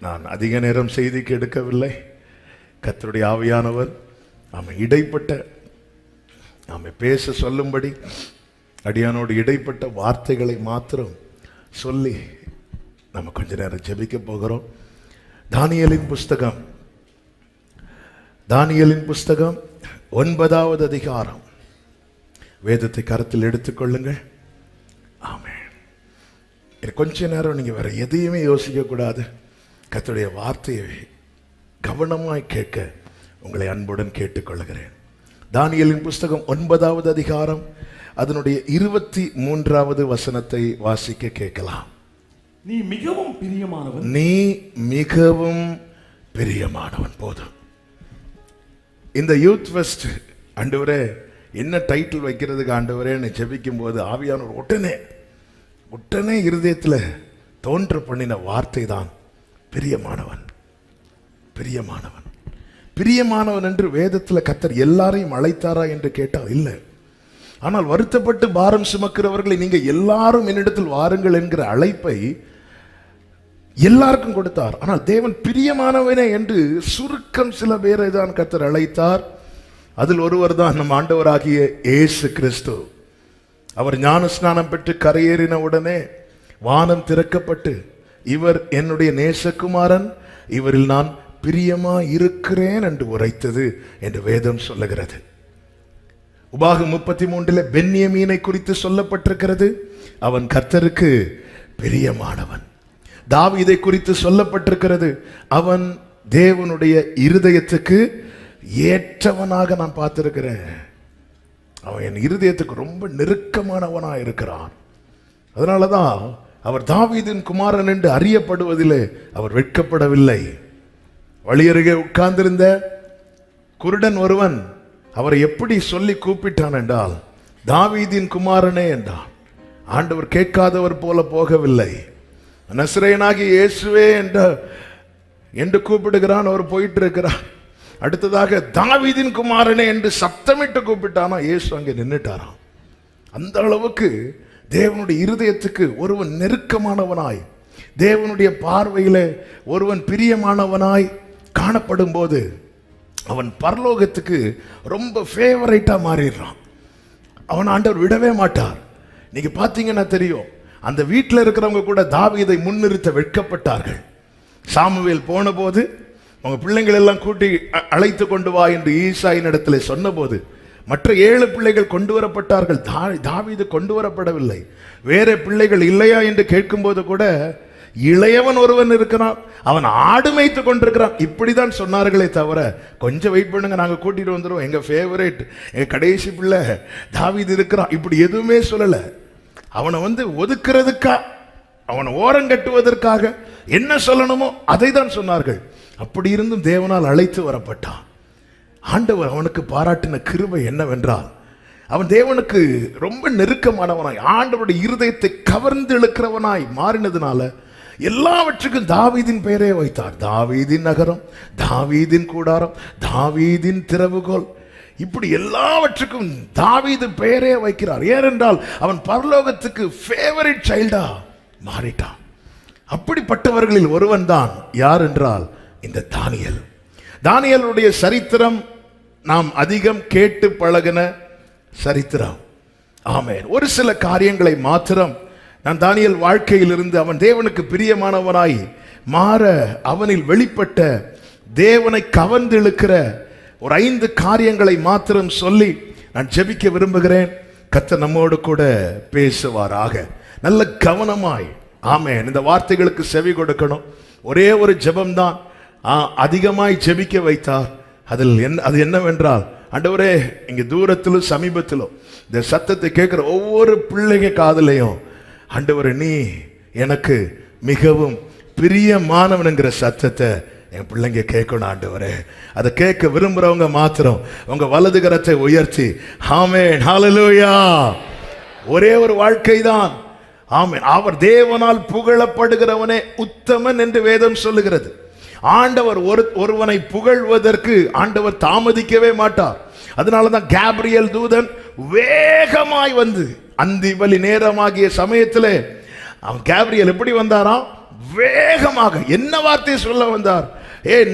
நான் அதிக நேரம் செய்திக்கு எடுக்கவில்லை. கர்த்தருடைய ஆவியானவர் இடைப்பட்ட பேச சொல்லும்படி அடியானோடு இடைப்பட்ட வார்த்தைகளை மாத்திரம் சொல்லி நம்ம கொஞ்ச நேரம் ஜெபிக்க போகிறோம். தானியேலின் புஸ்தகம் 9வது அதிகாரம். வேதத்தை கருத்தில் எடுத்துக்கொள்ளுங்கள். ஆமென். கொஞ்ச நேரம் நீங்க வேற எதையுமே யோசிக்க கூடாது. கர்த்தருடைய வார்த்தையை கவனமாய் கேட்க உங்களை அன்புடன் கேட்டுக்கொள்கிறேன். தானியேலின் புஸ்தகம் 9வது அதிகாரம் அதனுடைய 23வது வசனத்தை வாசிக்க கேட்கலாம். நீ மிகவும் பிரியமானவன். போதும். இந்த யூத் ஃபெஸ்ட் ஆண்டவரே என்ன டைட்டில் வைக்கிறதுக்கு ஆண்டவரேன்னு ஜெபிக்கும் போது ஆவியானவர் உடனே இருதயத்தில் தோன்ற பண்ணின வார்த்தை தான் பிரியமானவன். பிரியமானவன் என்று வேதத்தில் கர்த்தர் எல்லாரையும் அழைத்தாரா என்று கேட்டால் இல்லை. ஆனால் வருத்தப்பட்டு பாரம் சுமக்கிறவர்களை நீங்க எல்லாரும் என்னிடத்தில் வாருங்கள் என்கிற அழைப்பை எல்லாருக்கும் கொடுத்தார். ஆனால் தேவன் பிரியமானவனே என்று சுருக்கம் சில பேரை தான் கர்த்தர் அழைத்தார். அதில் ஒருவர் தான் நம் ஆண்டவராகிய இயேசு கிறிஸ்து. அவர் ஞான ஸ்நானம் பெற்று கரையேறின உடனே வானம் திறக்கப்பட்டு, இவர் என்னுடைய நேசகுமாரன், இவரில் நான் பிரியமா இருக்கிறேன் என்று உரைத்தது என்று வேதம் சொல்லுகிறது. உபாகம் 33 பென்யமீனை குறித்து சொல்லப்பட்டிருக்கிறது, அவன் கர்த்தருக்கு பிரியமானவன். தாவீதை குறித்து சொல்லப்பட்டிருக்கிறது, அவன் தேவனுடைய இருதயத்துக்கு ஏற்றவனாக நான் பார்த்திருக்கிறேன். அவன் என் இருதயத்துக்கு ரொம்ப நெருக்கமானவனாக இருக்கிறான். அதனாலதான் அவர் தாவீதின் குமாரன் என்று அறியப்படுவதிலே அவர் வெட்கப்படவில்லை. வழியருகே உட்கார்ந்திருந்த குருடன் ஒருவன் அவரை எப்படி சொல்லி கூப்பிட்டான் என்றால், தாவீதின் குமாரனே என்றான். ஆண்டவர் கேட்காதவர் போல போகவில்லை. நசரேயனாகிய இயேசுவே என்று கூப்பிடுகிறான். அவர் போயிட்டு இருக்கிறார். அடுத்ததாக தாவீதின் குமாரனே என்று சத்தமிட்டு கூப்பிட்டானா, இயேசு அங்கே நின்றுட்டாராம். அந்த அளவுக்கு தேவனுடைய இருதயத்துக்கு ஒருவன் நெருக்கமானவனாய், தேவனுடைய பார்வையில ஒருவன் பிரியமானவனாய் காணப்படும் போது அவன் பரலோகத்துக்கு ரொம்ப ஃபேவரைட்டா மாறிடுறான். அவன் ஆண்டவர் விடவே மாட்டார். நீங்க பார்த்தீங்கன்னா தெரியும், அந்த வீட்டில் இருக்கிறவங்க கூட தாவீதை முன்னிறுத்த வெட்கப்பட்டார்கள். சாமுவேல் போன போது அவங்க பிள்ளைகள் எல்லாம் கூட்டி அழைத்து கொண்டு வா என்று ஈசாயின் இடத்துல சொன்ன போது மற்ற 7 பிள்ளைகள் கொண்டு வரப்பட்டார்கள். தாவீது கொண்டு வரப்படவில்லை. வேற பிள்ளைகள் இல்லையா என்று கேட்கும் போது கூட இளையவன் ஒருவன் இருக்கிறான், அவன் ஆடு மேய்த்து கொண்டிருக்கிறான், இப்படிதான் சொன்னார்களே தவிர கொஞ்சம் வெயிட் பண்ணுங்க, நாங்க கூட்டிட்டு வந்துடுவோம், எங்க ஃபேவரேட், எங்க கடைசி பிள்ளை தாவீது இருக்கிறான், இப்படி எதுவுமே சொல்லல. அவனை ஒதுக்குறதுக்கா, அவனை ஓரம் கட்டுவதற்காக என்ன சொல்லணுமோ அதை தான் சொன்னார்கள். அப்படி இருந்தும் தேவனால் அழைத்து வரப்பட்டான். ஆண்டவர் அவனுக்கு பாராட்டின கிருபை என்னவென்றால், அவன் தேவனுக்கு ரொம்ப நெருக்கமானவனாய், ஆண்டவருடைய இருதயத்தை கவர்ந்து இழுக்கிறவனாய் மாறினதுனால எல்லாவற்றுக்கும் தாவீதின் பெயரே வைத்தார். தாவீதின் நகரம், தாவீதின் கூடாரம், தாவீதின் திறவுகோல், இப்படி எல்லாவற்றுக்கும் தாவீது பெயரே வைக்கிறார். ஏனென்றால் அவன் பரலோகத்துக்கு ஃபேவரட் சைல்டா மாறிட்டான். அப்படிப்பட்டவர்களில் ஒருவன் தான் யார் என்றால் இந்த தானியேலுடைய சரித்திரம் நாம் அதிகம் கேட்டு பழகின சரித்திரம். ஆமென். ஒரு சில காரியங்களை மாத்திரம் நான் தானியேல் வாழ்க்கையில் இருந்து அவன் தேவனுக்கு பிரியமானவனாய் மாற அவனில் வெளிப்பட்ட தேவனை கவர்ந்து இழுக்கிற ஒரு 5 காரியங்களை மாத்திரம் சொல்லி நான் ஜெபிக்க விரும்புகிறேன். கர்த்தர் நம்மோடு கூட பேசுவாராக. நல்ல கவனமாய் ஆமென் இந்த வார்த்தைகளுக்கு செவி கொடுக்கணும். ஒரே ஒரு ஜெபம்தான் அதிகமாய் ஜெபிக்க வைத்தார். அது என்னவென்றால், ஆண்டவரே இங்க தூரத்திலும் சமீபத்திலும் இந்த சத்தத்தை கேட்கிற ஒவ்வொரு பிள்ளைங்க காதலையும், ஆண்டவரே நீ எனக்கு மிகவும் பிரியமானவனுங்கிற சத்தத்தை என் பிள்ளைங்க கேட்கணும். ஆண்டவரே அதை கேட்க விரும்புறவங்க மாத்திரம் உங்க வலது கரத்தை உயர்த்தி ஆமென் ஹல்லேலூயா. ஒரே ஒரு வாழ்க்கை தான். ஆமென். அவர் தேவனால் புகழப்படுகிறவனே உத்தமன் என்று வேதம் சொல்லுகிறது. ஆண்டவர் ஒருவனை புகழ்வதற்கு ஆண்டவர் தாமதிக்கவே மாட்டார். அதனாலதான் கேப்ரியல் தூதன் வேகமாய் வந்து அந்திபலி நேரமாகிய சமயத்திலே அவன் கேப்ரியல் எப்படி வந்தாராம், வேகமாக என்ன வார்த்தையை சொல்ல வந்தார்?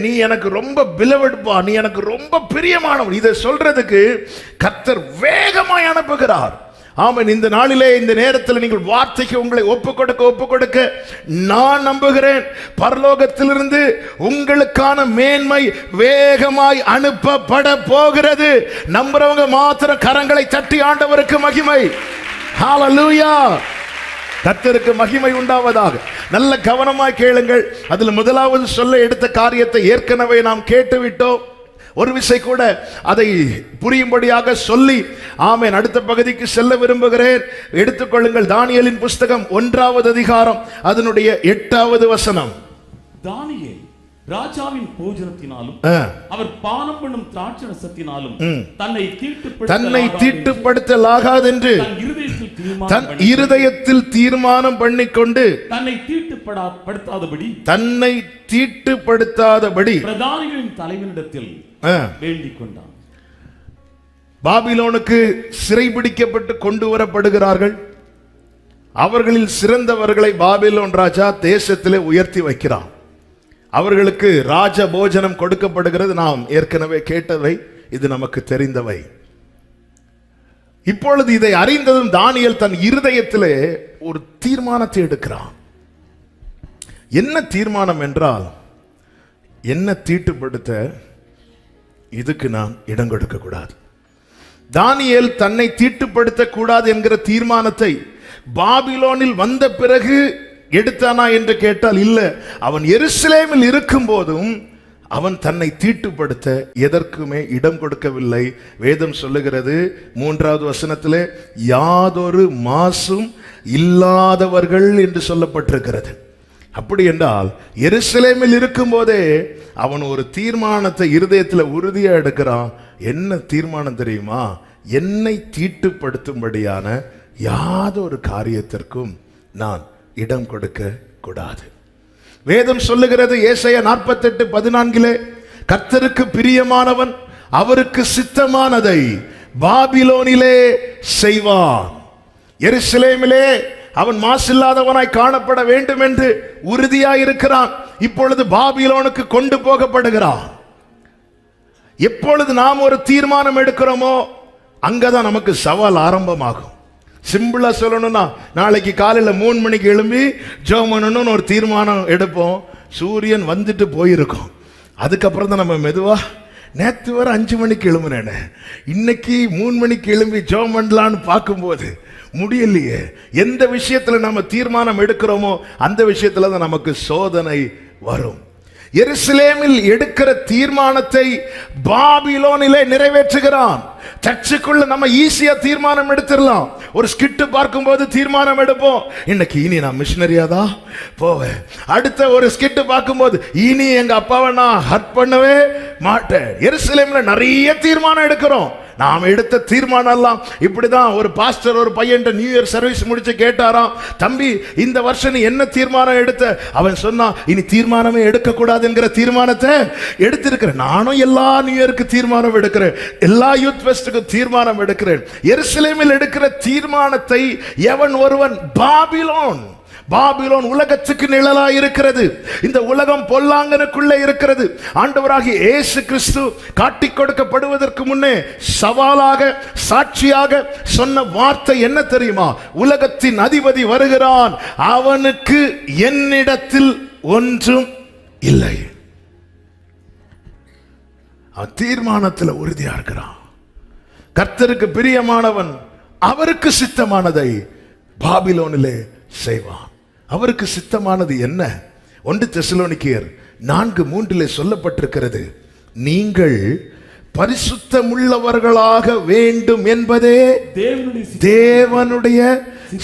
நீ எனக்கு ரொம்ப பிலவெடுப்பா, நீ எனக்கு ரொம்ப பிரியமானவன். இதை சொல்றதுக்கு கர்த்தர் வேகமாய் அனுப்புகிறார். ஆமென். இந்த நாளிலே இந்த நேரத்தில் நீங்கள் வார்த்தைக்கு உங்களை ஒப்பு கொடுக்க நான் நம்புகிறேன், பரலோகத்திலிருந்து உங்களுக்கான மேன்மை வேகமாய் அனுப்பப்பட போகிறது. நம்புறவங்க மாத்திரம் கரங்களை தட்டி ஆண்டவருக்கு மகிமை. ஹல்லேலூயா. கர்த்தருக்கு மகிமை உண்டாவதாக. நல்ல கவனமாய் கேளுங்கள். அதில் முதலாவது சொல்ல எடுத்த காரியத்தை ஏற்கனவே நாம் கேட்டுவிட்டோம். ஒரு விசை கூட அதை புரியும்படியாக சொல்லி ஆமென் அடுத்த பகுதிக்கு செல்ல விரும்புகிறேன். எடுத்துக்கொள்ளுங்கள். தானியேலின் புஸ்தகம் 1வது அதிகாரம் அதனுடைய 8வது வசனம். தானியேல் ராஜாவின் போஜனத்தினாலும் அவர் பானம் பண்ணும் திராட்சரசத்தினாலும் தன்னை தீட்டுப்படுத்தலாகாதென்று தன் இருதயத்தில் தீர்மானம் பண்ணிக்கொண்டு தன்னை தீட்டுப்படுத்தாதபடி பிரதானிகளின் தலைவனிடத்தில் வேண்டிக் கொண்டான். பாபிலோனுக்கு சிறைபிடிக்கப்பட்டு கொண்டு வரப்படுகிறார்கள். அவர்களில் சிறந்தவர்களை பாபிலோன் ராஜா தேசத்திலே உயர்த்தி வைக்கிறான். அவர்களுக்கு ராஜ போஜனம் கொடுக்கப்படுகிறது. நாம் ஏற்கனவே கேட்டவை, இது நமக்கு தெரிந்தவை. இப்பொழுது இதை அறிந்ததும் தானியேல் தன் இருதயத்திலே ஒரு தீர்மானத்தை எடுக்கிறான். என்ன தீர்மானம் என்றால், என்ன தீட்டுப்படுத்த இதுக்கு நான் இடம் கொடுக்க கூடாது. தானியேல் தன்னை தீட்டுப்படுத்த கூடாது என்கிற தீர்மானத்தை பாபிலோனில் வந்த பிறகு எடுத்தானா என்று கேட்டால் இல்ல. அவன் எருசலேமில் இருக்கும் போதும் அவன் தன்னை தீட்டுப்படுத்த எதற்குமே இடம் கொடுக்கவில்லை. வேதம் சொல்லுகிறது 3வது வசனத்திலே யாதொரு மாசும் இல்லாதவர்கள் என்று சொல்லப்பட்டிருக்கிறது. அப்படி என்றால் எருசலேமில் இருக்கும் போதே அவன் ஒரு தீர்மானத்தை இருதயத்தில் உறுதியா எடுக்கிறான். என்ன தீர்மானம் தெரியுமா? என்னை தீட்டுப்படுத்தும்படியான யாதொரு காரியத்திற்கும் நான் இடம் கொடுக்க கூடாது. வேதம் சொல்லுகிறது ஏசாயா 48:14 கர்த்தருக்கு பிரியமானவன் அவருக்கு சித்தமானதை பாபிலோனிலே செய்வான். எருசலேமிலே அவன் மாசில்லாதவனாய் காணப்பட வேண்டும் என்று உறுதியாய் இருக்கிறான். இப்பொழுது பாபிலோனுக்கு கொண்டு போகப்படுகிறான். எப்பொழுது நாம் ஒரு தீர்மானம் எடுக்கிறோமோ அங்கதான் நமக்கு சவால் ஆரம்பமாகும். சிம்பிளா சொல்லணும்னா, நாளைக்கு காலையில் 3 மணிக்கு எழும்பி ஜெபம் பண்ணணும்னு ஒரு தீர்மானம் எடுப்போம். சூரியன் வந்துட்டு போயிருக்கும். அதுக்கப்புறம் தான் நம்ம மெதுவா நேற்று வர 5 மணிக்கு எழும்புனேன்னு இன்னைக்கு 3 மணிக்கு எழும்பி ஜெபம் பண்ணலான்னு பார்க்கும்போது முடியலையே. எந்த விஷயத்துல நம்ம தீர்மானம் எடுக்கிறோமோ அந்த விஷயத்துல தான் நமக்கு சோதனை வரும். எருசலேமில் எடுக்கிற தீர்மானத்தை பாபிலோனிலே நிறைவேற்றுகிறான். சர்ச்சுக்குள்ள நம்ம ஈஸியா தீர்மானம் எடுத்துடலாம். ஒரு ஸ்கிட் பார்க்கும்போது தீர்மானம் எடுப்போம், இன்னைக்கு இனி நான் மிஷினரியா தான் போவேன். அடுத்த ஒரு ஸ்கிட் பார்க்கும்போது இனி எங்க அப்பாவை நான் ஹர்ட் பண்ணவே மாட்டேன். எருசலேம்ல நிறைய தீர்மானம் எடுக்கிறோம். நாம் எடுத்த தீர்மானம் எல்லாம் இப்படிதான். ஒரு பாஸ்டர் ஒரு பையன் நியூ இயர் சர்வீஸ் முடிச்சு கேட்டாராம், தம்பி இந்த வருஷம் நீ என்ன தீர்மானம் எடுத்த? அவன் சொன்னா, இனி தீர்மானமே எடுக்க கூடாது என்கிற தீர்மானத்தை எடுத்திருக்கிறேன். நானும் எல்லா நியூ இயருக்கு தீர்மானம் எடுக்கிறேன், எல்லா யூத் ஃபெஸ்டுக்கு தீர்மானம் எடுக்கிறேன். எருசலேமில் எடுக்கிற தீர்மானத்தை எவன் ஒருவன் பாபிலோன் உலகத்துக்கு நிழலா இருக்கிறது. இந்த உலகம் பொல்லாங்கனுக்குள்ளே இருக்கிறது. ஆண்டவராகிய இயேசு கிறிஸ்து காட்டிக் கொடுக்கப்படுவதற்கு முன்னே சவாலாக சாட்சியாக சொன்ன வார்த்தை என்ன தெரியுமா? உலகத்தின் அதிபதி வருகிறான், அவனுக்கு என்னிடத்தில் ஒன்றும் இல்லை. அவன் தீர்மானத்தில் உறுதியா இருக்கிறான். கர்த்தருக்கு பிரியமானவன் அவருக்கு சித்தமானதை பாபிலோனிலே செய்வான். அவருக்கு சித்தமானது என்ன? 1 தெசலோனிக்கேயர் 4:3 சொல்லப்பட்டிருக்கிறது, நீங்கள் பரிசுத்தமுள்ளவர்களாக வேண்டும் என்பதே தேவனுடைய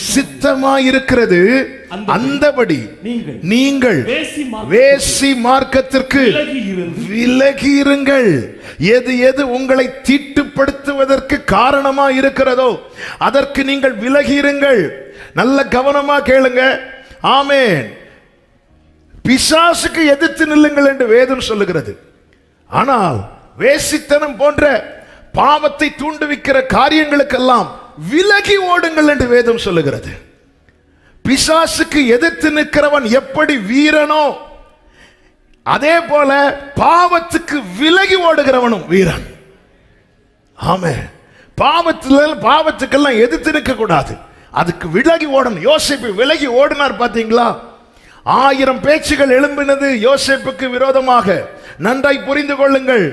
சித்தமாயிருக்கிறது. அந்தபடி நீங்கள் வேசி மார்க்கத்திற்கு விலகி இருங்கள். எது எது உங்களை தீட்டுப்படுத்துவதற்கு காரணமாக இருக்கிறதோ அதற்கு நீங்கள் விலகி இருங்கள். நல்ல கவனமா கேளுங்க. ஆமென். பிசாசுக்கு எதிர்த்து நில்லுங்கள் என்று வேதம் சொல்லுகிறது. ஆனால் வேசித்தனம் போன்ற பாவத்தை தூண்டுவிக்கிற காரியங்களுக்கெல்லாம் விலகி ஓடுங்கள் என்று வேதம் சொல்லுகிறது. பிசாசுக்கு எதிர்த்து நிற்கிறவன் எப்படி வீரனோ அதே போல பாவத்துக்கு விலகி ஓடுகிறவனும் வீரன். ஆமே, பாவத்துக்கெல்லாம் எதிர்த்து நிற்க கூடாது, அதுக்கு விலகி ஓடணும். யோசேப்பு விலகி ஓடினார் பாத்தீங்களா? 1000 பேச்சுகள் எழும்பினது யோசேப்புக்கு விரோதமாக. நன்றாய் புரிந்து கொள்ளுங்கள்,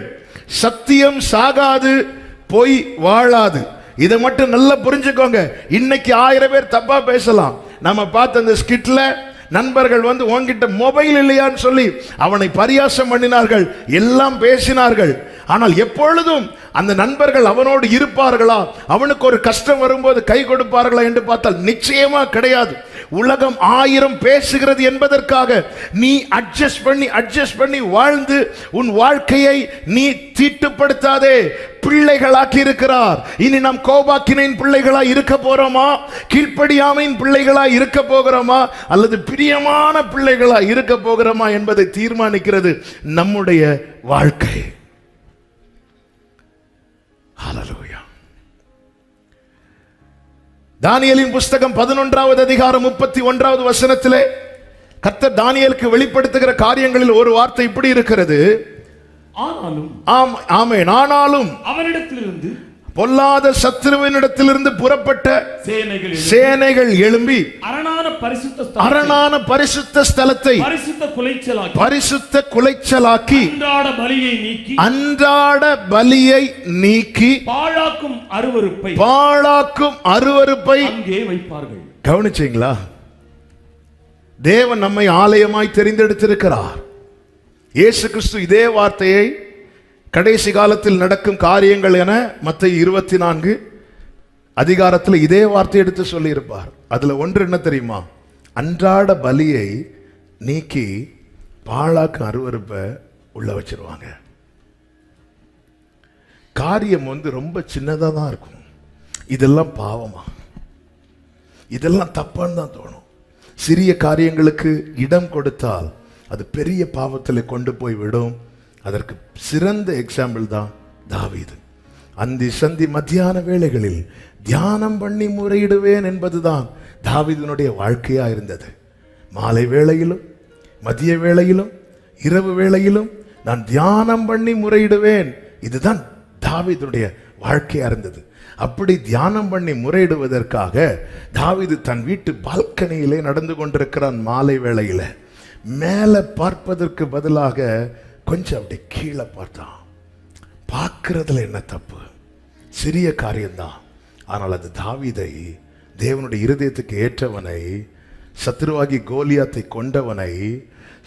சத்தியம் சாகாது, பொய் வாழாது. இதை மட்டும் நல்லா புரிஞ்சுக்கோங்க. இன்னைக்கு 1000 பேர் தப்பா பேசலாம். நம்ம பார்த்த அந்த ஸ்கிட்ல நண்பர்கள் வந்து உன்கிட்ட மொபைல் இல்லையான்னு சொல்லி அவனை பரியாசம் பண்ணினார்கள், எல்லாம் பேசினார்கள். ஆனால் எப்பொழுதும் அந்த நண்பர்கள் அவனோடு இருப்பார்களா, அவனுக்கு ஒரு கஷ்டம் வரும்போது கை கொடுப்பார்களா என்று பார்த்தால் நிச்சயமா கிடையாது. உலகம் 1000 பேசுகிறது என்பதற்காக நீ அட்ஜஸ்ட் பண்ணி வாழ்ந்து உன் வாழ்க்கையை நீ தீட்டுப்படுத்தாதே. பிள்ளைகளாக்கி இருக்கிறார். இனி நாம் கோபாக்கினின் பிள்ளைகளா இருக்க போறோமா, கீழ்ப்படியாமையின் பிள்ளைகளா இருக்க போகிறோமா, அல்லது பிரியமான பிள்ளைகளா இருக்க போகிறோமா என்பதை தீர்மானிக்கிறது நம்முடைய வாழ்க்கை. ஹல்லேலூயா. தானியேலின் புஸ்தகம் 11வது அதிகாரம் 31வது வசனத்திலே கர்த்தர் தானியேலுக்கு வெளிப்படுத்துகிற காரியங்களில் ஒரு வார்த்தை இப்படி இருக்கிறது. ஆனாலும் அவனிடத்திலிருந்து பொல்லாத சத்துருவினிடத்திலிருந்து புறப்பட்ட சேனைகள் எழும்பி அரணான பரிசுத்த ஸ்தலத்தை பரிசுத்த குலைச்சலாக்கி அன்றாட பலியை நீக்கி பாழாக்கும் அருவருப்பை அங்கே வைப்பார்கள். கவனிச்சீங்களா? தேவன் நம்மை ஆலயமாய் தெரிந்தெடுத்திருக்கிறார். இயேசு கிறிஸ்து இதே வார்த்தையை கடைசி காலத்தில் நடக்கும் காரியங்கள் என மத்தேயு 24 அதிகாரத்தில் இதே வார்த்தை எடுத்து சொல்லி இருப்பார். அதுல ஒன்று என்ன தெரியுமா? அன்றாட பலியை நீக்கி பாழாக்கு அருவருப்பை உள்ள வச்சிருவாங்க. காரியம் ரொம்ப சின்னதா தான் இருக்கும். இதெல்லாம் பாவமா, இதெல்லாம் தப்பான்னு தான் தோணும். சிறிய காரியங்களுக்கு இடம் கொடுத்தால் அது பெரிய பாவத்தில் கொண்டு போய் விடும். அதற்கு சிறந்த எக்ஸாம்பிள் தான் தாவீது. அந்தி சந்தி மத்தியான வேளைகளில் தியானம் பண்ணி முறையிடுவேன் என்பதுதான் தாவீதினுடைய வாழ்க்கையா இருந்தது. மாலை வேளையிலும் மதிய வேளையிலும் இரவு வேளையிலும் நான் தியானம் பண்ணி முறையிடுவேன், இதுதான் தாவீதுடைய வாழ்க்கையா இருந்தது. அப்படி தியானம் பண்ணி முறையிடுவதற்காக தாவீது தன் வீட்டு பால்கனியிலே நடந்து கொண்டிருக்கிறான். மாலை வேளையில மேலே பார்ப்பதற்கு பதிலாக கொஞ்சம் அப்படி கீழே பார்த்தான். பார்க்கறதுல என்ன தப்பு? சிறிய காரியம்தான். ஆனால் அது தாவீதை, தேவனுடைய இருதயத்துக்கு ஏற்றவனை, சத்ருவாகி கோலியாத்தை கொண்டவனை,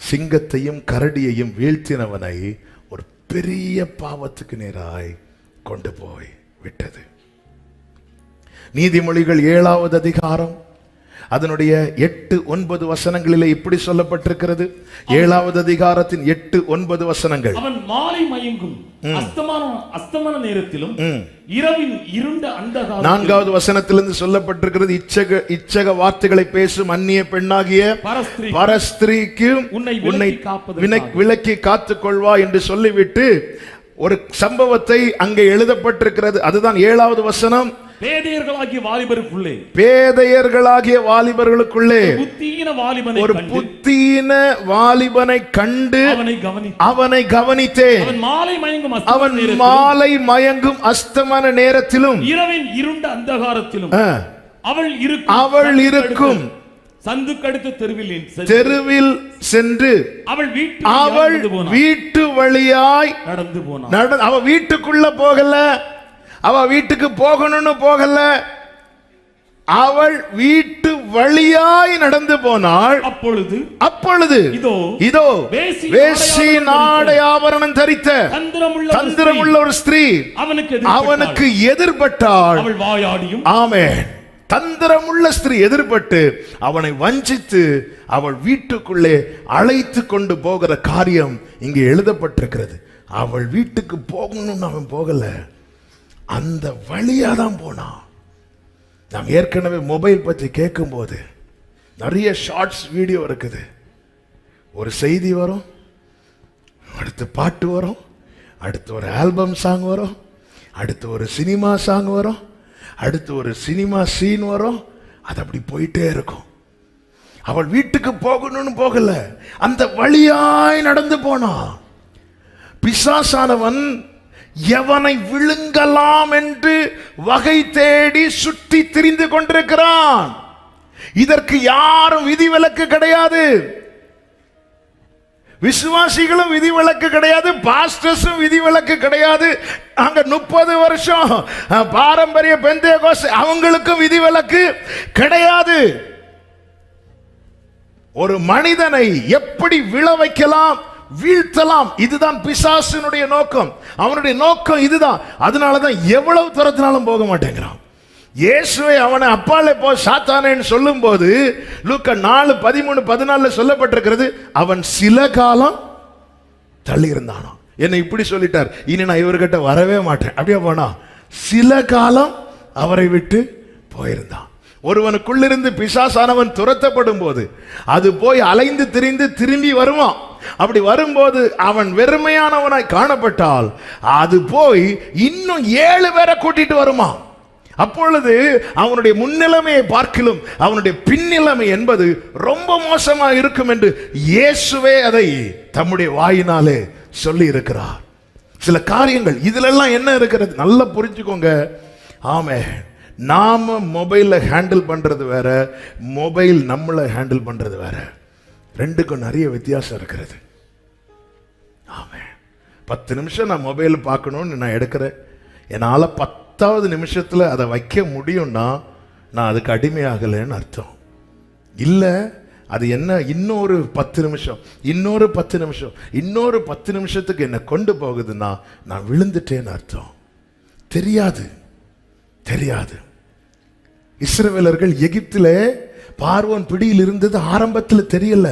சிங்கத்தையும் கரடியையும் வீழ்த்தினவனை ஒரு பெரிய பாவத்துக்கு நேராய் கொண்டு போய் விட்டது. நீதிமொழிகள் 7வது அதிகாரம் அதனுடைய 8-9 வசனங்களிலே இப்படி சொல்லப்பட்டிருக்கிறது. 7வது அதிகாரத்தின் 8-9 வசனங்கள். அவன் மாலை மயங்கும் அஸ்தமன நேரத்திலும் இரவின் இருண்ட அந்தகாரத்திலும். 4வது வசனத்திலிருந்து சொல்லப்பட்டிருக்கிறது, இச்சக வார்த்தைகளை பேசும் அந்நிய பெண்ணாகிய பரஸ்திரீக்கு உன்னை விலக்கி காத்துக் கொள்வா என்று சொல்லிவிட்டு ஒரு சம்பவத்தை அங்கே எழுதப்பட்டிருக்கிறது. அதுதான் 7வது வசனம். பேதையர்களாகிய வாலிபர்களுக்குள்ளே ஒரு புத்தீன வாலிபனை கண்டு அவனை கவனித்தேன். அவன் மாலை மயங்கும் அஸ்தமன நேரத்திலும் இரவின் இருண்ட அந்தகாரத்திலும் அவள் இருக்கும் சந்துக்கடுத்த தெருவில் சென்று அவள் வீட்டு வழியாய் நடந்து போனாள். அவ வீட்டுக்குள்ள போகல, அவ வீட்டுக்கு போகணும்னு போகல, அவள் வீட்டு வழியாய் நடந்து போனாள். அப்பொழுது இதோ வேசி நாடை ஆபரணம் தரித்த தந்திரமுள்ள ஒரு ஸ்திரீ அவனுக்கு எதிர்பட்டாள். ஆமென். தந்திரமுள்ள ஸ்திரீ எதிர்பட்டு அவனை வஞ்சித்து அவள் வீட்டுக்குள்ளே அழைத்து கொண்டு போகிற காரியம் இங்கே எழுதப்பட்டிருக்கிறது. அவள் வீட்டுக்கு போகணும்னு அவன் போகல, அந்த வழியா தான் போனான். நாம் ஏற்கனவே மொபைல் பற்றி கேட்கும் போது நிறைய ஷார்ட்ஸ் வீடியோ இருக்குது. ஒரு செய்தி வரும், அடுத்து பாட்டு வரும், அடுத்து ஒரு ஆல்பம் சாங் வரும், அடுத்து ஒரு சினிமா சாங் வரும், அடுத்து ஒரு சினிமா சீன் வரும். அது அப்படி போயிட்டே இருக்கும். அவள் வீட்டுக்கு போகணும்னு போகல, அந்த வழியாய் நடந்து போனான். பிசாசானவன் எவனை விழுங்கலாம் என்று வகை தேடி சுற்றி திரிந்து கொண்டிருக்கிறான். இதற்கு யாரும் விதிவிலக்கு கிடையாது. விசுவாசிகளும் விதிவிலக்கு கிடையாது, பாஸ்டர்ஸும் விதிவிலக்கு கிடையாது. அங்க 30 வருஷம் பாரம்பரிய பெந்தேகோஸ்து அவங்களுக்கும் விதிவிலக்கு கிடையாது. ஒரு மனிதனை எப்படி விழ வைக்கலாம், வீழ்த்தலாம், இதுதான் பிசாசினுடைய நோக்கம். அவனுடைய நோக்கம் இதுதான். அதனாலதான் எவ்வளவு தூரத்தினாலும் போக மாட்டேங்கிறான். இயேசுவை அவனை அப்பாலே போ சாத்தானேன்னு சொல்லும் போது லூக்கா 4:13-14 சொல்லப்பட்டிருக்கிறது, அவன் சில காலம் தள்ளி இருந்தானோ. என்னை இப்படி சொல்லிட்டார், இனி நான் இவர்கிட்ட வரவே மாட்டேன். அப்படியே போனா சில காலம் அவரை விட்டு போயிருந்தான். ஒருவனுக்குள்ளிருந்து பிசாசானவன் துரத்தப்படும் போது அது போய் அலைந்து திரிந்து திரும்பி வருவான். அப்படி வரும்போது அவன் வெறுமையானவனாய் காணப்பட்டால் அது போய் இன்னும் 7 பேரை கூட்டிட்டு வருமா. அப்பொழுது அவனுடைய முன்னிலைமையை பார்க்கிலும் அவனுடைய பின்னிலைமை என்பது ரொம்ப மோசமாக இருக்கும் என்று இயேசுவே அதை தம்முடைய வாயினாலே சொல்லி இருக்கிறார். சில காரியங்கள் இதிலெல்லாம் என்ன இருக்கிறது நல்லா புரிஞ்சுக்கோங்க. ஆமே, நாம மொபைல்ல ஹேண்டில் பண்றது வேற, மொபைல் நம்மளை ஹேண்டில் பண்றது வேற. ரெண்டுக்கும் நிறைய வித்தியாசம் இருக்கிறது. ஆமே, 10 நிமிஷம் நான் மொபைல் பார்க்கணும்னு நான் எடுக்கிறேன். என்னால் 10வது நிமிஷத்துல அதை வைக்க முடியும்னா நான் அதுக்கு அடிமையாகலைன்னு அர்த்தம். இல்லை, அது என்ன இன்னொரு 10 நிமிஷம், இன்னொரு 10 நிமிஷம், இன்னொரு 10 நிமிஷத்துக்கு என்னை கொண்டு போகுதுன்னா நான் விழுந்துட்டேன்னு அர்த்தம். தெரியாது தெரியாது. இஸ்ரவேலர்கள் எகிப்திலே பார்வோன் பிடியில் இருந்தது ஆரம்பத்தில் தெரியல,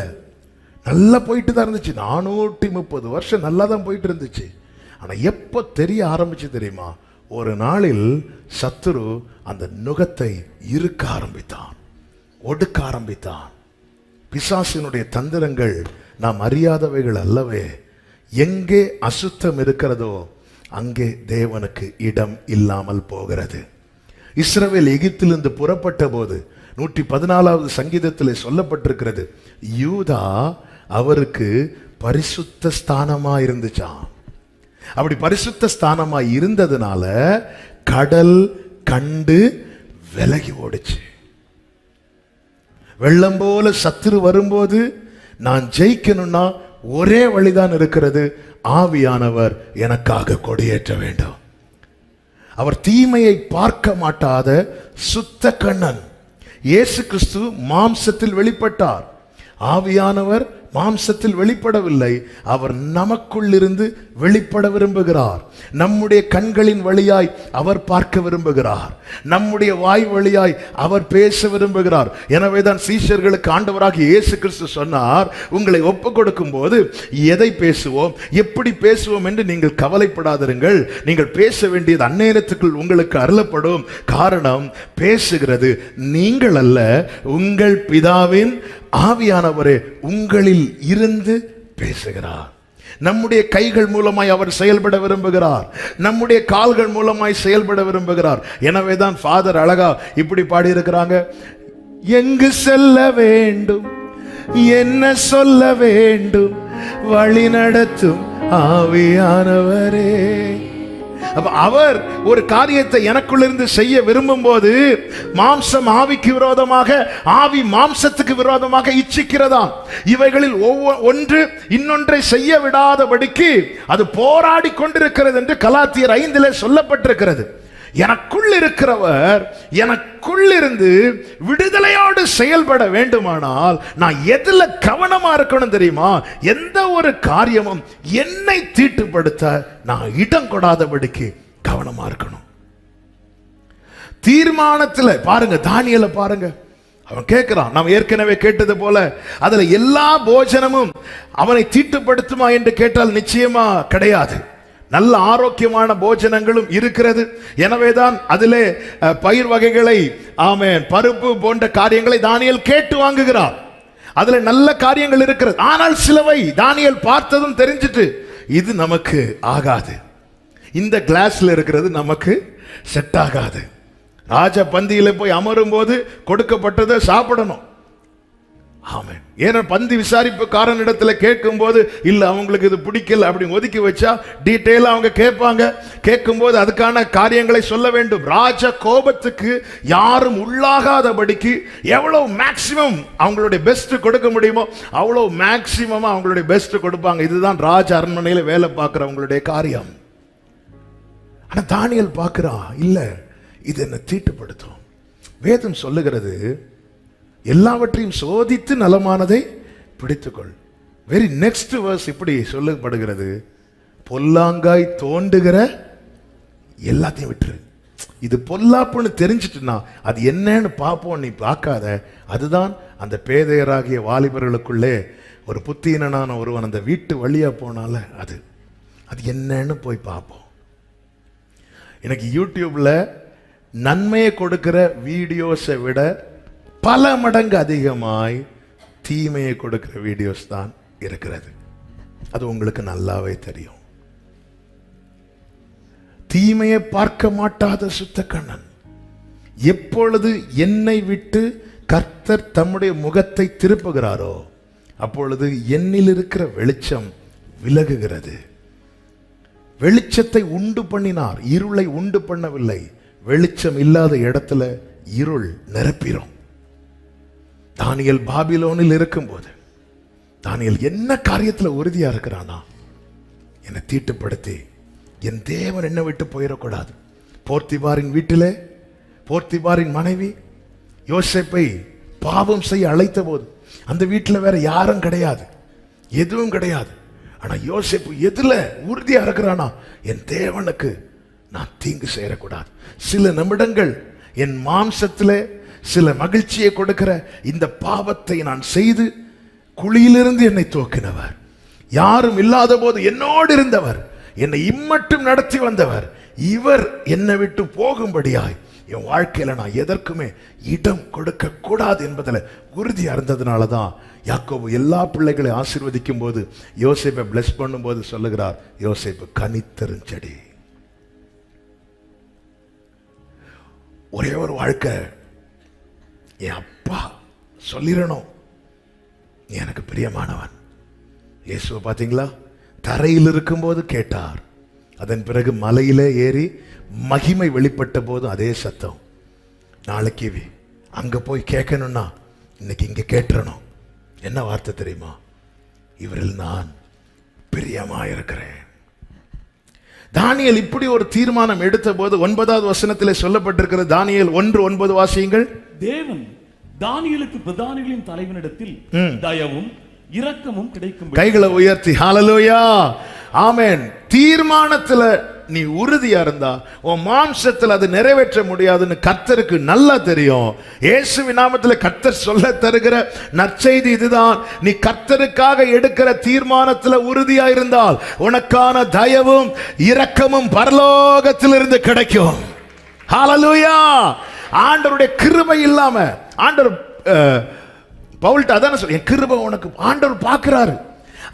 நல்லா போயிட்டு தான் இருந்துச்சு. 430 வருஷம் நல்லா தான் போயிட்டு இருந்துச்சு. ஆனால் எப்போ தெரிய ஆரம்பிச்சு தெரியுமா? ஒரு நாளில் சத்துரு அந்த நுகத்தை இறுக்க ஆரம்பித்தான், ஒடுக்க ஆரம்பித்தான். பிசாசினுடைய தந்திரங்கள் நாம் அறியாதவைகள் அல்லவே. எங்கே அசுத்தம் இருக்கிறதோ அங்கே தேவனுக்கு இடம் இல்லாமல் போகிறது. இஸ்ரவேல் எகிப்திலிருந்து புறப்பட்ட போது 114வது சங்கீதத்தில் சொல்லப்பட்டிருக்கிறது, யூதா அவருக்கு பரிசுத்த ஸ்தானமா இருந்துச்சாம். அப்படி பரிசுத்த ஸ்தானமா இருந்ததுனால கடல் கண்டு விலகி ஓடுச்சு. வெள்ளம் போல சத்துரு வரும்போது நான் ஜெயிக்கணும்னா ஒரே வழிதான் இருக்கிறது, ஆவியானவர் எனக்காக கொடியேற்ற வேண்டும். அவர் தீமையை பார்க்க மாட்டாத சுத்த கண்ணன். இயேசு கிறிஸ்து மாம்சத்தில் வெளிப்பட்டார், ஆவியானவர் மாம்சத்தில் வெளிப்படவில்லை. அவர் நமக்குள் இருந்து வெளிப்பட விரும்புகிறார். நம்முடைய கண்களின் வழியாய் அவர் பார்க்க விரும்புகிறார், நம்முடைய வாய் வழியாய் அவர் பேச விரும்புகிறார். எனவேதான் சீஷர்களுக்கு ஆண்டவராகிய இயேசு கிறிஸ்து சொன்னார், உங்களை ஒப்பு கொடுக்கும் போது எதை பேசுவோம், எப்படி பேசுவோம் என்று நீங்கள் கவலைப்படாதிருங்கள். நீங்கள் பேச வேண்டியது அந்நேரத்துக்குள் உங்களுக்கு அருளப்படும். காரணம், பேசுகிறது நீங்கள் அல்ல, உங்கள் பிதாவின் ஆவியானவரே உங்களில் இருந்து பேசுகிறார். நம்முடைய கைகள் மூலமாய் அவர் செயல்பட விரும்புகிறார், நம்முடைய கால்கள் மூலமாய் செயல்பட விரும்புகிறார். எனவேதான் ஃபாதர் அழகா இப்படி பாடி இருக்கிறாங்க, எங்கு செல்ல வேண்டும், என்ன சொல்ல வேண்டும், வழி நடத்தும் ஆவியானவரே. அவர் ஒரு காரியத்தை எனக்குள்ளிருந்து செய்ய விரும்பும் போது மாம்சம் ஆவிக்கு விரோதமாக, ஆவி மாம்சத்துக்கு விரோதமாக இச்சிக்கிறதாம். இவைகளில் ஒன்று இன்னொன்றை செய்ய விடாதபடிக்கு அது போராடி கொண்டிருக்கிறது என்று கலாத்தியர் 5 சொல்லப்பட்டிருக்கிறது. எனக்குள் இருக்கிறவர் எனக்குள்ளிருந்து விடுதலையோடு செயல்பட வேண்டுமானால் நான் எதுல கவனமா இருக்கணும் தெரியுமா? எந்த ஒரு காரியமும் என்னை தீட்டுப்படுத்த நான் இடம் கொடாதபடிக்கு கவனமா இருக்கணும். தீர்மானத்தில் பாருங்க, தானியேலை பாருங்க, அவன் கேட்கிறான். நாம் ஏற்கனவே கேட்டது போல அதுல எல்லா போஜனமும் அவனை தீட்டுப்படுத்துமா என்று கேட்டால் நிச்சயமா கிடையாது. நல்ல ஆரோக்கியமான போஜனங்களும் இருக்கிறது. எனவேதான் அதிலே பயிர் வகைகளை, ஆமென், பருப்பு போன்ற காரியங்களை தானியேல் கேட்டு வாங்குகிறார். அதுல நல்ல காரியங்கள் இருக்கிறது. ஆனால் சிலவை தானியேல் பார்த்ததும் தெரிஞ்சிட்டு, இது நமக்கு ஆகாது, இந்த கிளாஸ்ல இருக்கிறது நமக்கு செட் ஆகாது. ராஜ பந்தியில போய் அமரும் போது கொடுக்கப்பட்டதை சாப்பிடணும். ஆமென். ஏன்னா பந்தி விசாரிப்புக்காரன் இடத்துல கேட்கும் போது இல்ல அவங்களுக்கு இது பிடிக்கல அப்படி ஒதுக்கி வச்சா டீட்டெயிலா அவங்க கேட்பாங்க. கேட்கும் போது அதுக்கான காரியங்களை சொல்ல வேண்டும். ராஜ கோபத்துக்கு யாரும் உள்ளாகாதபடிக்கு எவ்வளவு மேக்சிமம் அவங்களுடைய பெஸ்ட் கொடுக்க முடியுமோ அவ்வளவு மேக்சிமமா அவங்களுடைய பெஸ்ட் கொடுப்பாங்க. இதுதான் ராஜ அரண்மனையில வேலை பார்க்கிறவங்களுடைய காரியம். ஆனா தானியேல் பார்க்கிறா, இல்ல இது என்ன தீட்டுப்படுத்தும். வேதம் சொல்லுகிறது எல்லாவற்றையும் சோதித்து நலமானதை பிடித்துக்கொள். வெரி நெக்ஸ்ட் வேர்ஸ் இப்படி சொல்லப்படுகிறது, பொல்லாங்காய் தோண்டுகிற எல்லாத்தையும் விட்டுரு. இது பொல்லாப்புன்னு தெரிஞ்சிட்டுனா அது என்னன்னு பார்ப்போம், நீ பார்க்காத. அதுதான் அந்த பேதையராகிய வாலிபர்களுக்குள்ளே ஒரு புத்தீனனான ஒருவன் அந்த வீட்டு வழியா போனால அது என்னன்னு போய் பார்ப்போம். எனக்கு யூடியூப்ல நன்மையை கொடுக்கிற வீடியோஸை விட பல மடங்கு அதிகமாய் தீமையை கொடுக்கிற வீடியோஸ் தான் இருக்கிறது. அது உங்களுக்கு நல்லாவே தெரியும். தீமையை பார்க்க மாட்டாத சுத்த கண்ணன் எப்பொழுது என்னை விட்டு கர்த்தர் தம்முடைய முகத்தை திருப்புகிறாரோ அப்பொழுது என்னில் இருக்கிற வெளிச்சம் விலகுகிறது. வெளிச்சத்தை உண்டு பண்ணினார், இருளை உண்டு பண்ணவில்லை. வெளிச்சம் இல்லாத இடத்துல இருள் நிரப்பிரும். தானியேல் பாபிலோனில் இருக்கும்போது தானியேல் என்ன காரியத்துல உறுதியா இருக்கிறானா, என்னை தீட்டுப்படுத்தி என் தேவன் என்ன விட்டு போயிடக்கூடாது. போர்த்திபாரின் வீட்டிலே போர்த்திபாரின் மனைவி யோசேப்பை பாவம் செய்ய அழைத்த போது அந்த வீட்டில் வேற யாரும் கிடையாது, எதுவும் கிடையாது. ஆனா யோசேப்பு எதுல உறுதியா இருக்கிறானா, என் தேவனுக்கு நான் தீங்கு செய்யக்கூடாது. சில நிமிடங்கள் என் மாம்சத்திலே சில மகிழ்ச்சியை கொடுக்கிற இந்த பாவத்தை நான் செய்து குழியிலிருந்து என்னை தூக்கினவர், யாரும் இல்லாத போது என்னோடு இருந்தவர், என்னை இம்மட்டும் நடத்தி வந்தவர், இவர் என்னை விட்டு போகும்படியாய் என் வாழ்க்கையில நான் எதற்குமே இடம் கொடுக்க கூடாது என்பதில் உறுதியா இருந்ததுனாலதான் யாக்கோபு எல்லா பிள்ளைகளையும் ஆசீர்வதிக்கும் போது யோசேப்பை பிளஸ் பண்ணும் போது சொல்லுகிறார், யோசேப்பு கனித்தருஞ்செடி. ஒரே ஒரு வாழ்க்கை என் அப்பா சொல்லிடணும், நீ எனக்கு பிரியமானவன். இயேசுவை பார்த்தீங்களா, தரையில் இருக்கும்போது கேட்டார், அதன் பிறகு மலையிலே ஏறி மகிமை வெளிப்பட்ட போது அதே சத்தம். நாளைக்கு அங்க போய் கேட்கணும்னா இன்னைக்கு இங்க கேட்டுறணும். என்ன வார்த்தை தெரியுமா, இவரில் நான் பிரியமாயிருக்கிறேன். தானியேல் இப்படி ஒரு தீர்மானம் எடுத்த போது 9வது வசனத்திலே சொல்லப்பட்டிருக்கிறது. தானியேல் 1:9 வாசியுங்கள். தேவன் தானியேலுக்கு பிரதானிகளின் தலைவனிடத்தில் தயவும் இரக்கமும் கிடைக்கும். கைகளை உயர்த்தி ஹல்லேலூயா, ஆமென். தீர்மானத்துல நீ உறுதியா இருந்தா உன் மாம்சத்தில் அது நிறைவேற்ற முடியாதுன்னு கர்த்தருக்கு நல்லா தெரியும். இயேசுவின் நாமத்தில் கர்த்தர் சொல்ல தருகிற நற்செய்தி இதுதான். நீ கர்த்தருக்காக எடுக்கிற தீர்மானத்தில் உறுதியா இருந்தால் உனக்கான தயவும் இரக்கமும் பரலோகத்திலிருந்து கிடைக்கும். ஹல்லேலூயா. ஆண்டவருடைய கிருபை இல்லாம, ஆண்டவர் பவுல்ட்ட அதான சொல்ல, என் கிருபை உனக்கு ஆண்டவர் பார்க்கிறாரு.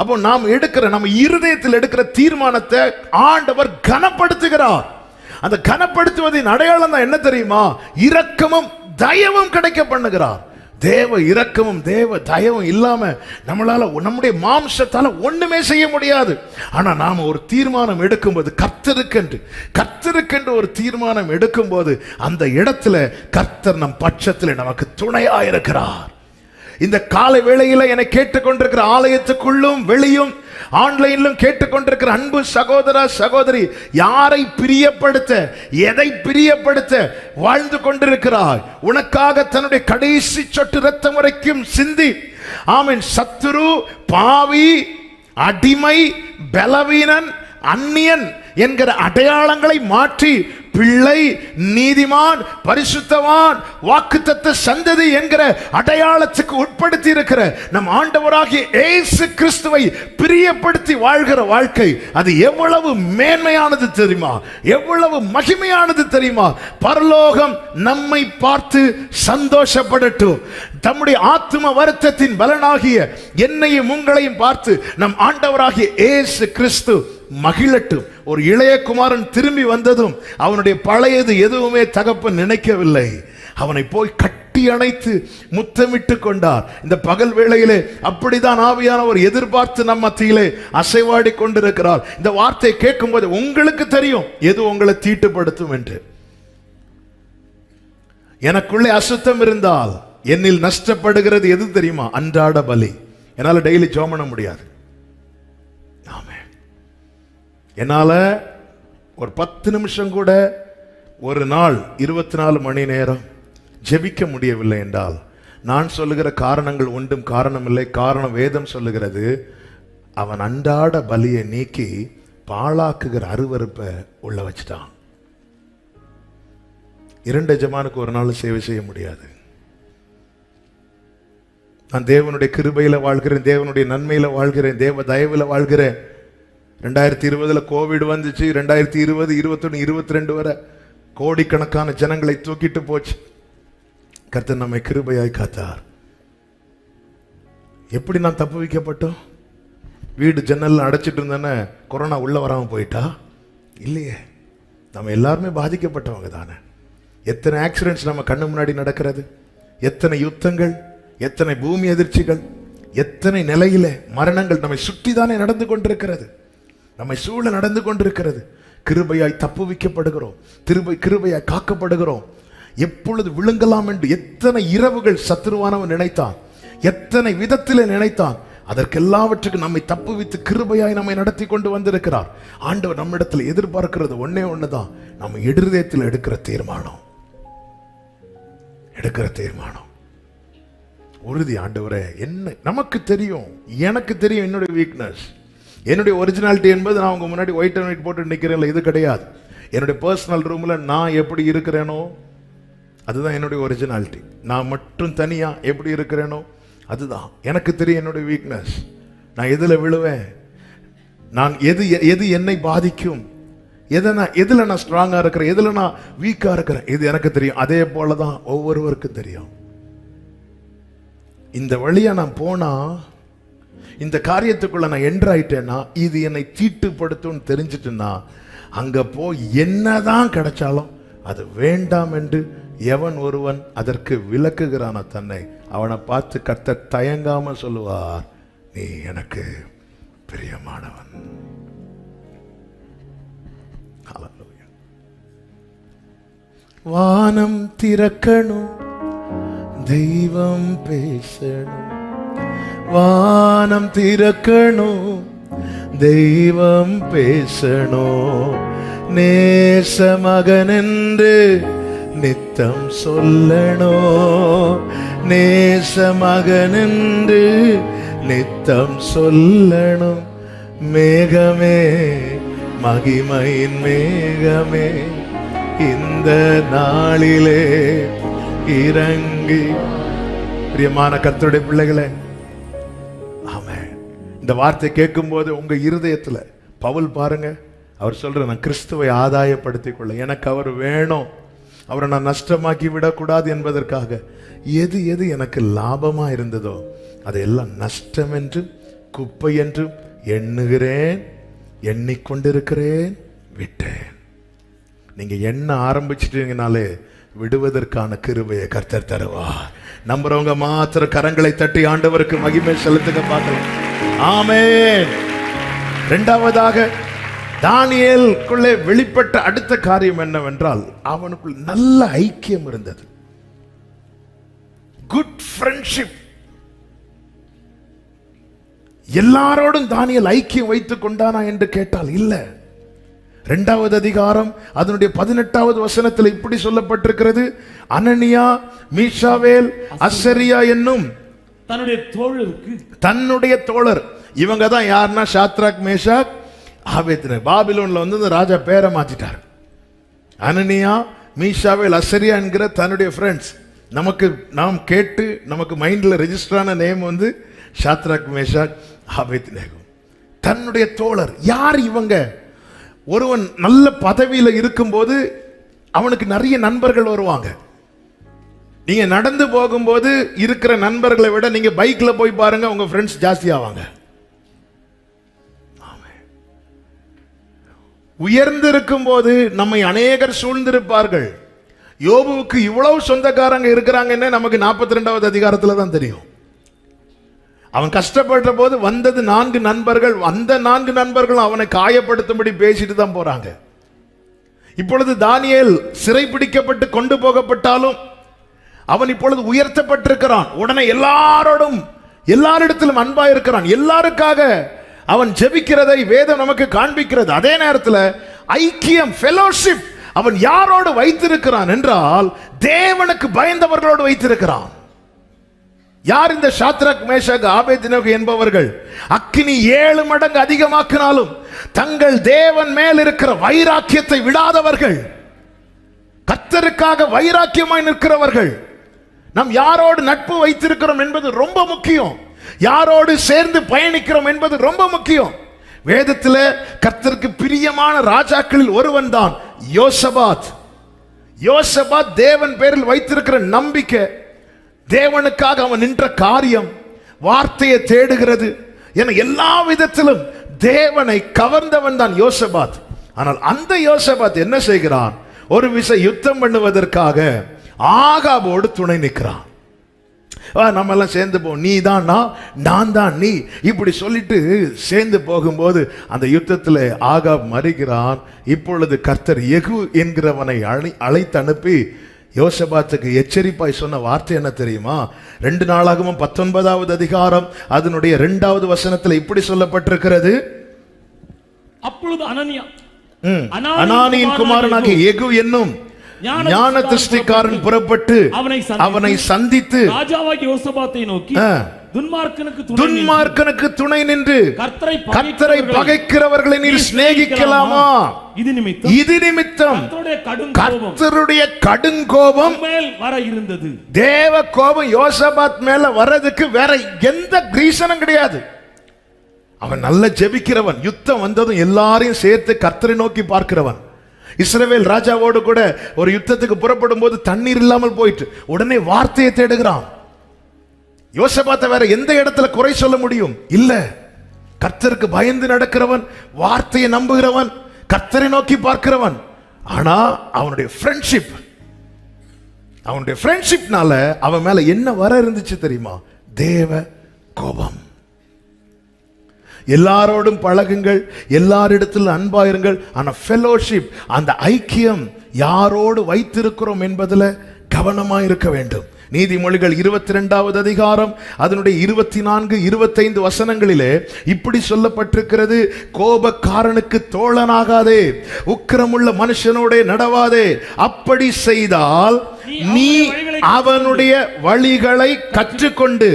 அப்போ நாம் எடுக்கிற, நம்ம இருதயத்தில் எடுக்கிற தீர்மானத்தை ஆண்டவர் கனப்படுத்துகிறார். அந்த கனப்படுத்துவதின் அடையாளம் தான் என்ன தெரியுமா, இரக்கமும் தயவும் கிடைக்க பண்ணுகிறார். தேவ இரக்கமும் தேவ தயவும் இல்லாம நம்மளால நம்முடைய மாம்சத்தால ஒண்ணுமே செய்ய முடியாது. ஆனா நாம ஒரு தீர்மானம் எடுக்கும்போது, கர்த்தருக்கென்று ஒரு தீர்மானம் எடுக்கும்போது அந்த இடத்துல கர்த்தர் நம் பட்சத்தில் நமக்கு துணையாயிருக்கிறார். இந்த காலை வேளையில என்னை கேட்டுக்கொண்டிருக்கிற ஆலயத்துக்குள்ளும் வெளியும் ஆன்லைனிலும் கேட்டுக்கொண்டிருக்கிற அன்பு சகோதர சகோதரி, யாரை பிரியப்படுத்த, எதை பிரியப்படுத்த வாழ்ந்து கொண்டிருக்கிறாய்? உனக்காக தன்னுடைய கடைசி சொட்டு ரத்தம் வரைக்கும் சிந்தி, ஆமென், சத்துரு, பாவி, அடிமை, பலவீனன், அந்நியன் என்கிற அடையாளங்களை மாற்றி பிள்ளை, நீதிமான், பரிசுத்தவான், வாக்குத்தத்த சந்ததி என்கிற அடையாளத்துக்கு உட்படுத்தி இருக்கிற நம் ஆண்டவராகிய இயேசு கிறிஸ்துவை பிரியப்படுத்தி வாழ்கிற வாழ்க்கை அது எவ்வளவு மேன்மையானது தெரியுமா, எவ்வளவு மகிமையானது தெரியுமா? பரலோகம் நம்மை பார்த்து சந்தோஷப்படட்டும். தம்முடைய ஆத்தும வருத்தத்தின் பலனாகிய என்னையும் உங்களையும் பார்த்து நம் ஆண்டவராகிய இயேசு கிறிஸ்து மகிழட்டும். ஒரு இளைய குமாரன் திரும்பி வந்ததும் அவனுடைய பழையது எதுவுமே தகப்பன் நினைக்கவில்லை. அவனை போய் கட்டி அணைத்து முத்தமிட்டு கொண்டார். இந்த பகல் வேளையிலே அப்படிதான் ஆவியானவர் எதிர்பார்த்து நம் மத்தியிலே அசைவாடி கொண்டிருக்கிறார். இந்த வார்த்தை கேட்கும்போது உங்களுக்கு தெரியும் எது உங்களை தீட்டுப்படுத்தும் என்று. எனக்குள்ளே அசுத்தம் இருந்தால் என்னில் நஷ்டப்படுகிறது எது தெரியுமா? அன்றாட பலி. என்னால டெய்லி ஜெபம் பண்ண முடியாது. ஆமென். என்னால ஒரு 10 நிமிஷம் கூட ஒரு நாள் 24 மணி நேரம் ஜெபிக்க முடியவில்லை என்றால் நான் சொல்லுகிற காரணங்கள் ஒன்றும் காரணம் இல்லை. காரணம் வேதம் சொல்லுகிறது, அவன் அன்றாட பலியை நீக்கி பாழாக்குகிற அருவருப்பை உள்ள வச்சுட்டான். 2 எஜமானுக்கு ஒரு நாள் சேவை செய்ய முடியாது. நான் தேவனுடைய கிருபையில வாழ்கிறேன், தேவனுடைய நன்மையில வாழ்கிறேன், தேவ தயவுல வாழ்கிறேன். 2020 கோவிட் வந்துச்சு. 2020, 21, 22 வரை கோடிக்கணக்கான ஜனங்களை தூக்கிட்டு போச்சு. கர்த்தர் நம்மை கிருபையாய் காத்தார். எப்படி நான் தப்பு வைக்கப்பட்டோம்? வீடு ஜன்னல் அடைச்சிட்டு இருந்தேன்னு கொரோனா உள்ள வராம போயிட்டா? இல்லையே, நம்ம எல்லாருமே பாதிக்கப்பட்டவங்க தானே. எத்தனை ஆக்சிடென்ட்ஸ் நம்ம கண்ணு முன்னாடி நடக்கிறது, எத்தனை யுத்தங்கள், எத்தனை பூமி அதிர்ச்சிகள், எத்தனை நிலையில மரணங்கள் நம்மை சுற்றி தானே நடந்து கொண்டிருக்கிறது, நம்மை சூழ நடந்து கொண்டிருக்கிறது. கிருபையாய் தப்புவிக்கப்படுகிறோம், கிருபையாய் காக்கப்படுகிறோம். எப்பொழுது விழுங்கலாம் என்று எத்தனை இரவுகள் சத்துருவானவன் நினைத்தான், எத்தனை விதத்திலே நினைத்தான். அதற்கெல்லாவற்றுக்கு நம்மை தப்புவித்து கிருபையாய் நம்மை நடத்தி கொண்டு வந்திருக்கிறார். ஆண்டவர் நம்மிடத்தில் எதிர்பார்க்கிறது ஒன்னே ஒண்ணுதான், நம்ம இருதயத்தில் எடுக்கிற தீர்மானம். உறுதி. ஆண்டவரே, என்ன நமக்கு தெரியும், எனக்கு தெரியும் என்னுடைய வீக்னஸ், என்னுடைய ஒரிஜினாலிட்டி என்பது நான் உங்க முன்னாடி ஒயிட் அண்ட் ஒயிட் போட்டு நிக்கிறேன்ல, இது கிடையாது. என்னுடைய பர்சனல் ரூம்ல நான் எப்படி இருக்கிறேனோ அதுதான் என்னுடைய ஒரிஜினாலிட்டி. நான் மட்டும் தனியா எப்படி இருக்கிறேனோ அதுதான் எனக்கு தெரியும். என்னுடைய வீக்னஸ், நான் எதுல விழுவேன், நான் எது என்னை பாதிக்கும், எதுல நான் ஸ்ட்ராங்கா இருக்கிறேன், எதுல நான் வீக்கா இருக்கிறேன், இது எனக்கு தெரியும். அதே போலதான் ஒவ்வொருவருக்கும் தெரியும். இந்த வழியா நான் போனா, இந்த காரியத்துக்குள்ள நான் என்டர் ஆயிட்டேன்னா, இது என்னை தீட்டுப்படுத்தும் தெரிஞ்சிட்டுன்னா, அங்க போய் என்னதான் கிடைச்சாலும் அது வேண்டாம் என்று எவன் ஒருவன் அதற்கு விலக்குகிறான தன்னை, அவனை பார்த்து கர்த்தர் தயங்காம சொல்லுவார், நீ எனக்கு பிரியமானவன். வானம் திறக்கணும், தெய்வம் பேசணும். வானம் திறக்கணும், தெய்வம் பேசணும். நேச மகன் என்று நித்தம் சொல்லணும். நேச மகன் என்று நித்தம் சொல்லணும். மேகமே, மகிமையின் மேகமே, இந்த நாளிலே இறங்கி. பிரியமான கர்த்தருடைய பிள்ளைகளே, ஆமென். இந்த வார்த்தை கேட்கும் போது உங்க இருதயத்துல பவுல் பாருங்க, அவர் சொல்ற, நான் கிறிஸ்துவை ஆதாயப்படுத்திக் கொள்ள, எனக்கு அவர் வேணும், அவரை நான் நஷ்டமாக்கி விடக்கூடாது என்பதற்காக எது எது எனக்கு லாபமா இருந்ததோ அதையெல்லாம் நஷ்டம் என்றும் குப்பை என்றும் எண்ணுகிறேன், எண்ணிக்கொண்டிருக்கிறேன், விட்டேன். நீங்க எண்ண ஆரம்பிச்சிட்டீங்கனாலே விடுவதற்கான கிருபையை கர்த்தர் தருவார். நம்புறவங்க மாத்திர கரங்களை தட்டி ஆண்டவருக்கு மகிமை செலுத்துங்க பார்க்கலாம். ஆமென். இரண்டாவதாக தானியேலுக்குள்ளே வெளிப்பட்ட அடுத்த காரியம் என்னவென்றால், அவனுக்குள் நல்ல ஐக்கியம் இருந்தது. Good friendship. எல்லாரோடும் தானியேல் ஐக்கியம் வைத்துக் கொண்டானா என்று கேட்டால் இல்ல. 2வது அதிகாரம் அதனுடைய 18வது வசனத்தில் இப்படி சொல்லப்பட்டிருக்கிறது, அனனியா, மீஷாவேல், அசரியா என்னும் தன்னுடைய தோழர். இவங்க தான் யாருன்னா சாத்ராக், மேஷாக், ஆபேத்நேகோ. பாபிலோன்ல வந்து ராஜா பேரை மாத்திட்டார். அனனியா, மீஷாவேல், அசரியா என்கிற தன்னுடைய ஃப்ரெண்ட்ஸ். நாம் கேட்டு நமக்கு மைண்ட்ல ரெஜிஸ்டர் ஆன நேம் வந்து சாத்ராக், மேஷாக், ஆபேத்நேகோ. தன்னுடைய தோழர். யார் இவங்க? ஒருவன் நல்ல பதவியில இருக்கும்போது அவனுக்கு நிறைய நண்பர்கள் வருவாங்க. நீங்க நடந்து போகும்போது இருக்கிற நண்பர்களை விட நீங்க பைக்ல போய் பாருங்க, உங்க ஃப்ரெண்ட்ஸ் ஜாஸ்தி ஆவாங்க. உயர்ந்திருக்கும் போது நம்மை அநேகர் சூழ்ந்திருப்பார்கள். யோபுவுக்கு இவ்வளவு சொந்தக்காரங்க இருக்கிறாங்கன்னு நமக்கு 42வது அதிகாரத்துல தான் தெரியும். அவன் கஷ்டப்பட்ட போது வந்தது 4 நண்பர்கள். அந்த 4 நண்பர்களும் அவனை காயப்படுத்தும்படி பேசிட்டு தான் போறாங்க. இப்பொழுது தானியேல் சிறை பிடிக்கப்பட்டு கொண்டு போகப்பட்டாலும் அவன் இப்பொழுது உயர்த்தப்பட்டிருக்கிறான். உடனே எல்லாரிடத்திலும் அன்பா இருக்கிறான். எல்லாருக்காக அவன் ஜெபிக்கிறதை வேதம் நமக்கு காண்பிக்கிறது. அதே நேரத்தில் ஐக்கியம், ஃபெலோஷிப் அவன் யாரோடு வைத்திருக்கிறான் என்றால் தேவனுக்கு பயந்தவர்களோடு வைத்திருக்கிறான். யார் இந்த சாத்ராக், மேஷாக், ஆபேத்நேகோ என்பவர்கள்? அக்கினி 7 மடங்கு அதிகமாக்கினாலும் தங்கள் தேவன் மேல் இருக்கிற வைராக்கியத்தை விடாதவர்கள், கர்த்தருக்காக வைராக்கியமாய் நிற்கிறவர்கள். நாம் யாரோடு நட்பு வைத்திருக்கிறோம் என்பது ரொம்ப முக்கியம். யாரோடு சேர்ந்து பயணிக்கிறோம் என்பது ரொம்ப முக்கியம். வேதத்தில் கர்த்தருக்கு பிரியமான ராஜாக்களில் ஒருவன் தான் யோசபாத். யோசபாத் தேவன் பேரில் வைத்திருக்கிற நம்பிக்கை, தேவனுக்காக அவன் நின்ற காரியம், வார்த்தையை தேடுகிறது என எல்லா விதத்திலும் தேவனை கவர்ந்தவன் தான் யோசபாத். ஆனால் அந்த யோசபாத் என்ன செய்கிறான்? ஒரு விசை யுத்தம் பண்ணுவதற்காக ஆகாபோடு துணை நிற்கிறான். நம்ம எல்லாம் சேர்ந்து போ, நீ தான் நான் தான் நீ, இப்படி சொல்லிட்டு சேர்ந்து போகும்போது அந்த யுத்தத்தில் ஆகாப் மறிக்கிறான். இப்பொழுது கர்த்தர் யெகூ என்கிறவனை அழைத்து அனுப்பி யோசபாத்துக்கு எச்சரிப்பாய் சொன்ன வார்த்தை என்ன தெரியுமா? 2 நாளாகமம் 19வது அதிகாரம் அதனுடைய 2வது வசனத்தில் இப்படி சொல்லப்பட்டிருக்கிறது. அப்பொழுது அனானியின் குமாரனாகிய யெகூ என்னும் ஞான திருஷ்டிக்காரன் புறப்பட்டு அவனை சந்தித்து ராஜாவாகிய யோசபாத்தை நோக்கி, துன்மார்க்கனுக்கு துணை நின்று கர்த்தரை பகைக்கிறவர்களை நீர் சிநேகிக்கலாமா? இது நிமித்தம் கர்த்தருடைய கடுங்கோபம் மேல் வர இருந்தது. தேவ கோபம் யோசபாத் மேல வர்றதுக்கு வேற எந்த ரீசனும் கிடையாது. அவன் நல்ல ஜெபிக்கிறவன். யுத்தம் வந்ததும் எல்லாரையும் சேர்த்து கர்த்தரை நோக்கி பார்க்கிறவன். இஸ்ரவேல் ராஜாவோடு கூட ஒரு யுத்தத்துக்கு புறப்படும் போது தண்ணீர் இல்லாமல் போயிட்டு உடனே வார்த்தையை தேடுகிறான். யோசபாத்தை வேற எந்த இடத்துல குறை சொல்ல முடியும்? இல்ல. கர்த்தருக்கு பயந்து நடக்கிறவன், வார்த்தையை நம்புகிறவன், கர்த்தரை நோக்கி பார்க்கிறவன். ஆனா அவனுடைய ஃப்ரெண்ட்ஷிப்னால அவன் மேல என்ன வர இருந்துச்சு தெரியுமா? தேவ கோபம். எல்லாரோடும் பழகுங்கள், எல்லாரிடத்தில் அன்பாயிருங்கள். ஆனா ஃபெலோஷிப், அந்த ஐக்கியம் யாரோடு வைத்திருக்கிறோம் என்பதில் கவனமாக இருக்க வேண்டும். நீதிமொழிகள் 22வது அதிகாரம் அதனுடைய 24, 25 வசனங்களிலே இப்படி சொல்லப்பட்டிருக்கிறது. கோபக்காரனுக்கு தோழனாகாதே, உக்கிரமுள்ள மனுஷனோட நடவாதே. அப்படி செய்தால் நீ அவனுடைய வழிகளை கற்றுக்கொண்டு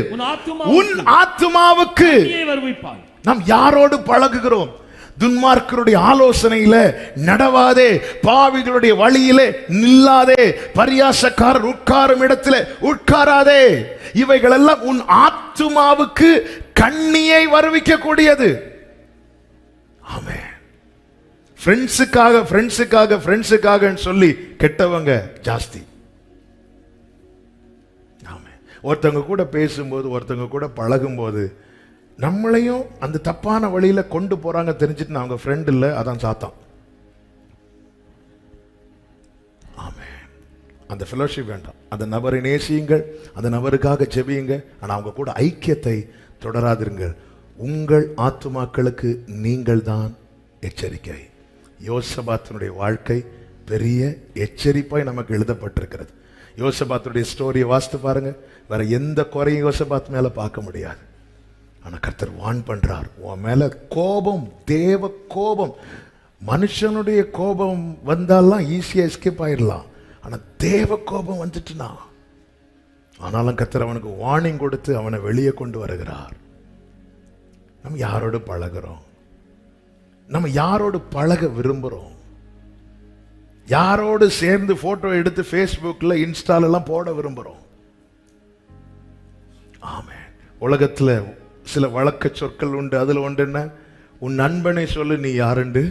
உன் ஆத்துமாவுக்கு. நாம் யாரோடு பழகுகிறோம்? துன்மார்க்கருடைய ஆலோசனையில நடவாதே, பாவிகளுடைய வழியிலே நில்லாதே, பரியாசக்காரர் உட்காரும் இடத்திலே உட்காராதே. இவைகள் எல்லாம் உன் ஆத்துமாவுக்கு கண்ணியை வருவிக்க கூடியது. ஆமென். ஃப்ரெண்ட்ஸுக்காக சொல்லி கெட்டவங்க ஜாஸ்தி. ஆமென். ஒருத்தவங்க கூட பேசும்போது, ஒருத்தவங்க கூட பழகும்போது நம்மளையும் அந்த தப்பான வழியில கொண்டு போறாங்க தெரிஞ்சுட்டு நான் அவங்க ஃப்ரெண்ட் இல்லை, அதான் சாத்தான். ஆமென். அந்த ஃபெலோஷிப் வேண்டாம். அந்த நபரை நேசியுங்கள், அந்த நபருக்காக ஜெபியுங்க. ஆனால் அவங்க கூட ஐக்கியத்தை தொடராதிருங்கள். உங்கள் ஆத்துமாக்களுக்கு நீங்கள் தான் எச்சரிக்கை. யோசபாத்தினுடைய வாழ்க்கை பெரிய எச்சரிப்பாய் நமக்கு எழுதப்பட்டிருக்கிறது. யோசபாத்தினுடைய ஸ்டோரியை வாசித்து பாருங்க. வேற எந்த குறையும் யோசபாத் மேல பார்க்க முடியாது. ஆனால் கர்த்தர் வான் பண்றார். உன் மேல கோபம், தேவ கோபம். மனுஷனுடைய கோபம் வந்தாலாம் ஈஸியா எஸ்கேப் ஆயிடலாம். ஆனால் தேவ கோபம் வந்துட்டுனா, ஆனாலும் கர்த்தர் அவனுக்கு வார்னிங் கொடுத்து அவனை வெளியே கொண்டு வருகிறார். நம்ம யாரோடு பழகிறோம்? நம்ம யாரோடு பழக விரும்புகிறோம்? யாரோடு சேர்ந்து போட்டோ எடுத்து ஃபேஸ்புக்கில், இன்ஸ்டாலெல்லாம் போட விரும்புகிறோம்? ஆமென். உலகத்தில் சில வழக்க சொற்கள் உண்டு. அதில் ஒன்று என்ன? உன் நண்பனை சொல்லு நீ யாருண்டு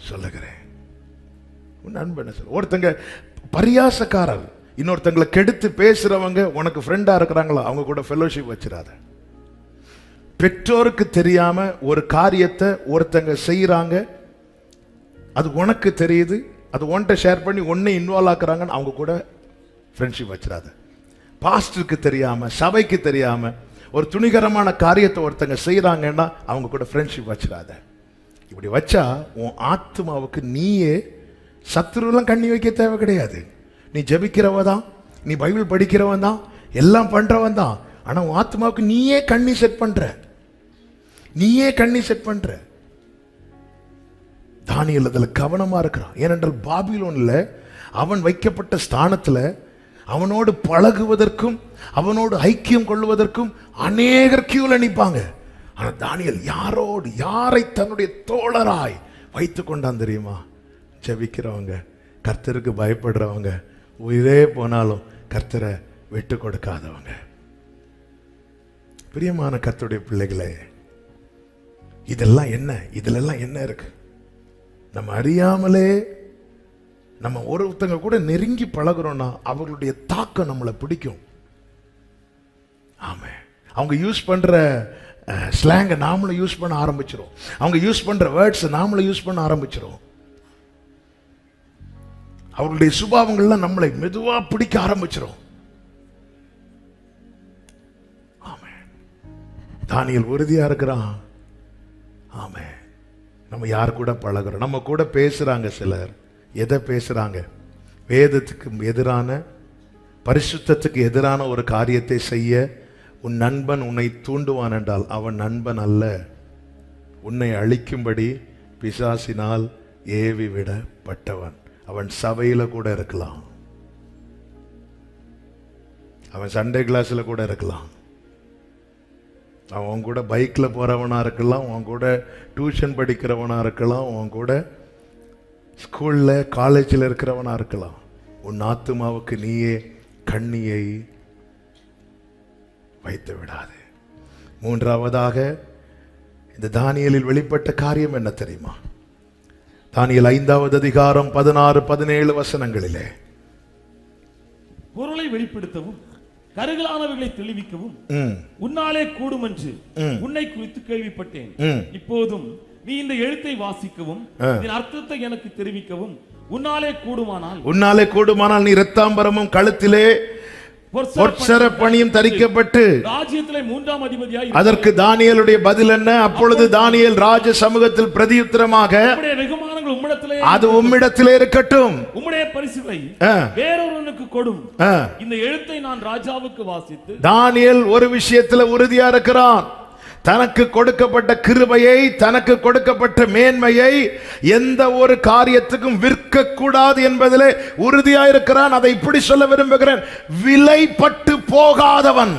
சொல்லுகிறேன். உன் நண்பனை சொல்லு. ஒருத்தங்க பரியாசக்காரர், இன்னொருத்தங்களை கெடுத்து பேசுறவங்க உனக்கு ஃப்ரெண்டா இருக்கிறாங்களா, அவங்க கூட ஃபெலோஷிப் வச்சிடாத. பெற்றோருக்கு தெரியாம ஒரு காரியத்தை ஒருத்தங்க செய்யறாங்க, அது உனக்கு தெரியுது, அது ஒன்றை ஷேர் பண்ணி ஒன்றை இன்வால்வ் ஆக்குறாங்கன்னு அவங்க கூட ஃப்ரெண்ட்ஷிப் வச்சிடாத. பாஸ்டருக்கு தெரியாம, சபைக்கு தெரியாம ஒரு துணிகரமான காரியத்தை ஒருத்தங்க செய்யறாங்கன்னா அவங்க கூட ஃப்ரெண்ட்ஷிப் வச்சிடாத. இப்படி வச்சா உன் ஆத்மாவுக்கு நீயே சத்துருலாம் கண்ணி வைக்க தேவை கிடையாது. நீ ஜெபிக்கிறவ தான், நீ பைபிள் படிக்கிறவன் தான், எல்லாம் பண்றவன் தான். ஆனா உன் ஆத்மாவுக்கு நீயே கண்ணி செட் பண்ற, நீயே கண்ணி செட் பண்ற. தானியேல் அதுல கவனமா இருக்கிறான். ஏனென்றால் பாபிலோன்ல அவன் வைக்கப்பட்ட ஸ்தானத்துல அவனோடு பழகுவதற்கும் அவனோடு ஐக்கியம் கொள்வதற்கும் அநேகர் கியூல நிற்பாங்க. ஆனா தானியேல் யாரை தன்னுடைய தோழராய் வைத்து கொண்டான் தெரியுமா? ஜெபிக்கிறவங்க, கர்த்தருக்கு பயப்படுறவங்க, உயிரே போனாலும் கர்த்தரை விட்டு கொடுக்காதவங்க. பிரியமான கர்த்தருடைய பிள்ளைகளே, இதெல்லாம் என்ன? இதுலெல்லாம் என்ன இருக்கு? நம்ம அறியாமலே நம்ம ஒருத்தங்க கூட நெருங்கி பழகுறோம்னா அவர்களுடைய தாக்கம் நம்மளை பிடிக்கும். ஆமா, அவங்க யூஸ் பண்ற ஸ்லாங்கை நாமளும் யூஸ் பண்ண ஆரம்பிச்சிரும். அவங்க யூஸ் பண்ற வேர்ட்ஸ் நாமளும் யூஸ் பண்ண ஆரம்பிச்சிரும். அவர்களுடைய சுபாவங்கள்லாம் நம்மளை மெதுவா பிடிக்க ஆரம்பிச்சிரும். ஆமா, தானியேல் உறுதியா இருக்கிறான். ஆமா, நம்ம யார் கூட பழகுறோம்? நம்ம கூட பேசுறாங்க சிலர். எதை பேசுறாங்க? வேதத்துக்கு எதிரான, பரிசுத்தத்துக்கு எதிரான ஒரு காரியத்தை செய்ய உன் நண்பன் உன்னை தூண்டுவான் என்றால் அவன் நண்பன் அல்ல. உன்னை அழிக்கும்படி பிசாசினால் ஏவி விடப்பட்டவன். அவன் சபையில கூட இருக்கலாம், அவன் சண்டே கிளாஸ்ல கூட இருக்கலாம், அவன் கூட பைக்ல போறவனா இருக்கலாம், அவன் கூட டியூஷன் படிக்கிறவனா இருக்கலாம், அவன் கூட ஸ்கூல்ல காலேஜில் இருக்கிறவனா இருக்கலாம். உன் ஆத்துமாவுக்கு நீயே கண்ணியை வைத்து விடாது. மூன்றாவதாக இந்த தானியேலில் வெளிப்பட்ட காரியம் என்ன தெரியுமா? தானியேல் 5வது அதிகாரம் 16-17 வசனங்களிலே, பொருளை வெளிப்படுத்தவும் கருகலானவைகளை தெளிவிக்கவும் உன்னாலே கூடும் என்று உன்னை குறித்து கேள்விப்பட்டேன். இப்போதும் நீ இந்த எழுத்தை வாசிக்கவும் இதன் அர்த்தத்தை எனக்கு தெரிவிக்கவும் உன்னாலே கூடுமானால் நீ இரத்தாம்பரமும் கழுத்திலே பொற்சர பணியும் தரிக்கப்பட்டு ராஜ்யத்திலே 3ஆம் அதிபதியாய். அதற்கு தானியேலுடைய பதில் என்ன? அப்பொழுது தானியேல் ராஜ சமூகத்தில் பிரதியுத்தரமாக, உம்முடைய வெகுமானங்கள் உம்மிடத்திலே, அது உம்மிடத்திலே இருக்கட்டும், உம்முடைய பரிசுகளை வேறொருவனுக்கு கொடும். இந்த எழுத்தை நான் ராஜாவுக்கு வாசித்து. தானியேல் ஒரு விஷயத்துல உறுதியா இருக்கிறான். தனக்கு கொடுக்கப்பட்ட கிருபையை, தனக்கு கொடுக்கப்பட்ட மேன்மையை எந்த ஒரு காரியத்துக்கும் விற்க கூடாது என்பதிலே உறுதியா இருக்கிறான். அதை இப்படி சொல்ல விரும்புகிறேன், விலைப்பட்டு போகாதவன்.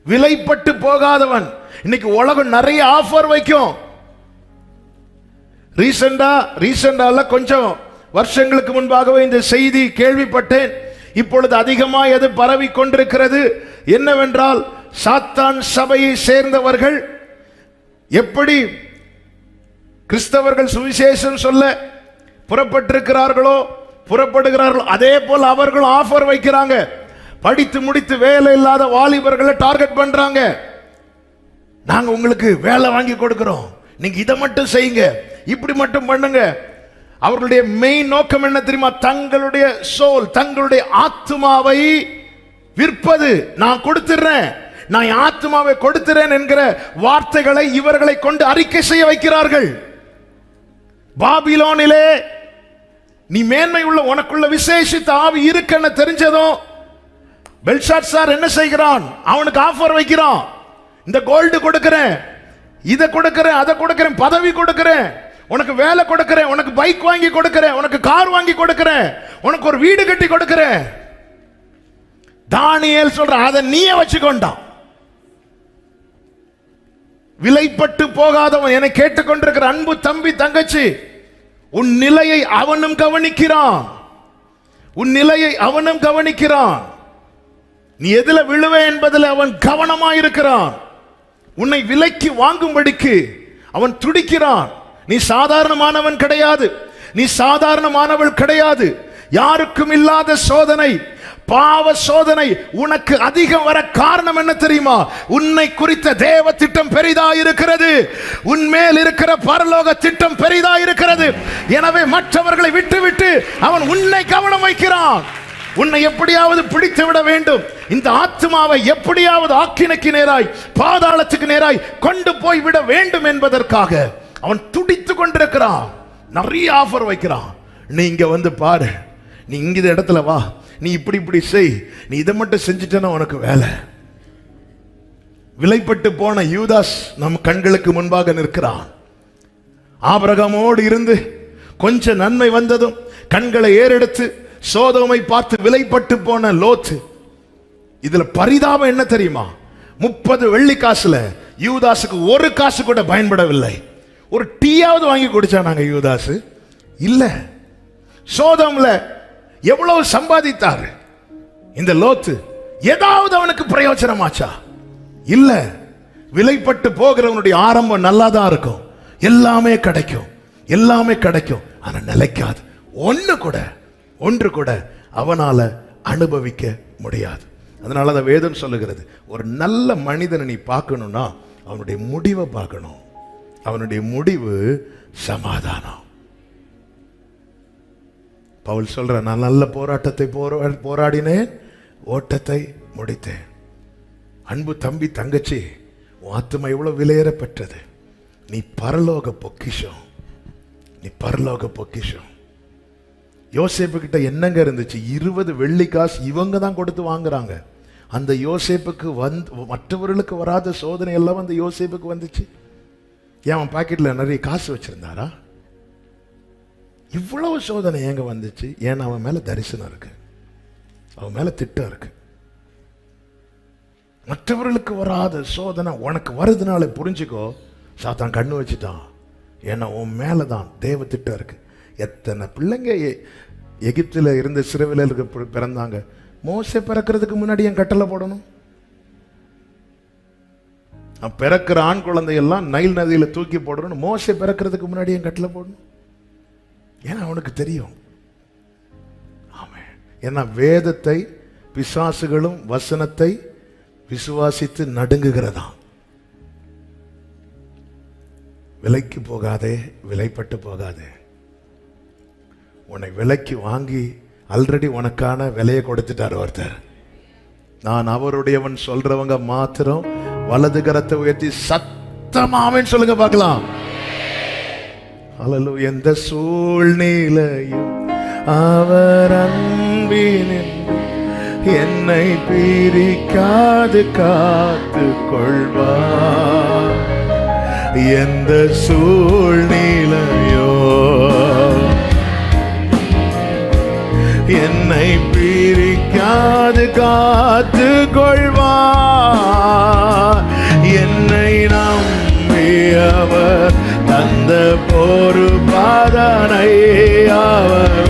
விலைப்பட்டு போகாதவன். இன்னைக்கு உலகம் நிறைய ஆஃபர் வைக்கும். ரீசெண்டால கொஞ்சம் வருஷங்களுக்கு முன்பாகவே இந்த செய்தி கேள்விப்பட்டேன். இப்பொழுது அதிகமாக அது பரவி கொண்டிருக்கிறது. என்னவென்றால், சாத்தான் சபையை சேர்ந்தவர்கள் எப்படி கிறிஸ்தவர்கள் சுவிசேஷம் சொல்ல புறப்படுகிறார்களோ அதே போல் அவர்களும் ஆஃபர் வைக்கிறாங்க. படித்து முடித்து வேலை இல்லாத வாலிபர்களை டார்கெட் பண்றாங்க. நாங்க உங்களுக்கு வேலை வாங்கி கொடுக்கிறோம், நீங்க இதை மட்டும் செய்யுங்க, இப்படி மட்டும் பண்ணுங்க. அவர்களுடைய மெயின் நோக்கம் என்ன தெரியுமா? தங்களுடைய சோல், தங்களுடைய ஆத்மாவை விற்பது. நான் கொடுத்துறேன், நான் ஆத்மாவை கொடுத்துறேன் என்கிற வார்த்தைகளை இவர்களை கொண்டு அறிக்கை செய்ய வைக்கிறார்கள். பாபிலோனிலே நீ மேன்மை உள்ள, உனக்குள்ள விசேஷித்த ஆவி இருக்குன்னு தெரிஞ்சதும் பெல்ஷாத்சார் என்ன செய்கிறான்? அவனுக்கு ஆஃபர் வைக்கிறான். இந்த கோல்டு கொடுக்கிறேன், இதை கொடுக்கிறேன், அதை கொடுக்கிறேன், பதவி கொடுக்கிறேன், உனக்கு வேலை கொடுக்கிறேன், உனக்கு பைக் வாங்கி கொடுக்கிறேன், உனக்கு கார் வாங்கி கொடுக்கிறேன், உனக்கு ஒரு வீடு கட்டி கொடுக்கிறேன். தானியேல் சொல்ற, அதை நீயே வச்சுக்கொண்டான். விலைப்பட்டு போகாதவன். என்னை கேட்டுக்கொண்டிருக்கிற அன்பு தம்பி தங்கச்சி, உன் நிலையை அவனும் கவனிக்கிறான். உன் நிலையை அவனும் கவனிக்கிறான். நீ எதில விழுவே என்பதில் அவன் கவனமாயிருக்கிறான். உன்னை விலைக்கு வாங்கும்படிக்கு அவன் துடிக்கிறான். நீ சாதாரணமானவன் கிடையாது, நீ சாதாரணமானவள் கிடையாது. யாருக்கும் இல்லாத சோதனை, பாவ சோதனை உனக்கு அதிகம் வர காரணம் என்ன தெரியுமா? உன்னை குறித்த தேவ திட்டம் பெரிதா இருக்கிறது. உன்மேல் இருக்கிற பரலோக திட்டம் பெரிதா இருக்கிறது. எனவே மற்றவர்களை விட்டு அவன் உன்னை கவனம் வைக்கிறான். உன்னை எப்படியாவது பிடித்து விட வேண்டும். இந்த ஆத்மாவை எப்படியாவது ஆக்கினைக்கு நேராய், பாதாளத்துக்கு நேராய் கொண்டு போய் விட வேண்டும் என்பதற்காக அவன் துடித்து கொண்டிருக்கிறான். நிறைய ஆஃபர் வைக்கிறான். நீ இங்க வந்து பாரு, நீ இங்க இடத்துல வா, நீ இப்படி செய், நீ இதை மட்டும் செஞ்சுட்டேன்னா உனக்கு வேலை. விலைப்பட்டு போன யூதாஸ் நம் கண்களுக்கு முன்பாக நிற்கிறான். ஆபிரகாமோடு இருந்து கொஞ்ச நன்மை வந்ததும் கண்களை ஏறெடுத்து சோதோமை பார்த்து விலைப்பட்டு போன லோத்து. இதுல பரிதாபம் என்ன தெரியுமா? 30 வெள்ளி காசுல யூதாஸுக்கு ஒரு காசு கூட பயன்படவில்லை. ஒரு டீயாவது வாங்கி குடிச்சானாங்க யூதாஸ்? இல்ல. சோதோம்ல எவ்வளவு சம்பாதித்தார் இந்த லோத்து? ஏதாவது அவனுக்கு பிரயோஜனமாச்சா? இல்ல. விலைப்பட்டு போகிறவனுடைய ஆரம்பம் நல்லாதான் இருக்கும். எல்லாமே கிடைக்கும், ஆனா நிலைக்காது. ஒன்று கூட அவனால அனுபவிக்க முடியாது. அதனால தான் வேதம் சொல்லுகிறது, ஒரு நல்ல மனிதனை நீ பார்க்கணும்னா அவனுடைய முடிவை பார்க்கணும். அவனுடைய முடிவு சமாதானம். பவுல் சொல்ற, நான் நல்ல போராட்டத்தை போராடினேன், ஓட்டத்தை முடித்தேன். அன்பு தம்பி தங்கச்சி, உன் ஆத்துமா எவ்வளவு விலையேற பெற்றது. நீ பரலோக பொக்கிஷம். யோசேப்பு கிட்ட என்னங்க இருந்துச்சு? 20 வெள்ளி காசு இவங்க தான் கொடுத்து வாங்குறாங்க. அந்த யோசேப்புக்கு மற்றவர்களுக்கு வராத சோதனை எல்லாம் அந்த யோசேப்புக்கு வந்துச்சு. ஏன் அவன் பாக்கெட்ல நிறைய காசு வச்சிருந்தாரா? இவ்வளவு சோதனை ஏங்க வந்துச்சு? ஏன்னா அவன் மேல தரிசனம் இருக்கு, அவன் மேல திட்டம் இருக்கு. மற்றவர்களுக்கு வராத சோதனை உனக்கு வருதுனால புரிஞ்சுக்கோ, சாத்தான் கண்ணு வச்சுட்டான். ஏன்னா உன் மேலதான் தேவ திட்டம் இருக்கு. எத்தனை பிள்ளைங்க எகிப்தில் இருந்த சிறுவில பிறந்தாங்க. மோசே பிறக்கிறதுக்கு முன்னாடி என் கட்டளை போடணும். பிறக்கிற ஆண் குழந்தையெல்லாம் நைல் நதியில தூக்கி போடணும். மோசே பிறக்கிறதுக்கு முன்னாடி என் கட்டளை போடணும். ஏன்னா அவனுக்கு தெரியும். ஆமென். ஏன்னா வேதத்தை பிசாசுகளும் வசனத்தை விசுவாசித்து நடுங்குகிறதா. விலைக்கு போகாதே, விலைப்பட்டு போகாதே. உன்னை விலைக்கு வாங்கி ஆல்ரெடி உனக்கான விலையை கொடுத்துட்டார் ஒருத்தர். நான் அவருடையவன் சொல்றவங்க மாத்திரம் வலது கரத்தை உயர்த்தி சத்தமாவேன்னு சொல்லுங்க பார்க்கலாம். அல்லேலூயா. எந்த சூழ்நிலையும் அவர் அன்பினில் என்னை பிரிக்காது காத்து கொள்வார். எந்த சூழ்நிலையோ என்னை பிரிக்காது காத்து கொள்வார். என்னை நம்பியவர் தந்த பொறுப்பாதனை அவர்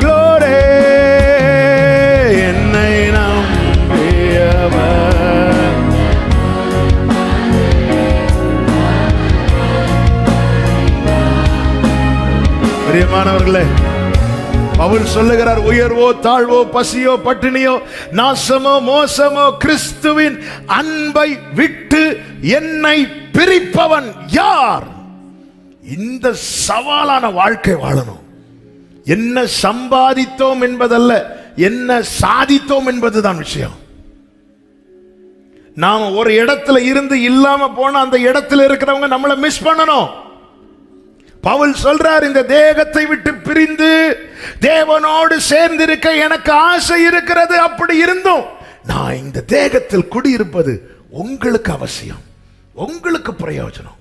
glory. என்னை நம்பியவர் பிரியமானவர்களே, பவுல் சொல்லுகிறார், உயர்வோ தாழ்வோ பசியோ பட்டினியோ நாசமோ மோசமோ கிறிஸ்துவின் அன்பை விட்டு என்னை பிரிப்பவன் யார்? இந்த சவாலான வாழ்க்கை வாழணும். என்ன சம்பாதித்தோம் என்பதல்ல, என்ன சாதித்தோம் என்பதுதான் விஷயம். நாம ஒரு இடத்துல இருந்து இல்லாம போன அந்த இடத்துல இருக்கிறவங்க நம்மளை மிஸ் பண்ணணும். பவுல் சொல்றார், இந்த தேகத்தை விட்டு பிரிந்து தேவனோடு சேர்ந்திருக்க எனக்கு ஆசை இருக்கிறது. அப்படி இருந்தும் நான் இந்த தேகத்தில் குடியிருப்பது உங்களுக்கு அவசியம், உங்களுக்கு பிரயோஜனம்.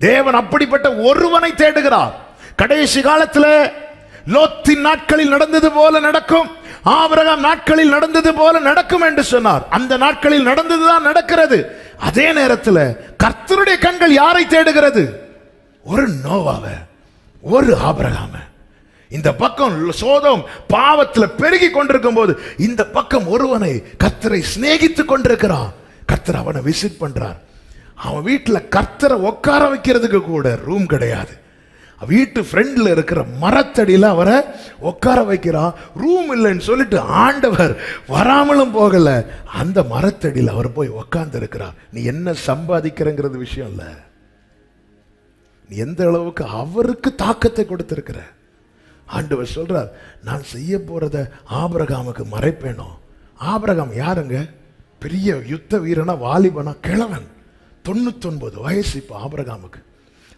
தேவன் அப்படிப்பட்ட ஒருவனை தேடுகிறார். கடைசி காலத்தில் லோத்தின் நாட்களில் நடந்தது போல நடக்கும், ஆபிரகாம் நாட்களில் நடந்தது போல நடக்கும் என்று சொன்னார். அந்த நாட்களில் நடந்ததுதான் நடக்கிறது. அதே நேரத்தில் கர்த்தருடைய கண்கள் யாரை தேடுகிறது? ஒரு நோவாவை, ஒரு ஆபிரகாம. இந்த பக்கம் சோதோம் பாவத்தில் பெருகி கொண்டிருக்கும் போது இந்த பக்கம் ஒருவனை கர்த்தரை சிநேகித்துக் கொண்டிருக்கிறான். கர்த்தர் அவனை விசிட் பண்றார். அவன் வீட்டில் கர்த்தரை உட்கார வைக்கிறதுக்கு கூட ரூம் கிடையாது. வீட்டு ஃப்ரெண்ட்ல இருக்கிற மரத்தடியில அவரை உட்கார வைக்கிறான். ரூம் இல்லைன்னு சொல்லிட்டு ஆண்டவர் வராமலும் போகல, அந்த மரத்தடியில் அவர் போய் உட்கார்ந்து இருக்கிறார். நீ என்ன சம்பாதிக்கிறங்கிறது விஷயம் இல்ல, நீ எந்த அளவுக்கு அவருக்கு தாக்கத்தை கொடுத்திருக்கிற. ஆண்டவர் சொல்றார், நான் செய்ய போறத ஆபிரகாமுக்கு மறைப்பேனோ. ஆபிரகாம் யாருங்க? பெரிய யுத்த வீரனா, வாலிபனா, கிழவன், 99 வயசு இப்போ ஆபிரகாமுக்கு.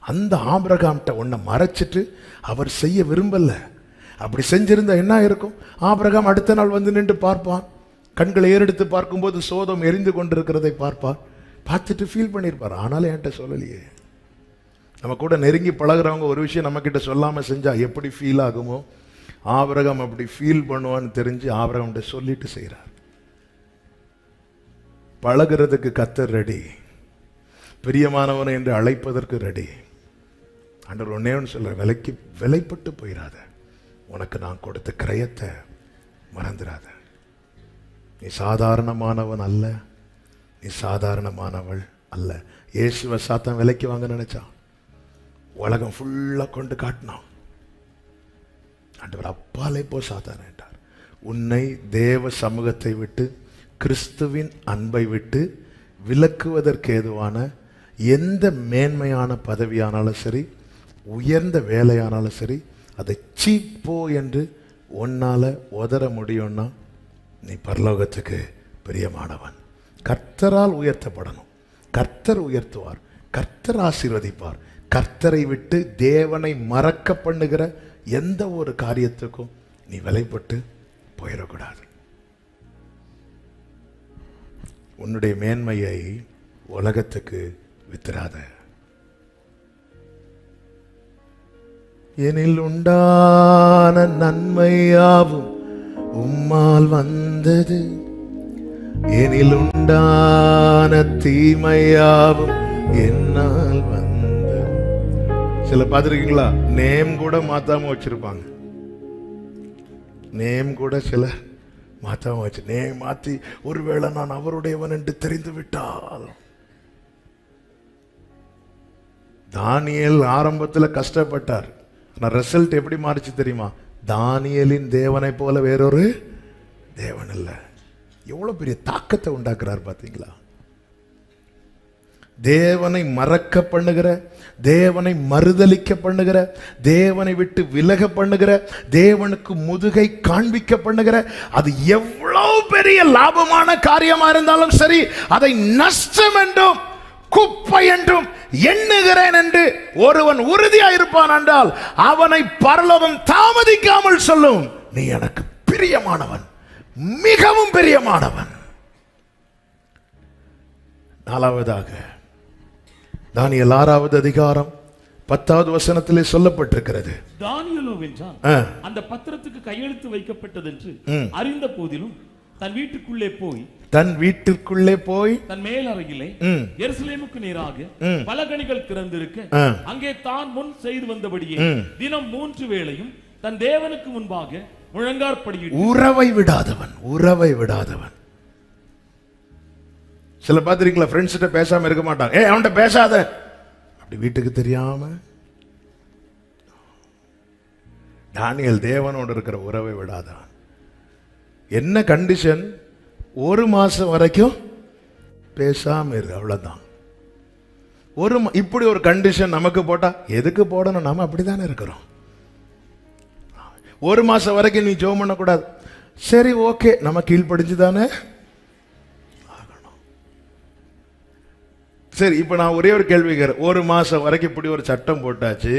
அந்த ஆபிரகாம்கிட்ட ஒன்றை மறைச்சிட்டு அவர் செய்ய விரும்பல. அப்படி செஞ்சிருந்தா என்ன இருக்கும்? ஆபிரகாம் அடுத்த நாள் வந்து நின்று பார்ப்பான், கண்களை ஏறெடுத்து பார்க்கும்போது சோதம் எரிந்து கொண்டிருக்கிறதை பார்ப்பார், பார்த்துட்டு ஃபீல் பண்ணியிருப்பார். ஆனாலும் என்கிட்ட சொல்லலையே. நம்ம கூட நெருங்கி பழகிறவங்க ஒரு விஷயம் நம்ம கிட்ட சொல்லாமல் செஞ்சா எப்படி ஃபீல் ஆகுமோ, ஆபிரகாம் அப்படி ஃபீல் பண்ணுவான்னு தெரிஞ்சு ஆபிரகாம்கிட்ட சொல்லிட்டு செய்கிறார். பழகிறதுக்கு கர்த்தர் ரெடி, பிரியமானவனை என்று அழைப்பதற்கு ரெடி. ஆண்டவர் ஒன்னே ஒன்று சொல்ற, விலைப்பட்டு போயிடாத, உனக்கு நான் கொடுத்த கிரயத்தை மறந்துடாத. நீ சாதாரணமானவன் அல்ல, நீ சாதாரணமானவள் அல்ல. இயேசுவை சாத்தான் விலைக்கு வாங்க நினைச்சான், உலகம் ஃபுல்லா கொண்டு காட்டினான். ஆண்டவர் அப்பாலே போ சாத்தான் என்றார். உன்னை தேவ சமூகத்தை விட்டு, கிறிஸ்துவின் அன்பை விட்டு விலக்குவதற்கு ஏதுவான எந்த மேன்மையான பதவியானாலும் சரி, உயர்ந்த வேலையானாலும் சரி, அதை சீப்போ என்று உன்னால உதற முடியும்னா நீ பரலோகத்துக்கு பிரியமானவன். கர்த்தரால் உயர்த்தப்படணும். கர்த்தர் உயர்த்துவார், கர்த்தர் ஆசீர்வதிப்பார். கர்த்தரை விட்டு தேவனை மறக்க பண்ணுகிற எந்த ஒரு காரியத்துக்கும் நீ விலைப்பட்டு போயிடக்கூடாது. உன்னுடைய மேன்மையை உலகத்துக்கு வித்துறாத. எனில் உண்டான நன்மையாவும் உம்மால் வந்தது, எனில் உண்டான தீமையாவும் என்னால் வந்தது. சில பார்த்துருக்கீங்களா, நேம் கூட மாத்தாம வச்சிருப்பாங்க. நேம் கூட சில மாத்தாம வச்சு, நேம் மாத்தி ஒருவேளை நான் அவருடையவன் என்று தெரிந்து விட்டால். தானியேல் ஆரம்பத்தில் கஷ்டப்பட்டார், ஆனால் ரிசல்ட் எப்படி மாறிச்சு தெரியுமா? தானியேலின் தேவனை போல வேறொரு தேவன் இல்லை. எவ்வளவு பெரிய தாக்கத்தை உண்டாக்குறார் பார்த்தீங்களா? தேவனை மறக்க பண்ணுகிற, தேவனை மறுதலிக்க பண்ணுகிற, தேவனை விட்டு விலக பண்ணுகிற, தேவனுக்கு முதுகை காண்பிக்க பண்ணுகிற, அது எவ்வளவு பெரிய லாபமான காரியமா இருந்தாலும் சரி, அதை நஷ்டம் என்றும் குப்பை என்றும் எண்ணுகிறேன் என்று ஒருவன் உறுதியாயிருப்பான் என்றால் அவனை பரலோகம் தாமதிக்காமல் சொல்லும், நீ எனக்கு பிரியமானவன், மிகவும் பிரியமானவன். நாலாவதாக தானியேல் 6வது அதிகாரம் 10வது வசனத்திலே சொல்லப்பட்டிருக்கிறது. தானியேலோ வென்றான், அந்த பத்திரத்துக்கு கையெழுத்து வைக்கப்பட்டது என்று அறிந்த போதிலும் தன் வீட்டுக்குள்ளே போய் தன் மேல் அறையிலே எருசலேமுக்கு நேராக பலகணிகள் திறந்திருக்க அங்கே தான் முன் செய்து வந்தபடியே தினம் 3 வேளையும் தன் தேவனுக்கு முன்பாக முழங்காற்படியிட்டு உறவை விடாதவன். சில பார்த்திருக்கீங்களா, ஃப்ரெண்ட்ஸ் கிட்ட பேசாம இருக்க மாட்டாங்க. அவன்கிட்ட பேசாத, அப்படி வீட்டுக்கு தெரியாம. தானியேல் தேவனோடு இருக்கிற உறவை விடாதான். என்ன கண்டிஷன்? 1 மாசம் வரைக்கும் பேசாம இரு, அவ்வளவுதான். இப்படி ஒரு கண்டிஷன் நமக்கு போட்டா எதுக்கு போடணும்? நாம அப்படித்தானே இருக்கிறோம். 1 மாசம் வரைக்கும் நீ ஜெபம் பண்ணக்கூடாது. சரி, ஓகே, நம்ம கீழ்ப்படிஞ்சுதானே ஆகணும். சரி, இப்ப நான் ஒரே ஒரு கேள்வி கேட்கிறேன். 1 மாசம் வரைக்கும் இப்படி ஒரு சட்டம் போட்டாச்சு.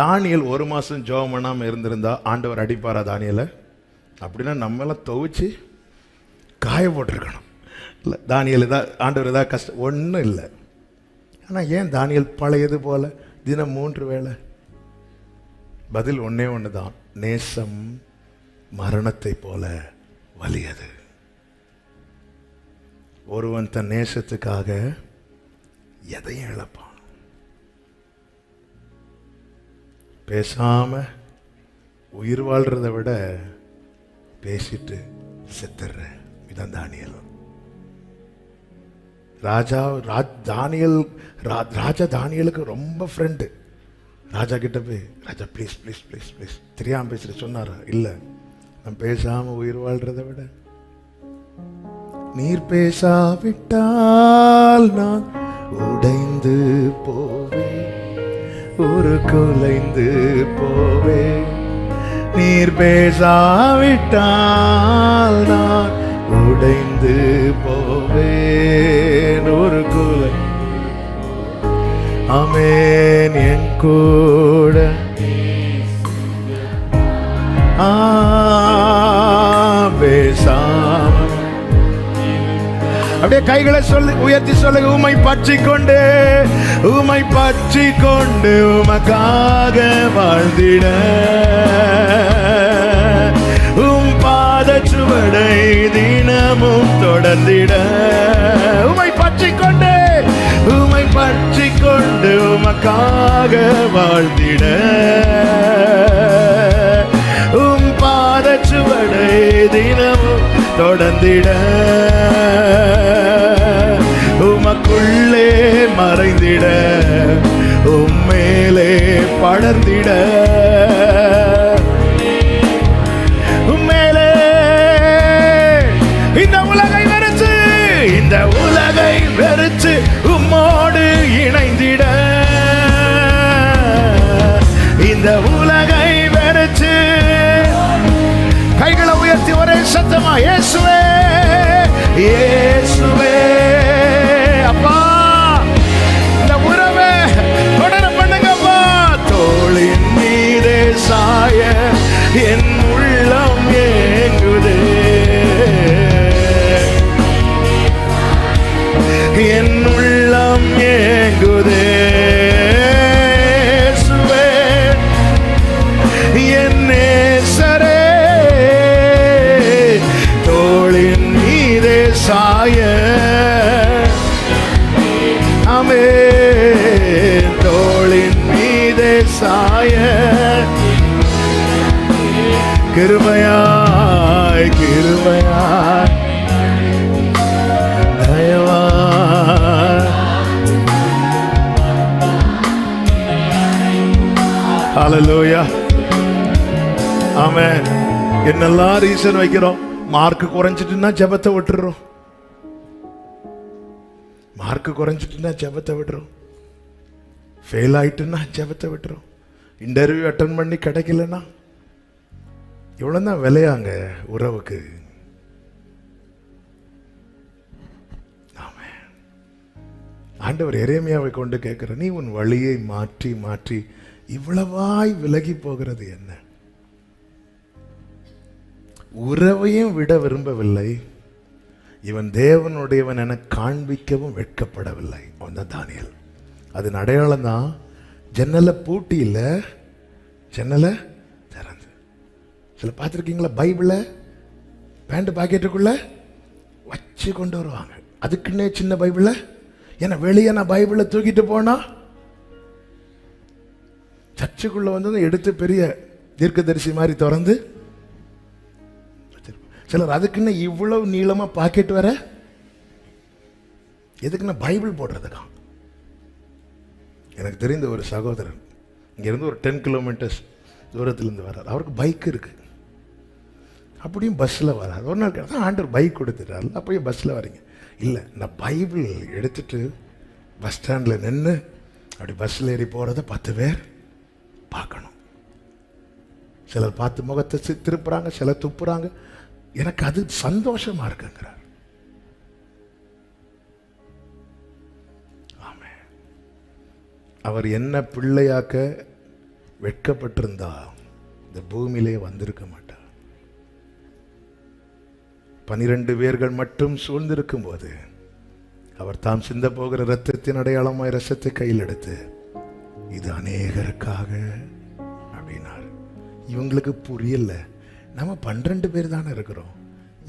தானியேல் 1 மாசம் ஜெபம் பண்ணாம இருந்திருந்தா ஆண்டவர் அடிப்பாரா தானியேலை? அப்படின்னா நம்மளாம் துவைச்சு காய போட்டிருக்கணும். இல்லை, தானியேல் தான் ஆண்டவர் ஏதாவது கஷ்டம் ஒன்றும் இல்லை. ஆனால் ஏன் தானியேல் பழையது போல தினம் 3 வேளை? பதில் ஒன்னே ஒன்று தான், நேசம் மரணத்தை போல வலியது. ஒருவன் தன் நேசத்துக்காக எதையும் இழப்பான். பேசாம உயிர் வாழ்றதை விட பேசிட்டு செத்துற. இதான் தானியேல். ராஜா தானியேலுக்கு ரொம்ப ஃப்ரெண்டு. ராஜா கிட்ட போய், ராஜா ப்ளீஸ் ப்ளீஸ் ப்ளீஸ் ப்ளீஸ், தெரியாம பேசுற சொன்னாரா? இல்ல, நான் பேசாம உயிர் வாழ்றதை விட நீர் பேசாவிட்டால் நான் உடைந்து போவேன், ஒரு குலைந்து போவேன். நீர் பேசாவிட்டால் நான் உடைந்து போவேன், ஒரு குலை. ஆமென். என் கூட பேசாம அப்படியே கைகளை சொல்லி உயர்த்தி சொல்லுங்க. உம்மை பற்றி கொண்டு, உம்மை பற்றி கொண்டு உமக்காக வாழ்ந்திட, உம் பாத சுவடை தினமும் தொடர்ந்திட. உம்மை பற்றி கொண்டு, உம்மை பற்றி கொண்டு உமக்காக வாழ்ந்திட, உம் பாத சுவடை தினமும் தொடர்ந்திட, உமக்குள்ளே மறைந்திட, உம்மேலே படர்ந்திட, உம்மேலே இந்த உலகை வெறுத்து, இந்த உலகை வெறுத்து உம்மோடு இணைந்திட, இந்த உலகை வெறுத்து. கைகளை உயர்த்தி ஒரே சத்தமா இயேசுவே இயேசுவே. அப்பா, இந்த உறவை தொடர பண்ணுங்கப்பா. தோளின் மீதே சாய என் உள்ளம் ஏங்குதே, என் உள்ளம் ஏங்குதே. இயேசுவே என் நேசரே, தோளின் மீதே சாய. ஆமென். தோளின் மீதே சாய, கிருபையாய் கிருபையாய் தயவாய். ஹல்லேலூயா. ஆமென். என்னெல்லாம் ரீசன் வைக்கிறோம். மார்க் குறைஞ்சிட்டுன்னா ஜெபத்தை விட்டுறோம், மார்க் குறைஞ்சிட்டுன்னா ஜெபத்தை விட்டுறோம், ஃபெயில் ஆயிட்டுன்னா ஜெபத்தை விட்டுறோம், இன்டர்வியூ அட்டன் பண்ணி கிடைக்கலன்னா. இவ்வளவுதான் விலையாங்க உறவுக்கு. ஆண்டவர் எரேமியாவை கொண்டு கேட்கிற, நீ உன் வழியை மாற்றி மாற்றி இவ்வளவாய் விலகி போகிறது என்ன? உறவையும் விட விரும்பவில்லை, இவன் தேவனுடையவன் என காண்பிக்கவும் வெட்கப்படவில்லை. அவன் தான் தானியேல். அதன் அடையாளம் தான் ஜன்னலை பூட்டி இல்லை, ஜன்னலை திறந்து. சில பார்த்துருக்கீங்களா, பைபிளை பேண்ட் பாக்கெட்டுக்குள்ள வச்சு கொண்டு வருவாங்க. அதுக்குன்னே சின்ன பைபிளை. ஏன்னா வெளியே நான் பைபிளை தூக்கிட்டு போனா சர்ச்சுக்குள்ள வந்து எடுத்து பெரிய தீர்க்கதரிசி மாதிரி திறந்து. சிலர் அதுக்குன்னு இவ்வளவு நீளமா பாக்கெட் வர, எதுக்குன்னா பைபிள் போடுறதுக்கா. எனக்கு தெரிந்த ஒரு சகோதரன் இங்கிருந்து ஒரு 10 கிலோமீட்டர்ஸ் தூரத்திலிருந்து வர்றார். அவருக்கு பைக் இருக்கு, அப்படியும் பஸ்ஸில் வராது. ஒரு நாள் கேட்டால் ஆண்டவர் பைக் கொடுத்துட்டாரு, அப்போயே பஸ்ஸில் வரீங்க. இல்லை, நான் பைபிள் எடுத்துட்டு பஸ் ஸ்டாண்டில் நின்று அப்படி பஸ்ஸில் ஏறி போகிறத 10 பேர் பார்க்கணும். சிலர் பார்த்து முகத்தை திருப்புறாங்க, சிலர் துப்புறாங்க. எனக்கு அது சந்தோஷமா இருக்குங்கிறார். ஆமென். அவர் என்ன பிள்ளையாக்க வெட்கப்பட்டிருந்தா இந்த பூமியிலே வந்திருக்க மாட்டார். 12 பேர்கள் மட்டும் சூழ்ந்திருக்கும் போது அவர் தாம் சிந்த போகிற இரத்தத்தின் அடையாளமாய் இரத்தத்தை கையில் எடுத்து, இது அநேகருக்காக அப்படின்னார். இவங்களுக்கு புரியல, நம்ம 12 பேர் தானே இருக்கிறோம்,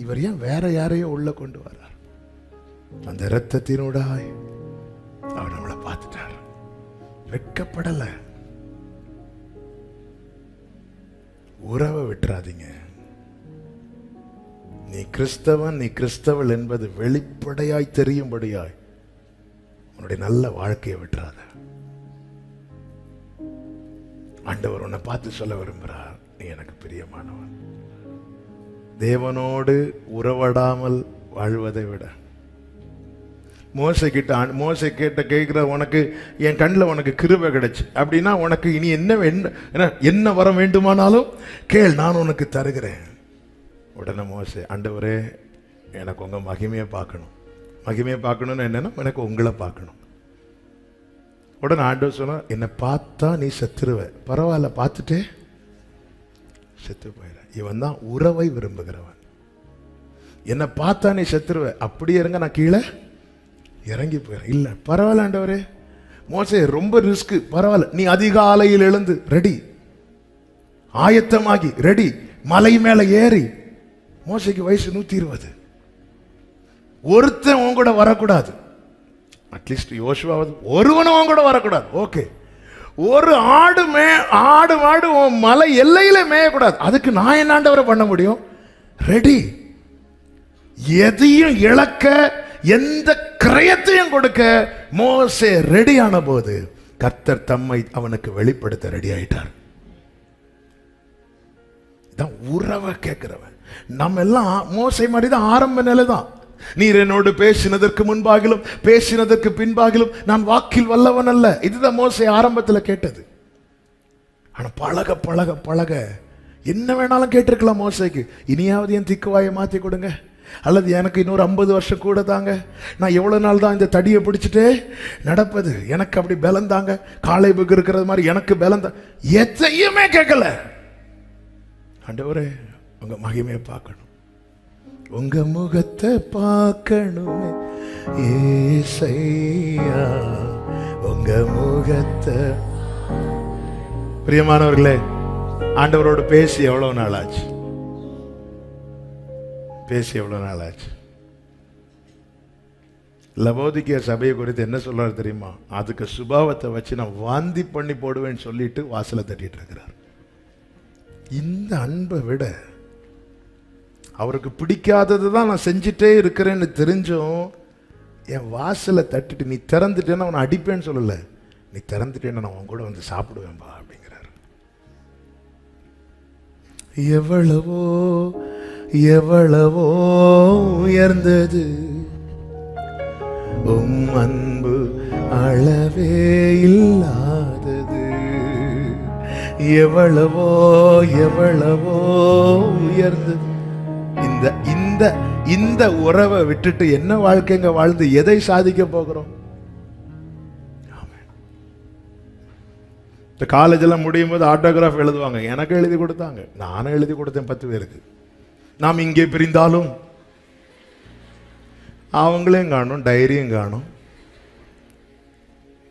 இவர் ஏன் வேற யாரையும் உள்ள கொண்டு வர்றார்? அந்த இரத்தத்தினூடாய் அவர் நம்மளை பார்த்துட்டார். வெட்கப்படலை. உறவை விட்டுறாதீங்க. நீ கிறிஸ்தவன், நீ கிறிஸ்தவள் என்பது வெளிப்படையாய் தெரியும்படியாய் உன்னுடைய நல்ல வாழ்க்கையை விட்டுறாத. ஆண்டவர் உன்னை பார்த்து சொல்ல விரும்புகிறார், நீ எனக்கு பிரியமானவன். தேவனோடு உறவாடாமல் வாழ்வதை விட மோசே கிட்ட கேட்கிற, உனக்கு என் கண்ணில் உனக்கு கிருபை கிடைச்சு அப்படின்னா உனக்கு இனி என்ன வர வேண்டுமானாலும் கேள், நான் உனக்கு தருகிறேன். உடனே மோசே, ஆண்டவரே எனக்கு உங்க மகிமையை பார்க்கணும். மகிமையை பார்க்கணும்னு என்னன்னா எனக்கு உங்களை பார்க்கணும். உடனே ஆண்டவர் சொன்னா, என்னை பார்த்தா நீ செத்துருவ, பரவாயில்ல பார்த்துட்டே செத்து போயிட. இவன் தான் உறவை விரும்புகிறவன். என்னை பார்த்தா நீ செத்துருவ, அப்படியே இருங்க, நான் கீழே இறங்கி போயிடுறேன். இல்லை பரவாயில்ல ஆண்டவரே, மோசே ரொம்ப ரிஸ்க், பரவாயில்ல, நீ அதிகாலையில் எழுந்து ரெடி, ஆயத்தமாகி ரெடி, மலை மேல ஏறி. மோசைக்கு வயசு 120. ஒருத்தன் உன் கூட வரக்கூடாது. அட்லீஸ்ட் யோசுவாவது ஒருவனும் உன் கூட வரக்கூடாது. ஓகே, ஒரு ஆடு மாடு உன் மலை எல்லையில மேயக்கூடாது. அதுக்கு நான் என்ன ஆண்டவரை பண்ண முடியும்? ரெடி. எதையும் இழக்க, எந்த கிரயத்தையும் கொடுக்க மோசே ரெடியான போது கர்த்தர் தம்மை அவனுக்கு வெளிப்படுத்த ரெடி ஆயிட்டார். உறவை கேட்கிறவன். நம்ம எல்லாம் மோசே மாதிரி தான், ஆரம்ப நிலை தான். நீர் என்னோடு பேசினதற்கு முன்பாகிலும் பேசினதற்கு பின்பாகிலும் நான் வாக்கில் வல்லவன் அல்ல. இதுதான் மோசே ஆரம்பத்தில் கேட்டது. ஆனா பழக பழக பழக என்ன வேணாலும் கேட்டிருக்கலாம் மோசேக்கு. இனியாவது என் திக்குவாயை மாற்றி கொடுங்க, அல்லது எனக்கு இன்னொரு 50 வருஷம் கூட தாங்க, நான் எவ்வளவு நாள் தான் இந்த தடியை பிடிச்சிட்டே நடப்பது, எனக்கு அப்படி பலம் தாங்க, காளைபுக்கு இருக்கிறது மாதிரி எனக்கு பலம் தான். எதையுமே கேட்கல. ஆண்டவரே உங்க மகிமையை பார்க்கணும், உங்க முகத்தை பார்க்கணுமே ஏசையா, உங்க முகத்தை. பிரியமானவர்களே, ஆண்டவரோடு பேசி எவ்வளவு நாள் ஆச்சு? பேசி எவ்வளவு நாள் ஆச்சு? லவோதிக்கேய சபையை குறித்து என்ன சொல்றாரு தெரியுமா? அதுக்கு சுபாவத்தை வச்சு நான் வாந்தி பண்ணி போடுவேன்னு சொல்லிட்டு வாசலை தட்டிட்டு இருக்கிறார். இந்த அன்பை விட அவருக்கு பிடிக்காதது தான் நான் செஞ்சுட்டே இருக்கிறேன்னு தெரிஞ்சும் என் வாசலை தட்டிட்டு நீ திறந்துட்டேன்னா அவனை அடிப்பேன்னு சொல்லலை, நீ திறந்துட்டேன்னா நான் அவன் கூட வந்து சாப்பிடுவேன்பா அப்படிங்கிறார். எவ்வளவோ எவ்வளவோ உயர்ந்தது உம் அன்பு, அளவே இல்லாதது. எவ்வளவோ எவ்வளவோ உயர்ந்தது. இந்த இந்த இந்த உறவை விட்டுட்டு என்ன வாழ்க்கைங்க வாழ்ந்து எதை சாதிக்க போகிறோம்? இந்த காலேஜ் எல்லாம் முடியும் போது ஆட்டோகிராஃப் எழுதுவாங்க. எனக்கு எழுதி கொடுத்தாங்க, நானும் எழுதி கொடுத்தேன் 10 பேருக்கு. நாம் இங்கே பிரிந்தாலும் அவங்களையும் காணும், டைரியும் காணும்.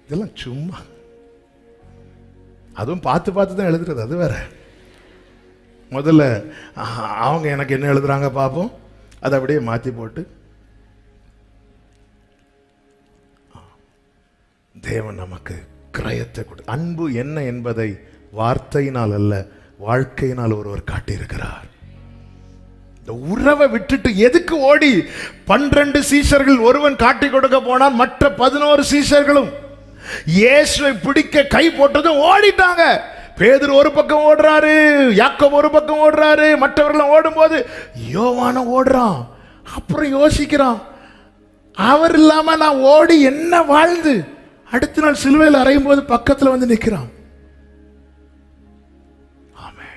இதெல்லாம் சும்மா, அதுவும் பார்த்து பார்த்து தான் எழுதுறது. அது வேற. முதல்ல அவங்க எனக்கு என்ன எழுதுறாங்க பார்ப்போம், அதை அப்படியே மாற்றி போட்டு தேவன் நமக்கு கிரயத்தை கொடு. அன்பு என்ன என்பதை வார்த்தையினால் அல்ல, வாழ்க்கையினால் ஒருவர் காட்டியிருக்கிறார். இந்த உறவை விட்டுட்டு எதுக்கு ஓடி? 12 சீஷர்கள் ஒருவன் காட்டி கொடுக்க போனான், மற்ற 11 சீஷர்களும் இயேசுவை பிடிக்க கை போட்டதும் ஓடிட்டாங்க. பேதுரு ஒரு பக்கம் ஓடுறாரு, யாக்கோபு ஒரு பக்கம் ஓடுறாரு, மற்றவர்களும் ஓடும்போது யோவானும் ஓடுறான். அப்புறம் யோசிக்கிறான், அவர் இல்லாம நான் ஓடி என்ன வாழ்ந்து? அடுத்த நாள் சிலுவையில் அறையும் போது பக்கத்தில் வந்து நிற்கிறான். ஆமே,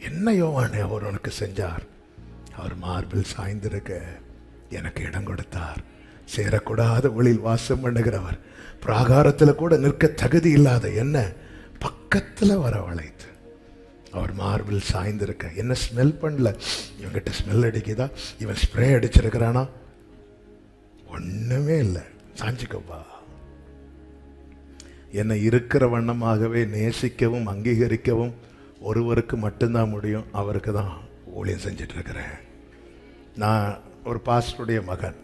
என்ன யோவானே அவர் உனக்கு செஞ்சார்? அவர் மார்பில் சாய்ந்திருக்க எனக்கு இடம் கொடுத்தார். சேரக்கூடாத ஒளியில் வாசம் பண்ணுகிறவர், பிராகாரத்தில் கூட நிற்க தகுதி இல்லாத என்ன பக்கத்தில் வரவழைத்து அவர் மார்பில் சாய்ந்திருக்க. என்ன ஸ்மெல் பண்ணல, இவங்கிட்ட ஸ்மெல் அடிக்குதா, இவன் ஸ்ப்ரே அடிச்சிருக்கிறானா? ஒண்ணுமே இல்லை. சாஞ்சிக்கப்பா. என்னை இருக்கிற வண்ணமாகவே நேசிக்கவும் அங்கீகரிக்கவும் ஒருவருக்கு மட்டும்தான் முடியும், அவருக்கு தான் ஊழியம் செஞ்சிட்டு இருக்கிறேன். நான் ஒரு பாஸ்டருடைய மகன்.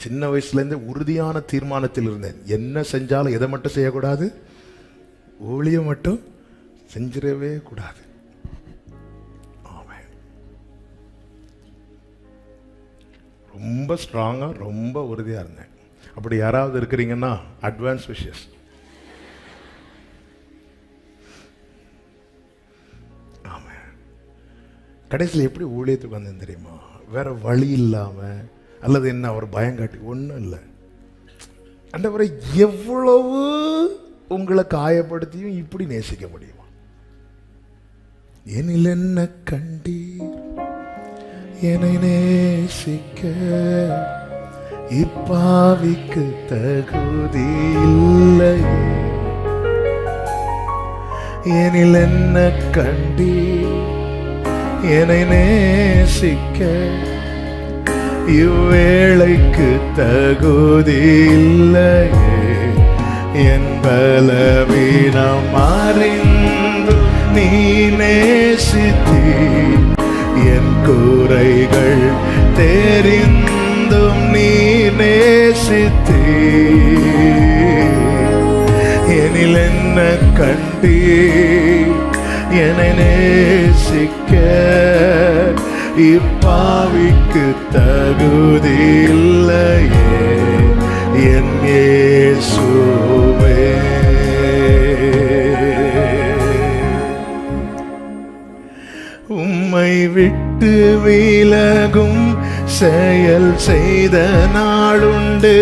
சின்ன வயசுலேருந்து உறுதியான தீர்மானத்தில் இருந்தேன், என்ன செஞ்சாலும் எதை மட்டும் செய்யக்கூடாது, ஊழியம் மட்டும் செஞ்சிடவே கூடாது. ஆமென். ரொம்ப ஸ்ட்ராங்காக ரொம்ப உறுதியாக இருந்தேன். அப்படி யாராவது இருக்கிறீங்கன்னா அட்வான்ஸ் விஷஸ். கடைசியில் எப்படி ஊழியத்துக்கு வந்தேன் தெரியுமா? வேற வழி இல்லாம, அல்லது என்ன அவர் பயங்காட்டி ஒன்றும் இல்லை. ஆண்டவரை எவ்வளவு உங்களை காயப்படுத்தியும் இப்படி நேசிக்க முடியுமா? எனில் என்ன கண்டீர் என்னை நேசிக்க, இப்பாவிக்கு தகுதி இல்லையே. எனில் என்ன கண்டீர் என்னை நேசிக்க, இவ்வேளைக்கு தகுதி இல்லையே. என் பலவீனம் அறிந்து நீ நேசித்தீர், என் குறைகள் தெரிந்தும் நீ நேசித்தீர். எனில் என்ன கண்டீர் என்னை நேசிக்க, இப்பாவிக்கு தகுதி இல்லையே. என் இயேசுவே, உம்மை விட்டு விலகும் செயல் செய்த நாளுண்டு,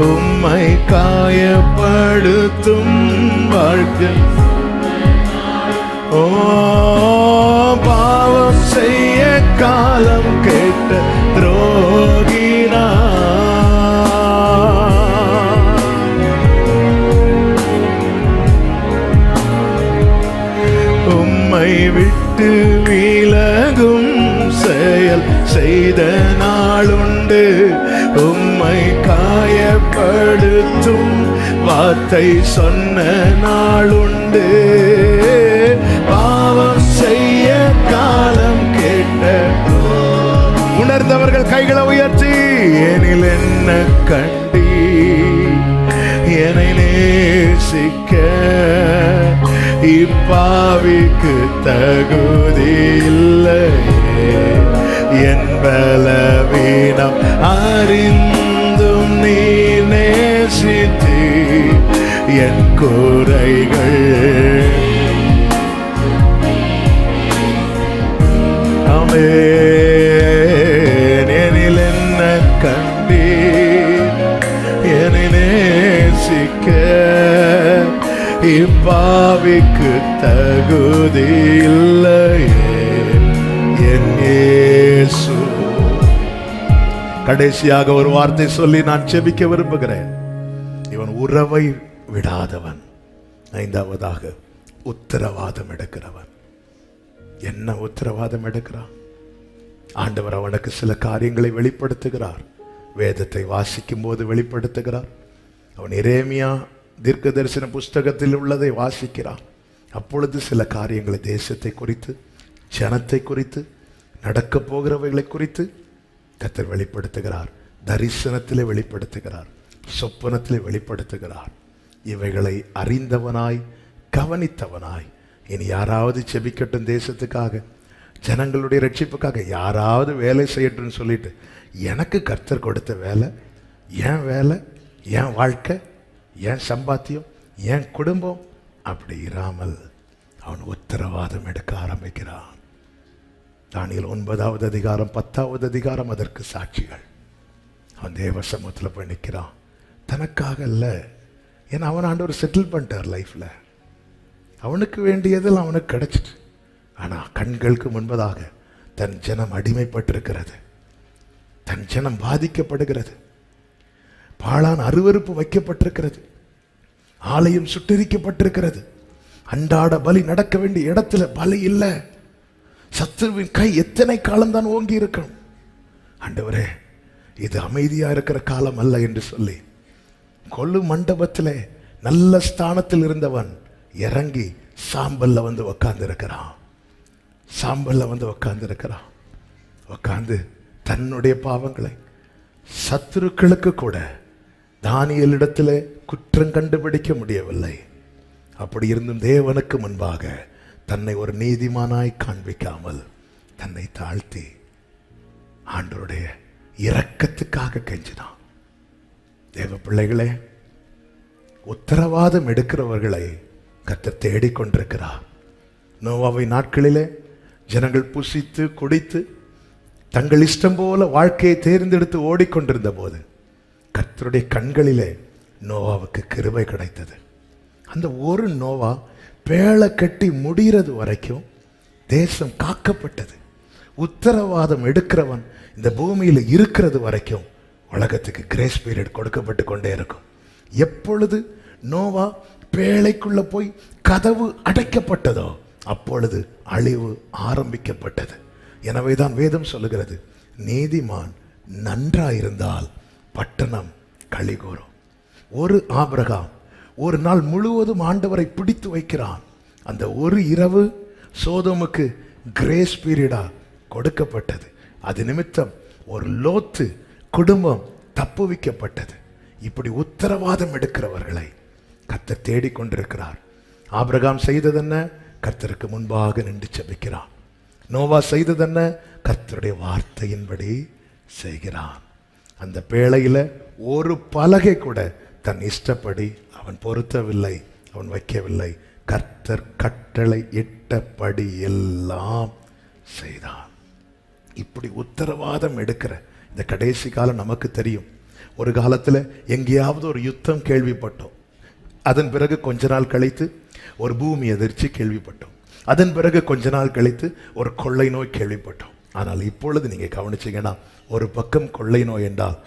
உம்மை காயப்படுத்தும் வாழ்க்கை. ஓ, பாவம் செய்ய காலம் கேட்ட துரோகினா, உம்மை விட்டு விலகும் செயல் செய்த நாளுண்டு, உம்மை காயப்படுத்தும் வார்த்தை சொன்ன நாளுண்டு. பாவம் செய்ய காலம் கேட்ட உணர்ந்தவர்கள் கைகளை உயர்த்தி, எனில் என்ன கண்டி என்னை நேசிக்க, இப்பாவிக்கு தகுதி இல்லையே. என் பலவீனம் அறிந்தும் நீ நேசித்து, என் குறைகள் ஆமென். எனில் என்ன கண்டீர் என்னை நேசிக்க, இப்பாவிக்கு தகுதி இல்லையே. என் இயேசு. கடைசியாக ஒரு வார்த்தை சொல்லி நான் செபிக்க விரும்புகிறேன். இவன் உறவை விடாதவன். ஐந்தாவதாக உத்தரவாதம் எடுக்கிறவன். என்ன உத்தரவாதம் எடுக்கிறான்? ஆண்டவர் அவனுக்கு சில காரியங்களை வெளிப்படுத்துகிறார். வேதத்தை வாசிக்கும் போது வெளிப்படுத்துகிறார். அவன் எரேமியா தீர்க்க தரிசன புஸ்தகத்தில் உள்ளதை வாசிக்கிறான். அப்பொழுது சில காரியங்களை, தேசத்தை குறித்து, ஜனத்தை குறித்து, நடக்க போகிறவைகளை குறித்து கர்த்தர் வெளிப்படுத்துகிறார். தரிசனத்திலே வெளிப்படுத்துகிறார், சொப்பனத்திலே வெளிப்படுத்துகிறார். இவைகளை அறிந்தவனாய் கவனித்தவனாய், இனி யாராவது செபிக்கட்டும், தேசத்துக்காக, ஜனங்களுடைய ரட்சிப்புக்காக யாராவது வேலை செய்யட்டும் சொல்லிட்டு, எனக்கு கர்த்தர் கொடுத்த வேலை, என் வேலை, என் வாழ்க்கை, என் சம்பாத்தியம், என் குடும்பம், அப்படி இராமல் அவன் உத்தரவாதம் எடுக்க ஆரம்பிக்கிறான். தானியேல் 9வது அதிகாரம் 10வது அதிகாரம் அதற்கு சாட்சிகள். அவன் தேவ சமூகத்தில் போய் நிற்கிறான். தனக்காக அல்ல, ஏன்னா அவன் ஆண்டவர் செட்டில் பண்ணிட்டார் லைஃப்ல. அவனுக்கு வேண்டியதெல்லாம் அவனுக்கு கிடைச்சிட்டு. ஆனா கண்களுக்கு முன்பதாக தன் ஜனம் அடிமைப்பட்டிருக்கிறது, தன் ஜனம் பாதிக்கப்படுகிறது, பாழான் அருவருப்பு வைக்கப்பட்டிருக்கிறது, ஆலயம் சுட்டெரிக்கப்பட்டிருக்கிறது, அன்றாட பலி நடக்க வேண்டிய இடத்துல பலி இல்லை. சத்துருவின் கை எத்தனை காலம்தான் ஓங்கி இருக்கும். ஆண்டவரே, இது அமைதியா இருக்கிற காலம் அல்ல என்று சொல்லி கொல்லு மண்டபத்திலே நல்ல ஸ்தானத்தில் இருந்தவன் இறங்கி சாம்பல்ல வந்து உக்காந்து இருக்கிறான். சாம்பல்ல வந்து உக்காந்து இருக்கிறான். உக்காந்து தன்னுடைய பாவங்களை சத்துருக்களுக்கு கூட தானியேலிடத்திலே குற்றம் கண்டுபிடிக்க முடியவில்லை. அப்படி இருந்தும் தேவனுக்கு முன்பாக தன்னை ஒரு நீதிமானாய் காண்பிக்காமல் தன்னை தாழ்த்தி ஆண்டவருடைய இரக்கத்துக்காக கெஞ்சினான். தேவ பிள்ளைகளே, உத்தரவாதம் எடுக்கிறவர்களை கர்த்தர் தேடிக்கொண்டிருக்கிறார். நோவாவை நாட்களிலே ஜனங்கள் புசித்து குடித்து தங்கள் இஷ்டம் போல வாழ்க்கையை தேர்ந்தெடுத்து ஓடிக்கொண்டிருந்த போது கர்த்தருடைய கண்களிலே நோவாவுக்கு கிருபை கிடைத்தது. அந்த ஒரு நோவா பேழை கட்டி முடிகிறது வரைக்கும் தேசம் காக்கப்பட்டது. உத்தரவாதம் எடுக்கிறவன் இந்த பூமியில் இருக்கிறது வரைக்கும் உலகத்துக்கு கிரேஸ் பீரியட் கொடுக்கப்பட்டு கொண்டே இருக்கும். எப்பொழுது நோவா பேழைக்குள்ள போய் கதவு அடைக்கப்பட்டதோ அப்பொழுது அழிவு ஆரம்பிக்கப்பட்டது. எனவேதான் வேதம் சொல்லுகிறது, நீதிமான் நன்றாயிருந்தால் பட்டணம் களிகூரும். ஒரு ஆபிரகாம் ஒரு நாள் முழுவதும் ஆண்டவரை பிடித்து வைக்கிறான். அந்த ஒரு இரவு சோதோமுக்கு கிரேஸ் பீரியடா கொடுக்கப்பட்டது. அது நிமித்தம் ஒரு லோத்து குடும்பம் தப்புவிக்கப்பட்டது. இப்படி உத்தரவாதம் எடுக்கிறவர்களை கர்த்தர் தேடிக்கொண்டிருக்கிறார். ஆபிரகாம் செய்ததென்ன? கர்த்தருக்கு முன்பாக நின்று ஜெபிக்கிறான். நோவா செய்ததென்ன? கர்த்தருடைய வார்த்தையின்படி செய்கிறான். அந்த பேழையில ஒரு பலகை கூட தன் இஷ்டப்படி அவன் பொருத்தவில்லை, அவன் வைக்கவில்லை. கர்த்தர் கட்டளை இட்டபடி எல்லாம் செய்தான். இப்படி உத்தரவாதம் எடுக்கிற இந்த கடைசி காலம் நமக்கு தெரியும். ஒரு காலத்தில் எங்கேயாவது ஒரு யுத்தம் கேள்விப்பட்டோம். அதன் பிறகு கொஞ்ச நாள் கழித்து ஒரு பூமி அதிர்ச்சி கேள்விப்பட்டோம். அதன் பிறகு கொஞ்ச நாள் கழித்து ஒரு கொள்ளை நோய் கேள்விப்பட்டோம். ஆனால் இப்பொழுது நீங்க கவனிச்சீங்கன்னா, ஒரு பக்கம் கொள்ளை நோய் என்றால்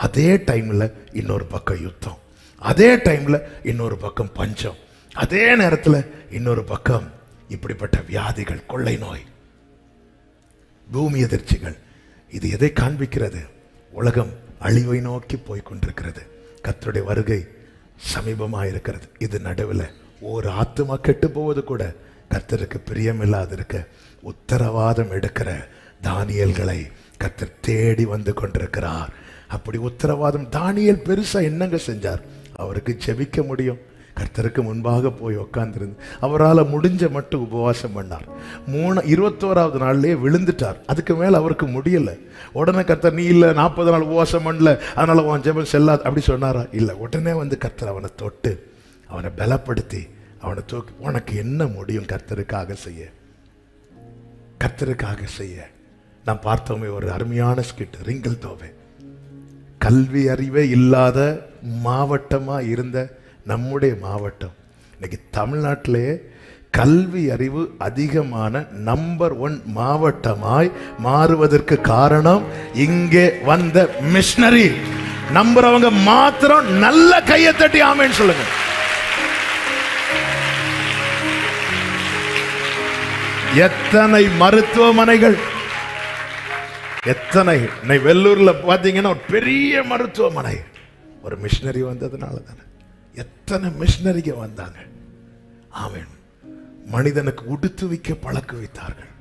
அதே டைம்ல இன்னொரு பக்கம் யுத்தம், அதே டைம்ல இன்னொரு பக்கம் பஞ்சம், அதே நேரத்தில் இன்னொரு பக்கம் இப்படிப்பட்ட வியாதிகள், கொள்ளை நோய், பூமி அதிர்ச்சிகள். இது எதை காண்பிக்கிறது? உலகம் அழிவை நோக்கி போய்கொண்டிருக்கிறது. கர்த்தருடைய வருகை சமீபமாக இருக்கிறது. இது நடுவில் ஒரு ஆத்துமா கெட்டு போவது கூட கர்த்தருக்கு பிரியமில்லாது இருக்க உத்தரவாதம் எடுக்கிற தானியேல்களை கர்த்தர் தேடி வந்து கொண்டிருக்கிறார். அப்படி உத்தரவாதம் தானியேல் பெருசா என்னங்க செஞ்சார்? அவருக்கு ஜெபிக்க முடியும். கர்த்தருக்கு முன்பாக போய் உட்கார்ந்திருந்து அவரால் முடிஞ்ச மட்டும் உபவாசம் பண்ணார். 21வது நாள்லயே விழுந்துட்டார். அதுக்கு மேல அவருக்கு முடியல. உடனே கர்த்தர், நீ இல்ல 40 நாள் உபவாசம் பண்ணல, அதனால உன் ஜெபம் செல்லாது அப்படி சொன்னாரா? இல்ல. உடனே வந்து கர்த்தர் அவனை தொட்டு அவனை பலப்படுத்தி அவனை தூக்கி, உனக்கு என்ன முடியும் கர்த்தருக்காக செய்ய? கர்த்தருக்காக செய்ய. நான் பார்த்தோமே ஒரு அருமையான ஸ்கிட், ரிங்கிள் தோவே. கல்வி அறிவே இல்லாத மாவட்டமா இருந்த நம்முடைய மாவட்டம் இன்னைக்கு தமிழ்நாட்டிலே கல்வி அறிவு அதிகமான நம்பர் 1 மாவட்டமாய் மாறுவதற்கு காரணம் இங்கே வந்த மிஷனரி. நம்புறவங்க மாத்திரம் நல்ல கையை தட்டி ஆமென் சொல்லுங்க. எத்தனை மருத்துவமனைகள், எத்தனை வெள்ளூர்ல பாத்தீங்கன்னா ஒரு பெரிய மருத்துவமனை ஒரு மிஷனரி வந்ததுனால தானே. எத்தனை மிஷனரிங்க வந்தாங்க. ஆமென். மனிதனுக்கு உடுத்து வைக்க பழக்க வைத்தார்கள்.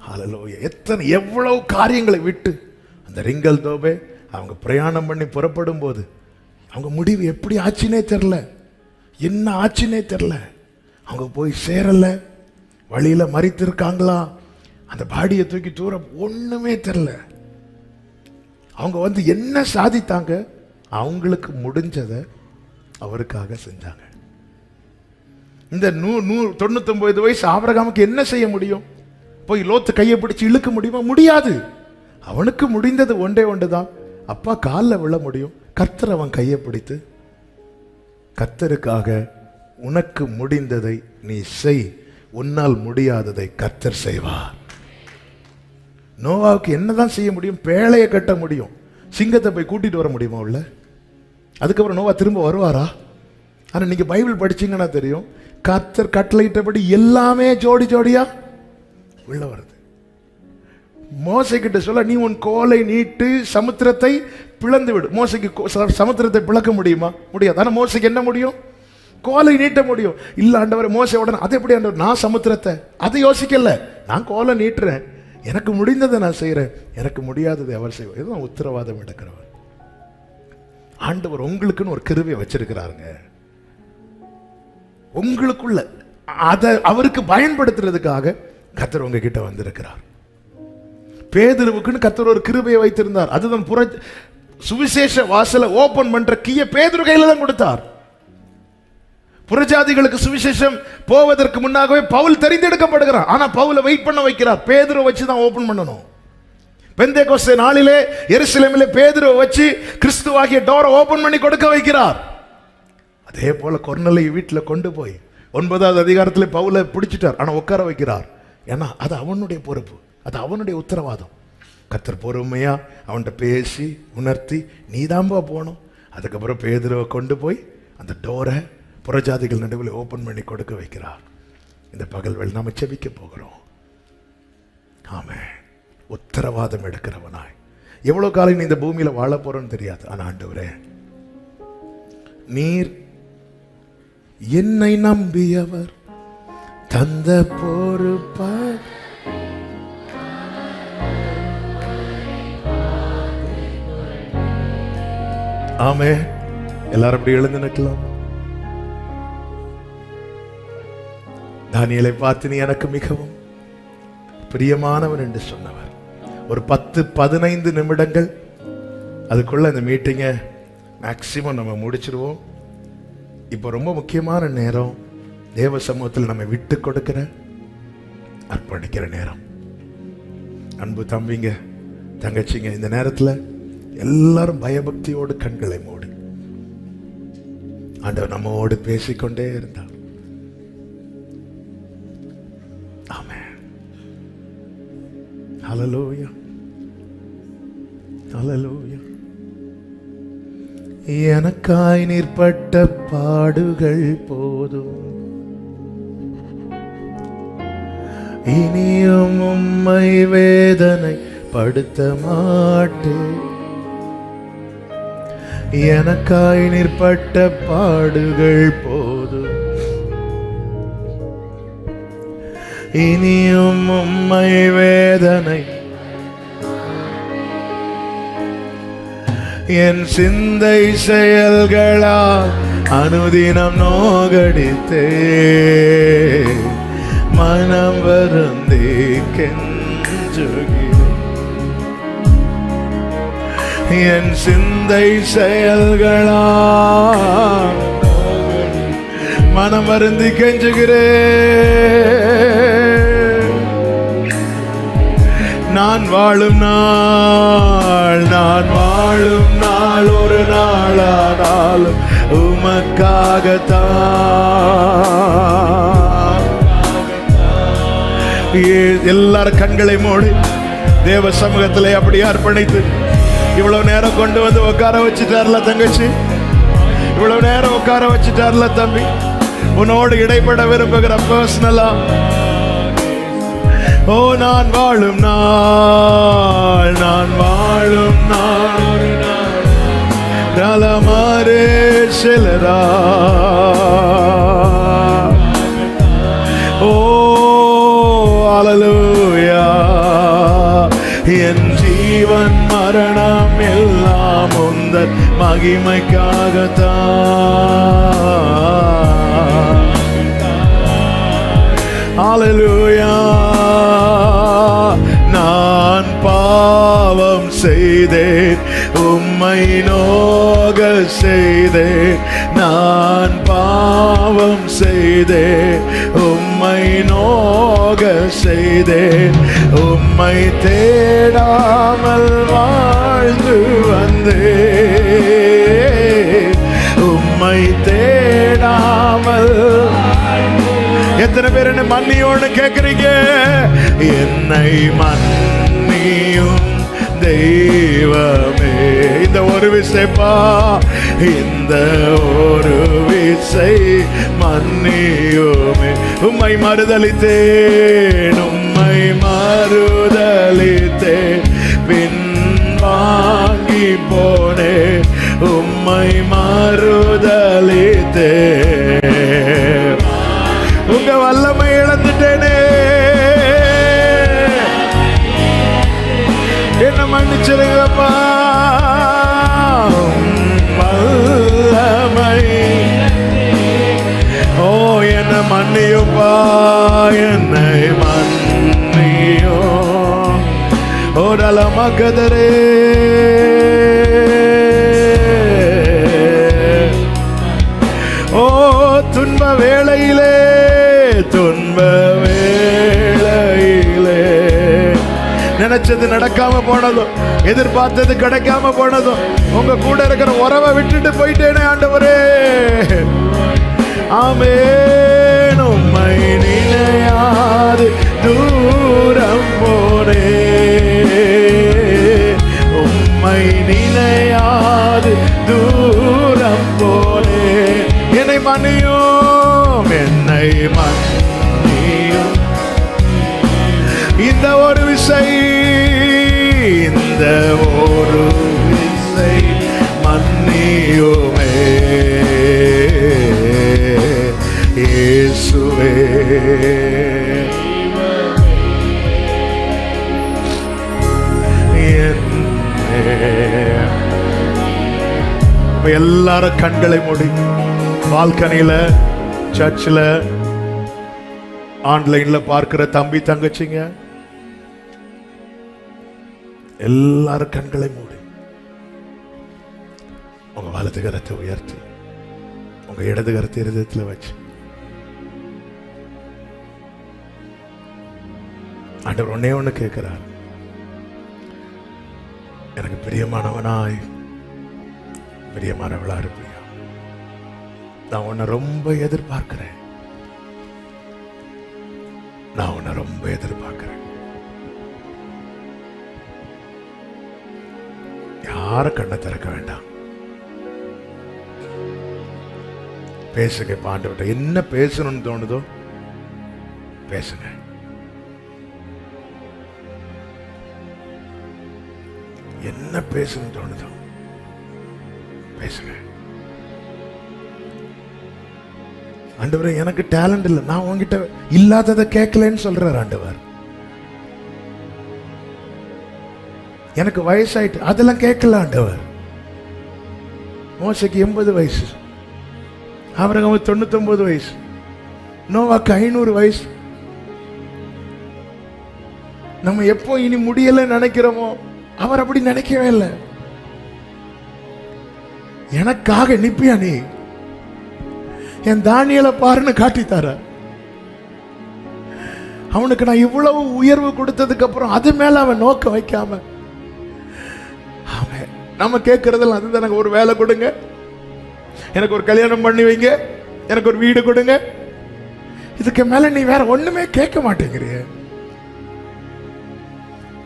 ஹல்லேலூயா. எத்தனை எவ்வளவு காரியங்களை விட்டு அந்த ரிங்கல் தோபே அவங்க பிரயாணம் பண்ணி புறப்படும் போது அவங்க முடிவு எப்படி ஆச்சுனே தெரியல, என்ன ஆச்சுனே தெரியல. அவங்க போய் சேரல, வழியில மரித்திருக்காங்களா, அந்த பாடியை தூக்கி தூர ஒண்ணுமே தெரியல. அவங்க வந்து என்ன சாதித்தாங்க? அவங்களுக்கு முடிஞ்சதை அவருக்காக செஞ்சாங்க. இந்த 99 வயசு ஆபிரகாமுக்கு என்ன செய்ய முடியும்? போய் லோத்து கையை பிடிச்சு இழுக்க முடியுமா? முடியாது. அவனுக்கு முடிந்தது ஒன்றே ஒன்றுதான், அப்பா காலில் விழ முடியும். கர்த்தர் அவன் கையை பிடித்து, கர்த்தருக்காக உனக்கு முடிந்ததை நீ செய், உன்னால் முடியாததை கர்த்தர் செய்வார். நோவாவுக்கு என்னதான் செய்ய முடியும்? பேழையை கட்ட முடியும். சிங்கத்தை போய் கூட்டிட்டு வர முடியுமா உள்ள? அதுக்கப்புறம் நோவா திரும்ப வருவாரா? ஆனா நீங்க பைபிள் படிச்சீங்கன்னா தெரியும், கர்த்தர் கட்டளையிட்டபடி எல்லாமே ஜோடி ஜோடியா உள்ள வருது. மோசே கிட்ட சொல்ல, நீ உன் கோலை நீட்டு சமுத்திரத்தை பிளந்து விடு. மோசைக்கு சமுத்திரத்தை பிளக்க முடியுமா? முடியாது. ஆனா மோசைக்கு என்ன முடியும்? கோலை நீட்ட முடியும். இல்ல ஆண்டவர், மோசே உடனே அது எப்படி ஆண்டவர்? நான் சமுத்திரத்தை அதை யோசிக்கல, நான் கோலை நீட்டுறேன், எனக்கு முடிந்ததை நான் செய்யறேன், எனக்கு முடியாததை அவர் செய்வார். இதுதான் உத்தரவாதம் எடுக்கிறவர். ஆண்டவர் உங்களுக்குன்னு ஒரு கிருபையை வச்சிருக்கிறாருங்க. உங்களுக்குள்ள அதை அவருக்கு பயன்படுத்துறதுக்காக கர்த்தர் உங்ககிட்ட வந்திருக்கிறார். பேதுருவுக்குன்னு கர்த்தர் ஒரு கிருபையை வைத்திருந்தார். அதுதான் சுவிசேஷ வாசலை ஓபன் பண்ற கீயை பேதுரு கையில தான் கொடுத்தார். புறஜாதிகளுக்கு சுவிசேஷம் போவதற்கு முன்னாகவே பவுல் தெரிந்தெடுக்கப்படுகிறார். ஆனா பவுலை வெயிட் பண்ண வைக்கிறார். பேதுருவை வச்சு தான் ஓபன் பண்ணணும். பெந்தேகோஸ்தே நாளிலே எருசலேமிலே பேதுருவை வச்சு கிறிஸ்துவாகிய டோரை ஓபன் பண்ணி கொடுக்க வைக்கிறார். அதே போல கொர்நேலியு வீட்டில் கொண்டு போய் 9வது அதிகாரத்தில் பவுலை பிடிச்சிட்டார். ஆனா உட்கார வைக்கிறார். ஏன்னா அது அவனுடைய பொறுப்பு, அது அவனுடைய உத்தரவாதம். கர்த்தர் பொறுமையா அவன்கிட்ட பேசி உணர்த்தி நீதாம்பா போகணும். அதுக்கப்புறம் பேதுருவை கொண்டு போய் அந்த டோரை புறஜாதிகள் நடுவில் ஓபன் பண்ணி கொடுக்க வைக்கிறார். இந்த பகல்வேளை நாம செபிக்க போகிறோம். ஆமென். உத்தரவாதம் எடுக்கிறவனாய் எவ்வளவு காலம் நீ இந்த பூமியில வாழ போறோன்னு தெரியாது. ஆனா ஆண்டவரே, நீர் என்னை நம்பியவர் தந்த பொறுப்பா ஆமே. எல்லாரும் அப்படி எழுந்து நிற்கலாம். தானியேலை பார்த்து நீ எனக்கு மிகவும் பிரியமானவன் என்று சொன்னவர். ஒரு 10-15 நிமிடங்கள் அதுக்குள்ள இந்த மீட்டிங்கை மேக்சிமம் நம்ம முடிச்சிருவோம். இப்போ ரொம்ப முக்கியமான நேரம், தேவ சமூகத்தில் நம்ம விட்டு கொடுக்கிற அர்ப்பணிக்கிற நேரம். அன்பு தம்பிங்க தங்கச்சிங்க, இந்த நேரத்தில் எல்லாரும் பயபக்தியோடு கண்களை மூடி ஆண்டவர் நம்மோடு பேசிக்கொண்டே இருந்தார். ஆமென். ஹல்லேலூயா, ஹல்லேலூயா. எனக்காய் நீர்பட்ட பாடுகள் போதும், இனியும் உம்மை வேதனை படுத்த மாட்டேன். எனக்காய் நீர்பட்ட பாடுகள் போதும், இனியும் உம்மை வேதனை. என் சிந்தை செயல்களால் அனுதினம் நோகடித்தே மனம் வருந்தி கெஞ்சுகிறேன். என் சிந்தை செயல்களால் மனம் வருந்தி கெஞ்சுகிறேன். நான் வாழும் நாள் ஒரு நாளானாலும் உமக்காகத்தான். எல்லாரும் கண்களை மூடி தேவ சமூகத்திலே அப்படியே அர்ப்பணித்து, இவ்வளவு நேரம் கொண்டு வந்து உட்கார வச்சுட்டார்ல தங்கச்சி, இவ்வளவு நேரம் உட்கார வச்சுட்டார்ல தம்பி, உன்னோடு இடைப்பட விரும்புகிற பர்சனலா. ஓ நான் வாழும் நாள் நலமாரே செலரா. ஓ அல்லேலூயா. என் ஜீவன் மரணம் எல்லாம் உந்தன் மகிமைக்காகத்தான். அல்லேலூயா. நான் பாவம் செய்தேன், உம்மை நோக செய்தேன். நான் பாவம் செய்தேன், உம்மை நோக செய்தேன். உம்மை தேடாமல் வாழ்ந்து வந்தேன், உம்மை தேடாமல். எத்தனை பேர் என்ன மன்னியோன்னு கேக்குறீங்க? என்னை மன்னியும் தெய்வமே. இந்த ஒரு விசைப்பா, இந்த ஒரு விசை மன்னியுமே. உம்மை மறுதலித்தேன், உம்மை மறுதலித்தேன், பின் வாங்கி போனேன். உம்மை மறுதலித்தேன், உங்க வல்லமை இழந்துட்டேனே. என்ன மன்னிச்சிருங்கப்பா. வல்லமை, ஓ என்ன மன்னியுப்பா, என்னை மன்னியோ. ஓரல மகதரே. ஓ துன்ப வேளையிலே, துன்ப வேளையிலே நினைச்சது நடக்காம போனதும், எதிர்பார்த்தது கிடைக்காம போனதும், உங்க கூட இருக்கிற உறவை விட்டுட்டு போயிட்டேனே ஆண்டவரே. ஆமென். உம்மை நினையாது தூரம் போனே, உம்மை நினையாது தூரம் போனே. என்னை மன்னியும், என்னை மன்னியும். இந்த ஒரு விசை, இந்த ஒரு விசை மன்னியுமே இயேசுவே. எல்லாரும் கண்களை மூடி, பால்கனியில, சர்ச்சில், ஆன்லைன்ல பார்க்கிற தம்பி தங்கச்சிங்க எல்லாரும் கண்களை மூடி, உங்க வலது கரத்தை உயர்த்தி உங்க இடது கரத்தை இருதயத்துல வச்சு, ஆண்டவர் ஒன்னே ஒண்ணு கேட்கிறார். எனக்கு பிரியமானவனாய் பிரியமானவளா இருப்பியா? நான் உன்னை ரொம்ப எதிர்பார்க்கிறேன், நான் உன்னை ரொம்ப எதிர்பார்க்கிறேன். யார கண்ணை திறக்க வேண்டாம், பேசுங்க. பாண்டவட்ட என்ன பேசணும்னு தோணுதோ பேசுங்க. என்ன பேசணும்னு தோணுதோ பேசுங்க. ஆண்டவரே எனக்கு டேலண்ட் இல்லை, நான் உங்ககிட்ட இல்லாததை கேட்கலன்னு சொல்றார் ஆண்டவர். எனக்கு வயசாயிட்டு அதெல்லாம் கேட்கல ஆண்டவர். மோசைக்கு 80 வயசு, ஆபிரகாமுக்கு 99 வயசு, நோவாக்கு 500 வயசு. நம்ம எப்போ இனி முடியல நினைக்கிறோமோ அவர் அப்படி நினைக்கவே இல்லை. எனக்காக நிப்பியா நீ? என் தானியலை பாருன்னு காட்டித்தார. அவனுக்கு நான் இவ்வளவு உயர்வு கொடுத்ததுக்கு அப்புறம் அது மேல அவன் நோக்க வைக்காம, அவன் நம்ம கேட்கறதெல்லாம் அதுதான். எனக்கு ஒரு வேலை கொடுங்க, எனக்கு ஒரு கல்யாணம் பண்ணி வைங்க, எனக்கு ஒரு வீடு கொடுங்க. இதுக்கு மேல நீ வேற ஒண்ணுமே கேட்க மாட்டேங்கிறிய.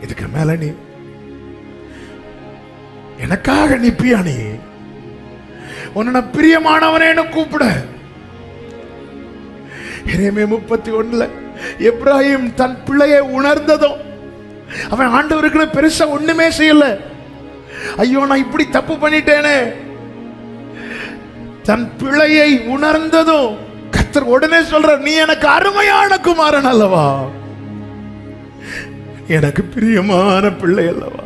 இதுக்கு மேல நீ எனக்காக நிப்பியா நீ? உன்னை பிரியமானவனேன்னு கூப்பிட. எரேமியா 31 எப்ராஹிம் தன் பிள்ளையை உணர்ந்ததும் அவன் ஆண்டவருக்கு பெருசா ஒண்ணுமே செய்யல. ஐயோ நான் இப்படி தப்பு பண்ணிட்டேனே. தன் பிள்ளையை உணர்ந்ததும் கர்த்தர் உடனே சொல்ற, நீ எனக்கு அருமையான குமாரன் அல்லவா, எனக்கு பிரியமான பிள்ளை அல்லவா.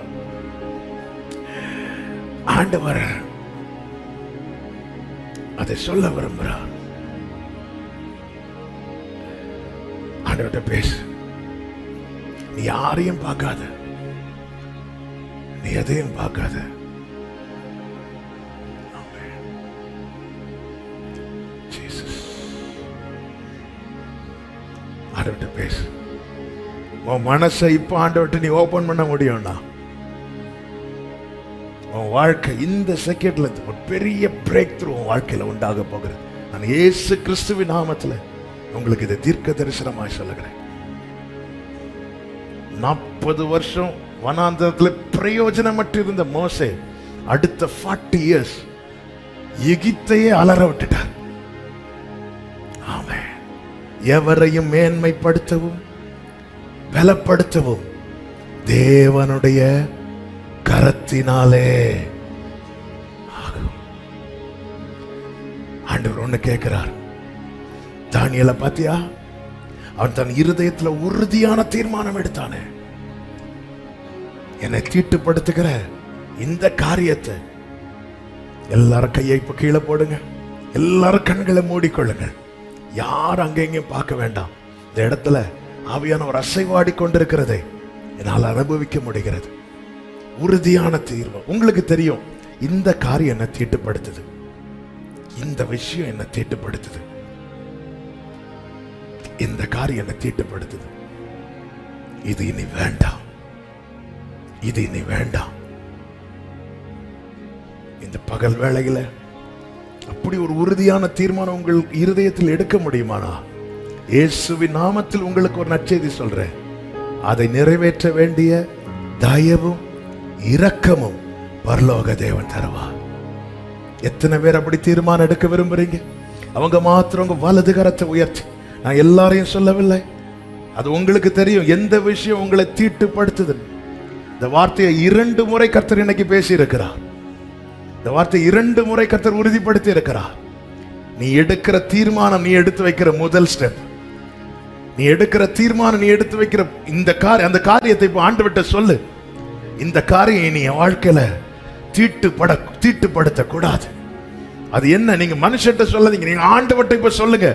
ஆண்டவர் அதை சொல்ல விரும்புறார். ஆண்டவர்கிட்ட பேசு. நீ யாரையும் பார்க்காத, நீ எதையும் பார்க்காத. ஆண்டவர்கிட்ட பேசு. உன் மனசை இப்ப ஆண்டவர்கிட்ட நீ ஓபன் பண்ண முடியும்னா உன் வாழ்க்கை இந்த செகண்ட்ல ஒரு பெரிய பிரேக் த்ரூ உன் வாழ்க்கையில உண்டாக போகிறது. நான் இயேசு கிறிஸ்துவின் நாமத்துல உங்களுக்கு இதை தீர்க்க தரிசனமாய் சொல்லுகிறேன். 40 வருஷம் வனாந்தரத்தில் பிரயோஜனமற்று இருந்த மோசே அடுத்த 40 இயர்ஸ் எகிப்தையே அலற விட்டுட்டார். ஆமென். எவரையும் மேன்மைப்படுத்தவும் பலப்படுத்தவும் தேவனுடைய கரத்தினாலே ஆகும். ஆண்டவர் ஒண்ணு கேட்கிறார். தானியேலை பாத்தியா? அவன் தன் இருதயத்துல உறுதியான தீர்மானம் எடுத்தானே, என்னை தீட்டுப்படுத்துகிற இந்த காரியத்தை. எல்லாரும் கையை இப்ப கீழே போடுங்க, எல்லாரும் கண்களை மூடிக்கொள்ளுங்க. யாரும் அங்கெங்கும் பார்க்க வேண்டாம். இந்த இடத்துல ஆவியானவர் அசைவாடி கொண்டிருக்கிறதை என்னால் அனுபவிக்க முடிகிறது. உறுதியான தீர்வு. உங்களுக்கு தெரியும் இந்த காரியம் என்ன தீட்டுப்படுத்துது, இந்த விஷயம் என்ன தீட்டுப்படுத்துது. இந்த காரியம் என்னை தீட்டுப்படுத்துது, இது இனி வேண்டாம், இது இனி வேண்டாம். இந்த பகல் வேளையில அப்படி ஒரு உறுதியான தீர்மானம் உங்கள் இருதயத்தில் எடுக்க முடியுமானா, இயேசுவின் நாமத்தில் உங்களுக்கு ஒரு நற்செய்தி சொல்றேன், அதை நிறைவேற்ற வேண்டிய தயவும் இரக்கமும் பரலோக தேவன் தருவார். எத்தனை பேர் அப்படி தீர்மானம் எடுக்க விரும்புறீங்க? அவங்க மாத்திரம் உங்க வலது கரத்தை உயர்த்தி, நான் எல்லாரையும் சொல்லவில்லை, அது உங்களுக்கு தெரியும் எந்த விஷயம் உங்களை தீட்டுப்படுத்துது. இந்த வார்த்தையை 2 முறை கர்த்தர் இன்னைக்கு பேசி இருக்கிறார். இந்த வார்த்தை 2 முறை கர்த்தர் உறுதிப்படுத்தி இருக்கிறார். நீ எடுக்கிற தீர்மானம், நீ எடுத்து வைக்கிற முதல் ஸ்டெப், நீ எடுக்கிற தீர்மானம், நீ எடுத்து வைக்கிற அந்த காரியத்தை இப்போ ஆண்டவர்கிட்ட சொல்லு. இந்த காரியம் நீ வாழ்க்கையில தீட்டுப்படுத்த கூடாது. அது என்ன? நீங்க மனுஷன்ட்ட சொல்லாதீங்க, நீங்க ஆண்டவர்கிட்ட இப்ப சொல்லுங்க.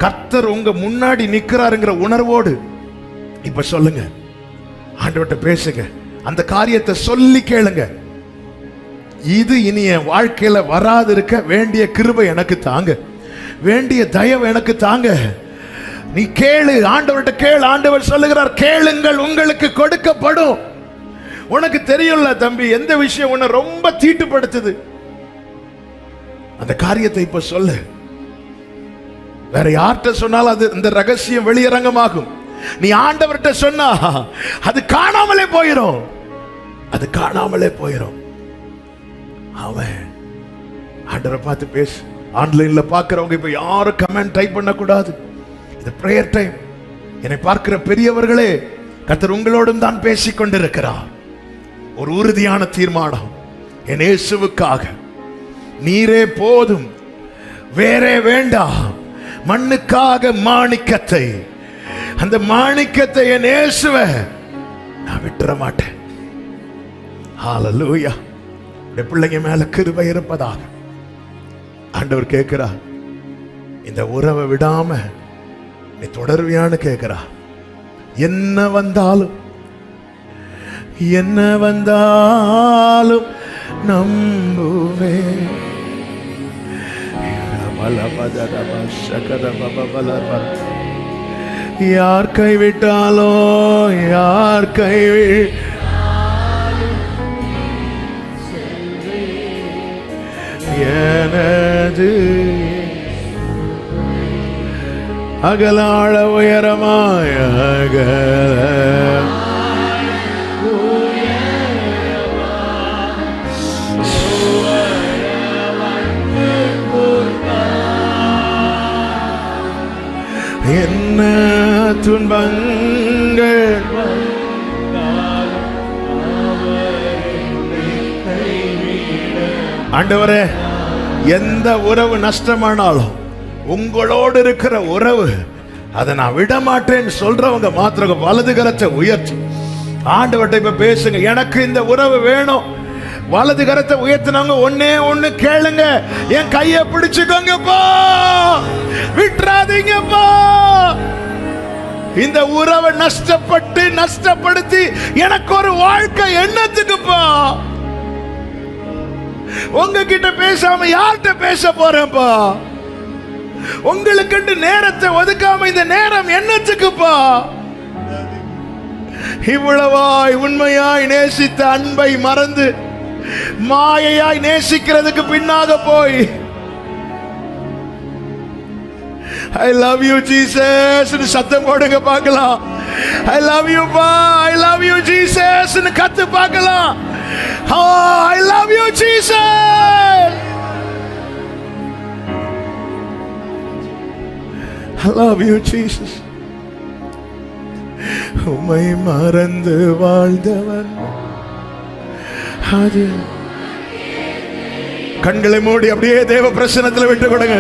கர்த்தர் உங்க முன்னாடி நிக்கிறாருங்கிற உணர்வோடு இப்ப சொல்லுங்க, ஆண்டவர்கிட்ட பேசுங்க, அந்த காரியத்தை சொல்லி கேளுங்க. இது இனி என் வாழ்க்கையில வராது இருக்க வேண்டிய கிருபை எனக்கு தாங்க, வேண்டிய தயவு எனக்கு தாங்க. நீ கேளு, ஆண்டவர்கிட்ட கேளு. ஆண்டவர் சொல்லுகிறார், கேளுங்கள் உங்களுக்கு கொடுக்கப்படும். உனக்கு தெரியும்ல தம்பி, எந்த விஷயம் உன்னை ரொம்ப தீட்டுப்படுத்துது, அந்த காரியத்தை இப்ப சொல்லு. வேற யார்கிட்ட சொன்னாலும் அது இந்த ரகசியம் வெளியரங்கமாகும். நீ ஆண்டவர்கிட்ட சொன்னா அது காணாமலே போயிடும், அது காணாமலே போயிடும். அவன் ஆண்டவரை பார்த்து பேசு. ஆன்லைன்ல பார்க்கிறவங்க இப்ப யாரும் கமெண்ட் டைப் பண்ண கூடாது. இது பிரேயர் டைம். என்னை பார்க்கிற பெரியவர்களே, கர்த்தர் உங்களோடும் தான் பேசிக் கொண்டிருக்கிறார். ஒரு உறுதியான தீர்மானம், என் இயேசுவுக்காக நீரே போதும், வேறே வேண்டாம். மண்ணுக்காக மாணிக்கத்தை, அந்த மாணிக்கத்தை என் இயேசுவை நான் விட்டுற மாட்டேன். ஹல்லேலூயா. இந்த பிள்ளைங்க மேல கிருபை இருப்பதாக ஆண்டவர் கேட்கிறார். இந்த உறவை விடாம நீ தொடர்வியான்னு கேட்கிறார். என்ன வந்தாலும், என்ன வந்தாலும் நம்புவே. யார் கைவிட்டாலோ, யார் எனது அகலாழ உயரமாய் என்ன துன்பங்கள் ஆண்டவரே, எந்த உறவு நஷ்டமானாலும் உங்களோடு இருக்கிற உறவு, அதை நான் விட மாட்டேன்னு சொல்றவங்க மாத்திரம் வலது கரத்தை உயர்த்தி ஆண்டவர்கிட்ட இப்ப பேசுங்க. எனக்கு இந்த உறவு வேணும். வலது கரத்தை உயர்த்தினவங்க ஒன்னே ஒண்ணு கேளுங்க, என் கையை பிடிச்சுக்கோங்கப்பா, விட்டுறாதீங்கப்பா. இந்த உறவை நஷ்டப்படுத்தி எனக்கு ஒரு வாழ்க்கை என்னத்துக்குப்பா? உங்ககிட்ட பேசாம யார்கிட்ட பேச போறேன்ப்பா? உங்களுக்கு நேரத்தை ஒதுக்காம இந்த நேரம் என்னத்துக்குப்பா? இவ்வளவாய் உண்மையாய் நேசித்த அன்பை மறந்து மாயையாய் நேசிக்கிறதுக்கு பின்னாக போய் I love you Jesus ன்னு சத்தம் போடுங்க பார்க்கலாம். I love you பா, I love you Jesus ன்னு கத்து பார்க்கலாம். Oh, I love you Jesus, I love you Jesus. உம்மை மறந்து வாழ்ந்தவன் அது. கண்களை மூடி அப்படியே தேவ பிரசன்னத்தில் விட்டு கொடுங்க.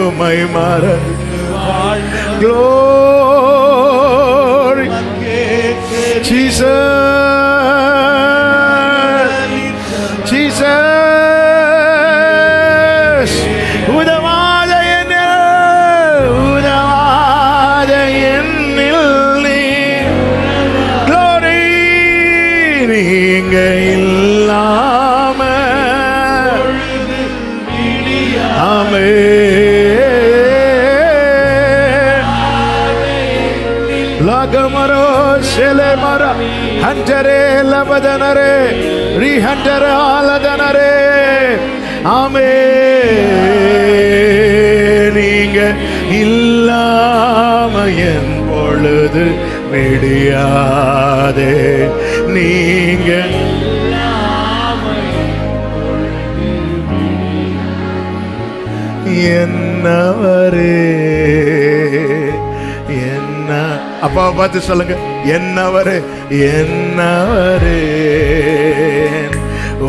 உம்மை மறந்து Glory Jesus, Jesus. உதவாத என்னில் நீ Glory, நீங்க இல்லாம ಲಗಮರೋ ಶೆಲೆ ಮರ ಹಂಜರೆ ಲಬದನರೆ ರಿಹಂಜರ ಆಲದನರೆ ஆமே. நீங்க இல்லாம என் பொழுது விடியாதே, நீங்க என்னவரே என்ன அப்பா பார்த்து சொல்லுங்க, என்னவரே என்னவரே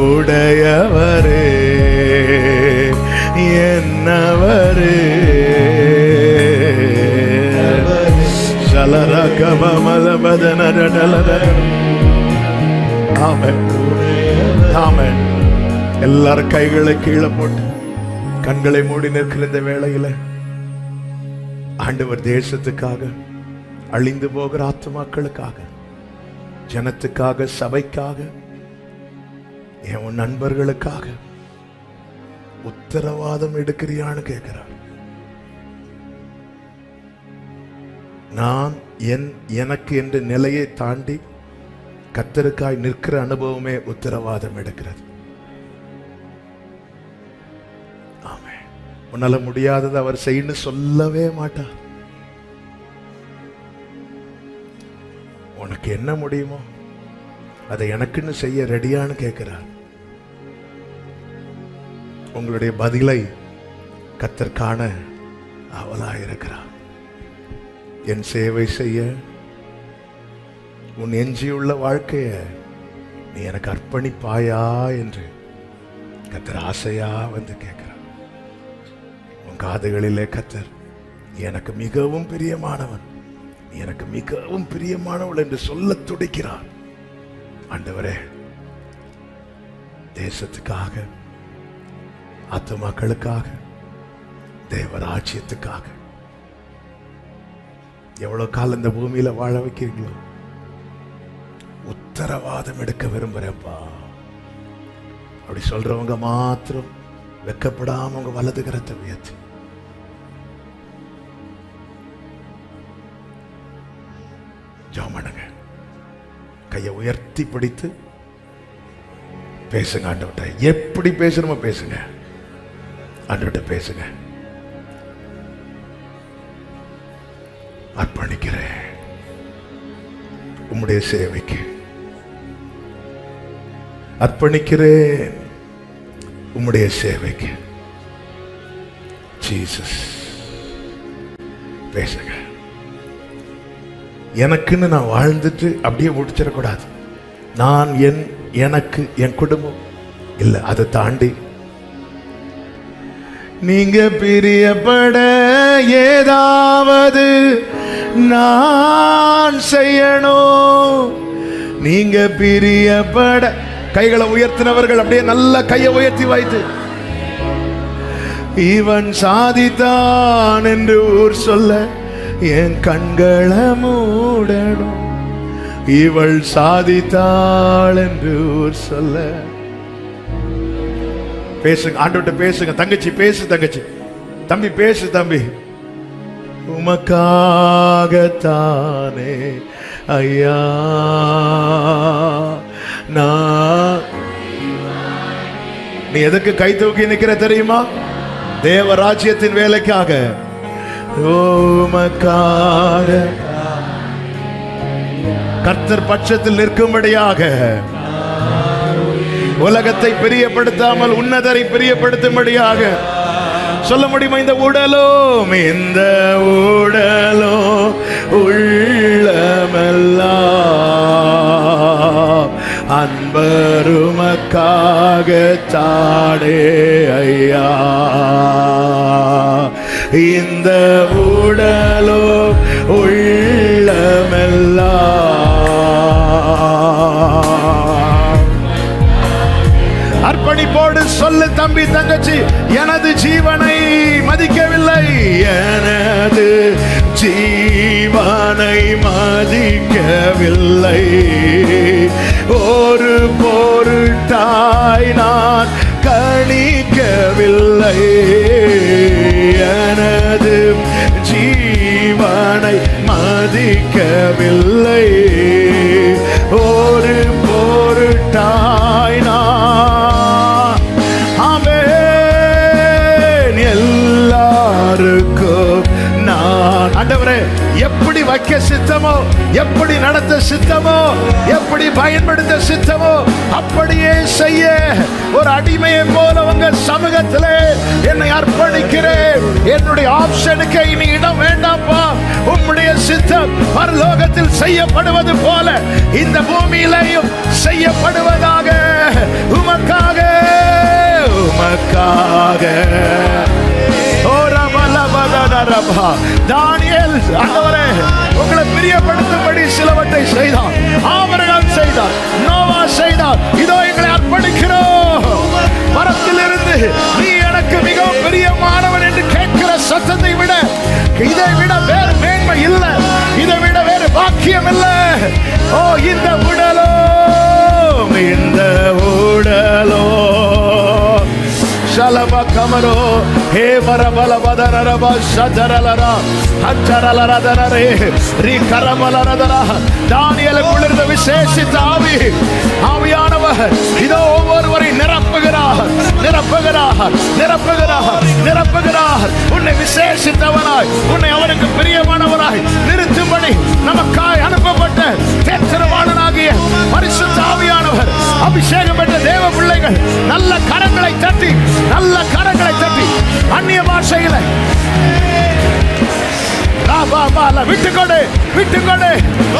உடையவரே என்னவரே ஆமென். எல்லாரும் கைகளை கீழே போட்டு கண்களை மூடி நிற்கிற இந்த வேளையில ஆண்டவர் தேசத்துக்காக, அழிந்து போகிற ஆத்துமாக்களுக்காக, ஜனத்துக்காக, சபைக்காக, என் நண்பர்களுக்காக உத்தரவாதம் எடுக்கிறியான்னு கேட்கிறார். நான் எனக்கு என்ற நிலையை தாண்டி கர்த்தருக்காய் நிற்கிற அனுபவமே உத்தரவாதம் எடுக்கிறது. ஆமென். உன்னால முடியாதது அவர் செய்யணும் சொல்லவே மாட்டார். உனக்கு என்ன முடியுமோ அதை எனக்குன்னு செய்ய ரெடியான்னு கேட்கிறார். உங்களுடைய பதிலை கர்த்தர் காண அவளாயிருக்கிறார். என் சேவை செய்ய உன் எஞ்சியுள்ள வாழ்க்கைய நீ எனக்கு அர்ப்பணிப்பாயா என்று கர்த்தர் ஆசையா வந்து கேட்கிறார். உன் காதுகளிலே கர்த்தர் எனக்கு மிகவும் பிரியமானவன், நீ எனக்கு மிகவும் பிரியமானவள் என்று சொல்ல துடிக்கிறார். ஆண்டவரே, தேசத்துக்காக, ஆத்துமாக்களுக்காக, தேவராஜ்யத்துக்காக எவ்வளவு காலம் இந்த பூமியில வாழ வைக்கிறீங்களோ உத்தரவாதம் எடுக்க விரும்புறேன்ப்பா. அப்படி சொல்றவங்க மாத்திரம் வெக்கப்படாம உங்க வலது கரத்தை உயர்த்தி ஜெபம் பண்ணுங்க. கையை உயர்த்தி பிடித்து பேசுங்க. ஆண்டவர்ட்ட எப்படி பேசணுமோ பேசுங்க. ஆண்டவர்ட்ட பேசுங்க. அர்ப்பணிக்கிறேன் உம்முடைய சேவைக்கு, அர்ப்பணிக்கிறேன் உம்முடைய சேவைக்கு. ஜீசஸ், பேசுங்க. எனக்குன்னு நான் வாழ்ந்துட்டு அப்படியே முடிச்சிடக்கூடாது. நான் எனக்கு என் குடும்பம் இல்லை, அதை தாண்டி நீங்க பிரியப்பட ஏதாவது நான் செய்யணும். நீங்க பிரியப்பட கைகளை உயர்த்தினவர்கள் அப்படியே நல்ல கையை உயர்த்தி வைத்து இவன் சாதித்தான் என்று ஊர் சொல்ல என் கண்களை மூடணும். இவள் சாதித்தாள் என்று ஊர் சொல்ல. பேசுங்க, ஆண்டவர்ட்ட பேசுங்க. தங்கச்சி பேசு, தங்கச்சி. தம்பி பேசு, தம்பி. உமக்காகத்தானே ஐயா நான். நீ எதுக்கு கை தூக்கி நிக்கிற தெரியுமா? தேவராஜ்யத்தின் வேலைக்காக. உமக்காக கர்த்தர் பட்சத்தில் நிற்கும்படியாக, உலகத்தை பிரியப்படுத்தாமல் உன்னதரை பிரியப்படுத்தும்படியாக. சொல்ல முடியுமா? இந்த உடலும் உள்ளமெல்லாம் அன்பருமக்காக தாடே ஐயா. இந்த உடலோ உள்ளமெல்லாம் அர்ப்பணிப்போடு சொல்லு தம்பி, தங்கச்சி. எனது ஜீவனை மதிக்கவில்லை, எனது ஜீவனை மதிக்கவில்லை. ஒரு பொருட்டாய் நான் கணிக்கவில்லை. மதிக்கவில்லை, ஒரு பொருட்டாய் நான் ஆமென் எல்லாருக்கும் நான். ஆண்டவரே, எப்படி வைக்க சித்தமோ, எப்படி நடத்த சித்தமோ, எப்படி பயன்படுத்த சித்தமோ அப்படியே செய்ய ஒரு அடிமையை போல உங்க சமூகத்திலே என்னை அர்ப்பணிக்கிறேன். என்னுடைய ஆப்ஷனுக்கு இனி இடம் வேண்டாம்ப்பா. உம்முடைய சித்தம் பரலோகத்தில் செய்யப்படுவது போல இந்த பூமியிலேயும் செய்யப்படுவதாக. உமக்காக உமக்காக. தானியேல் ஆண்டவரே, உங்களை பிரியப்படுத்தும்படி சிலவற்றை செய்தார். ஆபிரகாம் செய்தார், நோவா செய்தார். இதோ எங்களை அர்ப்பணிக்கிறோம். மரத்திலிருந்து நீ எனக்கு மிகவும் பிரியமானவன் என்று கேட்கிற சத்தத்தை விட, இதை விட வேறு மேன்மை இல்லை, இதை விட வேறு பாக்கியம் இல்லை. ஓ இந்த உடலோ, இந்த உடலோ ஷலப கமரோ ஹே மரபல பதரப ஷதரலரா ஹஞ்சரலரதரே ரி கரமலரதரா. தானியேலுக்குள் இருந்த விசேஷித்த ஆவி, ஆவியானவர் இதோ ஒவ்வொருவரை நிரப்புகிறார், நிரப்புகிறார், நிரப்புகிறார், நிரப்புகிறார். உன்னை விசேஷித்தவனாய், உன்னை அவனுக்கு பிரியமானவராய் நிறுத்தும்படி நமக்காய் அனுப்பப்பட்ட தேற்றவாளனாகிய பரிசுத்த ஆவியானவர், அபிஷேகம் பெற்ற தேவ பிள்ளைகள் நல்ல கரங்களை தட்டி, நல்ல கரங்களை தட்டி அந்நிய பாஷையில விட்டுக்கொடு, விட்டுக்கொடு,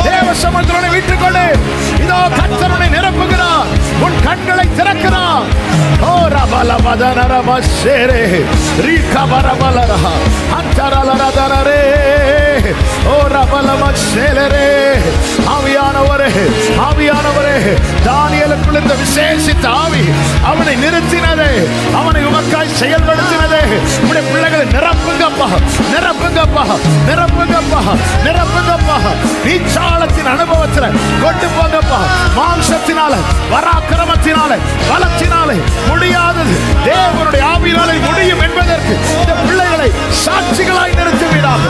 தேவ சமுத்திரனை விட்டுக்கொடு. இதோ கர்த்தரை நிரப்புகிறார், உன் கண்களை திறக்கிறார். ஓ ரபல மதனரமசேரே ரீகபரபலரா அந்தரலரதரே ஓ ரபலமசேலரே. ஆவியானவரே, ஆவியானவரே, தானியேலுக்குள் இருந்த விசேஷித்த ஆவி அவனை நிறுத்தினதே, அவனை உமக்காய் செயல்படுத்தினதே. உடைய பிள்ளைகளை நிரப்புங்கப்பா, நிரப்புங்கப்பா, நிரப்புங்கப்பா, நிரப்புங்கப்பா. நீச்சாளத்தின் அனுபவத்தில் கொண்டு போங்கப்பா. மாம்சத்தினால, பராக்கிரமத்தினால, பலத்தினாலே முடியாதது தேவனுடைய ஆவியினாலே முடியும் என்பதற்கு இந்த பிள்ளைகளை சாட்சிகளாய் நிறுத்துவீராக,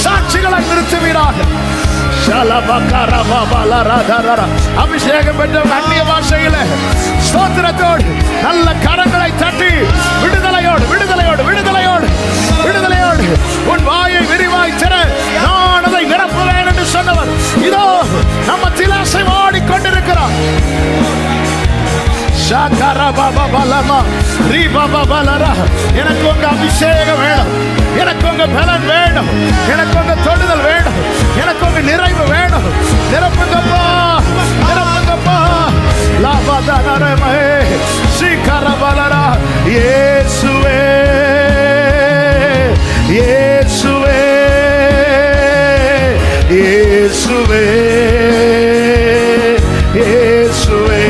சாட்சிகளாய் நிறுத்துவீராக. அபிஷேகம் பெற்ற அந்நிய பாஷையில ஸ்தோத்திரத்தோடு நல்ல கரங்களை தட்டி விடுதலையோடு, விடுதலையோடு, விடுதலையோடு, விடுதலையோடு உன் வாயை விரிவாய் திற, நான் அதை நிரப்புவேன் என்று சொன்னவர் இதோ நம்ம திலாசை ஓடிக்கொண்டிருக்கிறார். எனக்கு உங்க அபிஷேகம் வேணும், எனக்கு உங்க பலன் வேணும், எனக்கு உங்க தொடுதல் வேணும், எனக்கு உங்க நிறைவு வேணும். நிரப்புங்கப்பா, நிரப்புங்கப்பா. லாபதனரமே ஸ்ரீகரபலரா. இயேசுவே, இயேசுவே, இயேசுவே, இயேசுவே,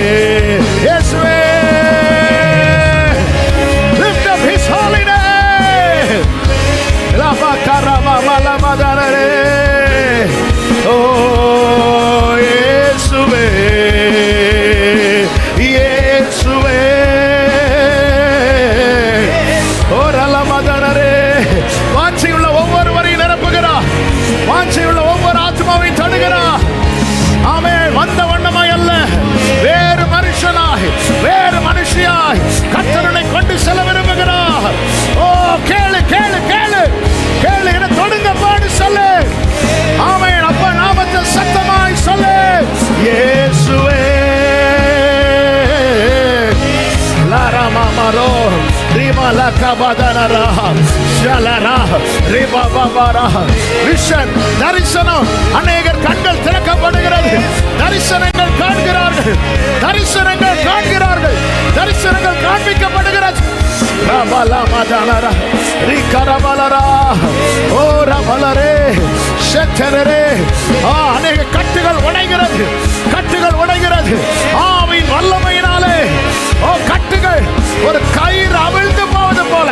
இயேசுவே. Lift up his holy name. Lava karama malama darare. Oh இயேசுவே, இயேசுவே. ஓரலமதரரே. வாஞ்சையுள்ள ஒவ்வொருவரையும் நிரப்புகிறார், வாஞ்சையுள்ள ஒவ்வொரு ஆத்மாவையும் தடுகிறார். ஆமே, வந்த வண்ணமாய் அல்ல, வேறு மனுஷனாய், வேறு மனுஷியாய் கர்த்தரை கொண்டு செல்ல விரும்புகிறார். ஓ கேளு, கேளு, கேளு, கேளு, என தொடுங்க பாடு சொல்லு. ஆமே, அப்பா நாமத்தை சத்தமாய் சொல்லு. இயேசுவே லாரமாமரோ ரிமலகபதனரா ஷலரா ரிபபபரா. விஷன், தரிசனம், அநேகர் கண்கள் திறக்கப்படுகிறது, தரிசனங்கள் காண்கிறார்கள், தரிசனங்கள் காண்கிறார்கள், தரிசனங்கள் காண்பிக்கப்படுகிறது. ரபலமதனரா ரிகரபலரா ஓ ரபலரே ஷெட்டரரே. அநேக கட்டுகள் உடைகிறது, கட்டுகள் உடைகிறது ஆவியின் வல்லமையினாலே. ஓ கட்டுகள் ஒரு கயிறு அவிழ்ந்து போவது போல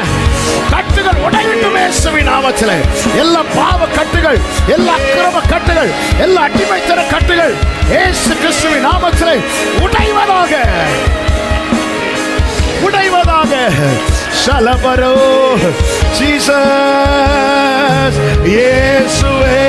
கட்டுகள் உடையட்டும் இயேசுவின் நாமத்திலே. எல்லா பாவ கட்டுகள், எல்லா அக்கிரம கட்டுகள், எல்லா அடிமைத்தன கட்டுகள் இயேசு கிறிஸ்துவின் நாமத்திலே உடைவதாக, உடைவதாக. சலபரோ ஜீசஸ், இயேசுவே.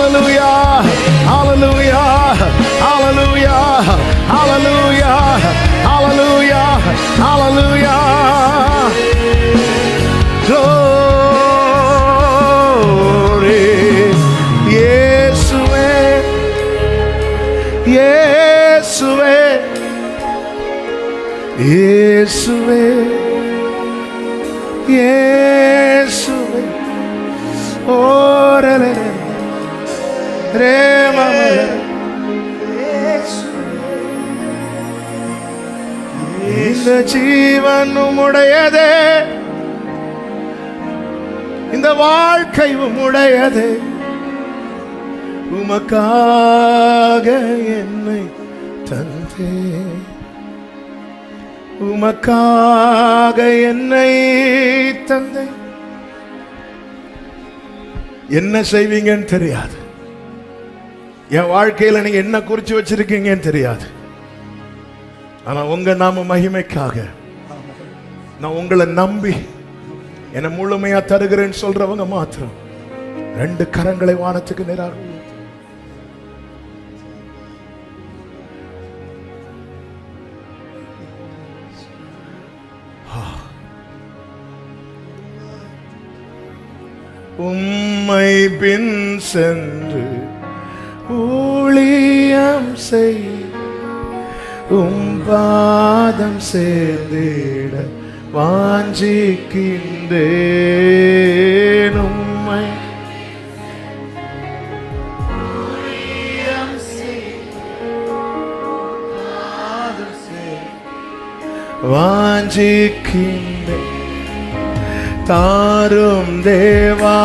Hallelujah, hallelujah, hallelujah, hallelujah, hallelujah, hallelujah. Glory, Yeshuve, Yeshuve, Yeshuve, Yeshuve. Oh, re re re mama re. இந்த ஜீவன் உம்முடையதே, இந்த வாழ்க்கை உம்முடையதே, உமக்காக என்னை தந்தே, உமக்காக என்னை தந்தே. என்ன செய்வீங்கன்னு தெரியாது, என் வாழ்க்கையில நீங்க என்ன குறிச்சு வச்சிருக்கீங்கன்னு தெரியாது. ஆனா உங்க நாம மகிமைக்காக நான் உங்களை நம்பி என்னை முழுமையா தருகிறேன்னு சொல்றவங்க மாத்திரம் 2 கரங்களை வானத்துக்கு நேராக உம்மை பின் சென்று ஊழியம் செய், பாதம் சேர்ந்திட வாஞ்சிக்கின்றேன். உம்மை வாஞ்சிக்கின்றேன். தாரும் தேவா,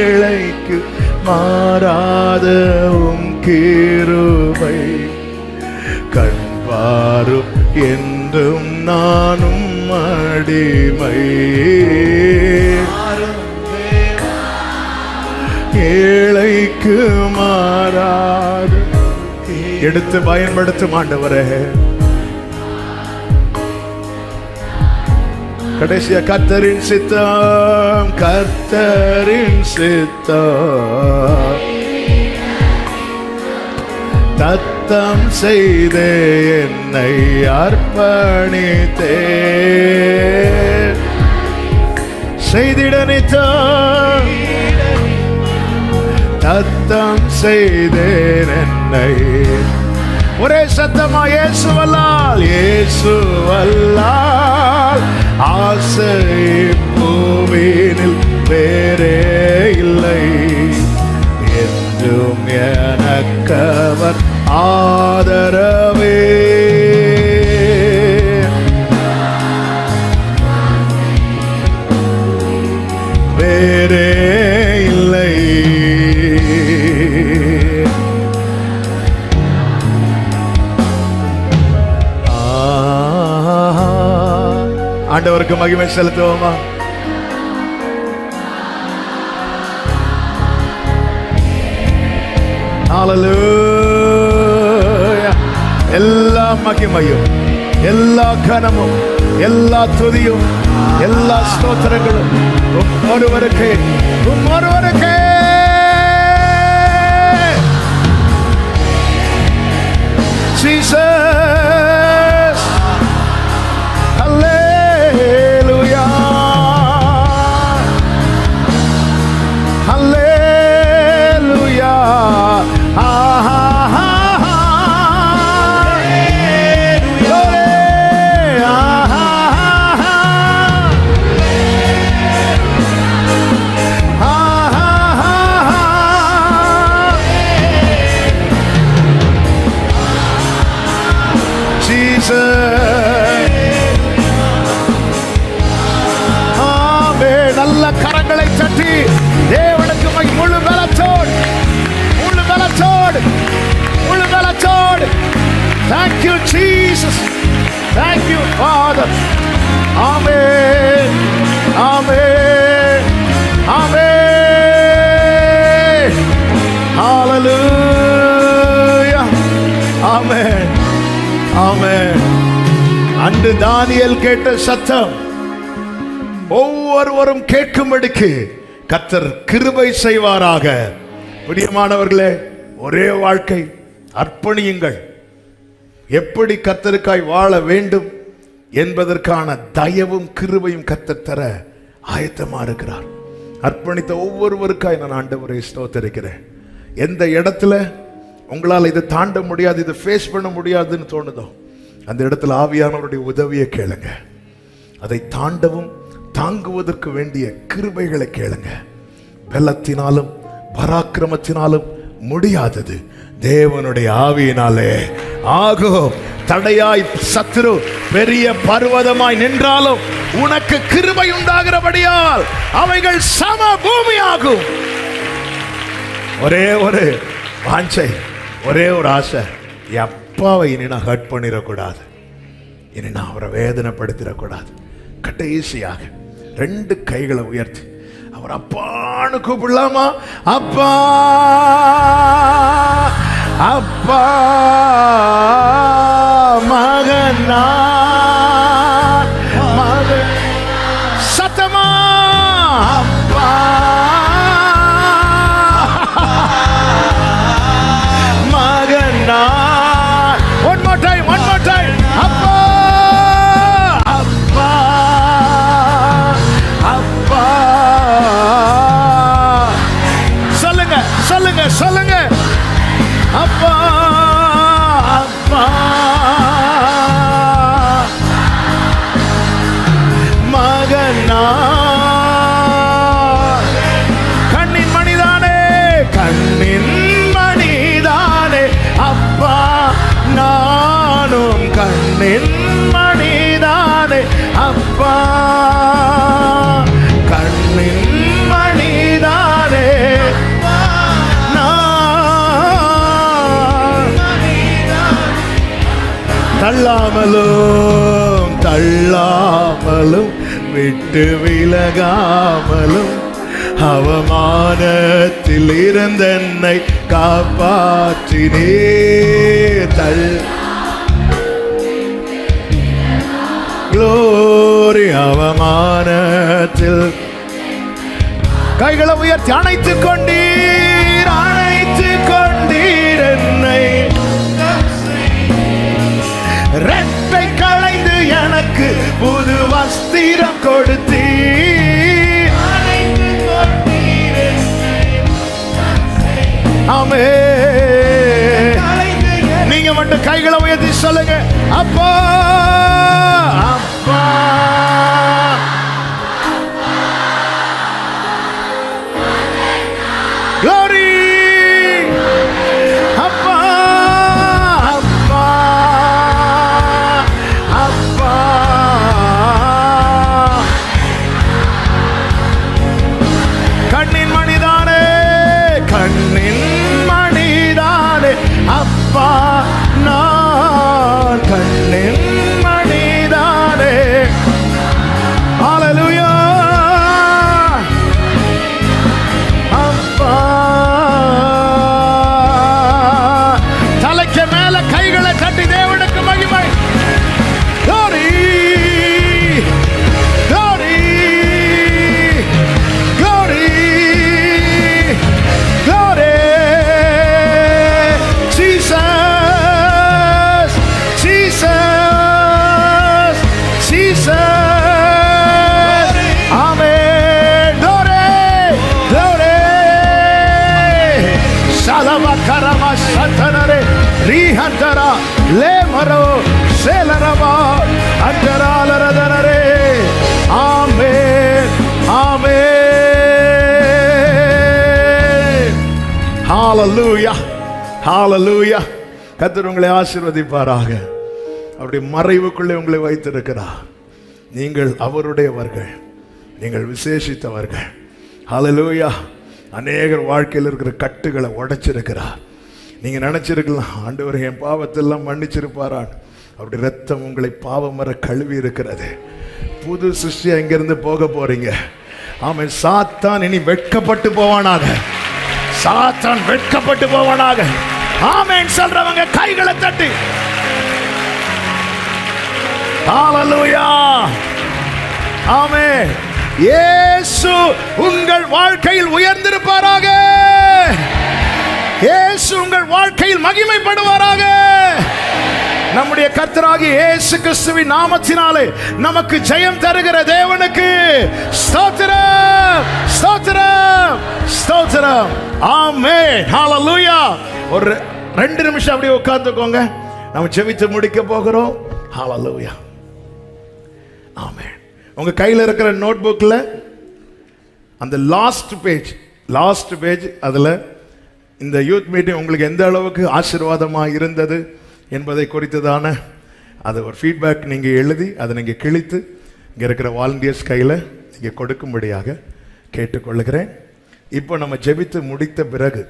ஏழைக்கு மாறாத உம் கிருபை கண்பாரும் என்றும் நானும் அடிமை. ஏழைக்கு மாறாத எடுத்து பயன்படுத்தும் ஆண்டவரே. கடைசியா கர்த்தரின் சித்தம், கர்த்தரின் சித்தம் தத்தம் செய்தே என்னை அர்ப்பணித்தே. செய்திட நித்தம் தத்தம் செய்தேன் என்னை. ஒரே சத்தமா இயேசுவல்லால், இயேசுவல்லால் ஆசை பூவினில் வேறே இல்லை. என்றும் எனக்கவர் ஆதரவே. வேறே இல்லை. ஆண்டவருக்கு மகிமை செலுத்துவோமா? ஹல்லேலூயா. எல்லா மகிமையும், எல்லா கனமும், எல்லா துதியும், எல்லா ஸ்தோத்திரங்களும் ஒருவருக்கே, ஒருவருக்கே. ஜீசஸ், ஹல்லேலூயா, ஹல்லேலூயா. நல்ல கரங்களை தட்டி தேவனுக்கு முழு பலத்தோடு, முழு பலத்தோடு, முழு பலத்தோடு. Thank you Jesus, thank you Father. Amen, amen, amen. Hallelujah, amen, amen. அன்று தானியேல் கேட்ட சத்தம் ஒவ்வொருவரும் கேட்கும்படிக்கு கர்த்தர் கிருபை செய்வாராக. பிரியமானவர்களே, ஒரே வாழ்க்கை, அர்ப்பணியுங்கள். எப்படி கர்த்தருக்காய் வாழ வேண்டும் என்பதற்கான தயவும் கிருபையும் கர்த்தர் தர ஆயத்தமா இருக்கிறார். அர்ப்பணித்த ஒவ்வொருவருக்காய் நான் ஆண்டவரை ஸ்தோத்திரிக்கிறேன். எந்த இடத்துல உங்களால் இதை தாண்ட முடியாது, இதை ஃபேஸ் பண்ண முடியாதுன்னு தோணுதோ அந்த இடத்துல ஆவியானவருடைய உதவியை கேளுங்க. அதை தாண்டவும் தாங்குவதற்கு வேண்டிய கிருபைகளை கேளுங்க. பலத்தினாலும் பராக்கிரமத்தினாலும் முடியாதது தேவனுடைய ஆவியினாலே ஆகும். தடையாய் சத்துரு பெரிய பர்வதமாய் நின்றாலும் உனக்கு கிருபை உண்டாகிறபடியால் அவைகள் சம பூமியாகும். ஒரே ஒரு வாஞ்சை, ஒரே ஒரு ஆசை, அப்பாவை இனி நான் ஹர்ட் பண்ணிடக்கூடாது, இனி நான் அவரை வேதனைப்படுத்திடக்கூடாது. கடைசியாக 2 கைகளை உயர்த்தி அவர் அப்பான்னு கூப்பிடலாமா? அப்பா அப்பா மகனா மகன் சத்தமா அப்பா மகனா. One more time, one more time. அப்பா அப்பா அப்பா. சொல்லுங்க சொல்லுங்க சொல்லுங்க. அப்பா அப்பா மகனா. கண்ணின் மணிதானே, கண்ணின் மணிதானே அப்பா, நானும் கண்ணின் மணிதானே அப்பா, கண்ணின் மணிதானே தள்ளாமலும் தள்ளாமலும் விட்டு விலகாமலும் அவமானத்தில் இருந்தென்னை காப்பாற்றினே. க்ளோரி அவமானத்தில். கைகளை உயர்த்தி அணைத்துக் கொண்டீர், அணைத்துக் கொண்டீர் என்னை. ரெட்டை களைந்து எனக்கு புது வஸ்திரம் கொடுத்தீர். ஆமே. நீங்க மட்டும் கைகளை உயர்த்தி சொல்லுங்க, அப்பா அப்பா. Glory. அப்பா அப்பா அப்பா. கண்ணின் மணிதானே, கண்ணின் மணிதானே அப்பா, நான் கண்ணின் மணிதானே. ஹல்லேலூயா. அப்பா. தலைக்கு மேல கைகளை தட்டி தேவனுக்கு மகிமை. Glory, glory, glory, glory. Jesus, Jesus, Jesus. Amen. Glory, glory. Salama karama satanare rihantara lemaro selarama antaralaradare. Amen, amen. Hallelujah, hallelujah. கர்த்தர் உங்களை ஆசீர்வதிப்பாராக. அவருடைய மறைவுக்குள்ளே உங்களை வைத்திருக்கிறார். நீங்கள் அவருடையவர்கள், நீங்கள் விசேஷித்தவர்கள். ஹல்லேலூயா. அநேகர் வாழ்க்கையில் இருக்கிற கட்டுகளை உடைச்சிருக்கிறார். நீங்க நினைச்சிருக்கலாம், ஆண்டவர் என் பாவத்தெல்லாம் மன்னிச்சிருப்பாரான். அவருடைய ரத்தம் உங்களை பாவம் வர கழுவி இருக்கிறது. புது சிருஷ்டியா இங்கிருந்து போக போறீங்க. ஆமென். சாத்தான் இனி வெட்கப்பட்டு போவானாக, சாத்தான் வெட்கப்பட்டு போவானாக. ஆமென் சொல்றவங்க கைகளை தட்டி ஹல்லேலூயா. ஆமென். இயேசு உங்கள் வாழ்க்கையில் உயர்ந்திருப்பாராக. இயேசு உங்கள் வாழ்க்கையில் மகிமைப்படுவாராக. நம்முடைய கர்த்தராகிய இயேசு கிறிஸ்துவின் நாமத்தினாலே நமக்கு ஜெயம் தருகிற தேவனுக்கு ஸ்தோத்திரம், ஸ்தோத்திரம், ஸ்தோத்திரம். ஆமென், ஹalleluya. ஒரு 2 நிமிஷம் அப்படியே உட்கார்ந்துக்கோங்க. நம்ம ஜெபித்து முடிக்க போகிறோம். ஹalleluya. ஆமென். உங்க கையில் இருக்கிற நோட் புக்ல அந்த லாஸ்ட் பேஜ் அதுல இந்த யூத் மீட்டிங் உங்களுக்கு எந்த அளவுக்கு ஆசீர்வாதமாக இருந்தது என்பதை குறித்ததான அது ஒரு ஃபீட்பேக் நீங்கள் எழுதி அதை நீங்கள் கிழித்து இங்கே இருக்கிற வாலண்டியர்ஸ் கையில் நீங்கள் கொடுக்கும்படியாக கேட்டுக்கொள்கிறேன். இப்போ நம்ம ஜெபித்து முடித்த பிறகு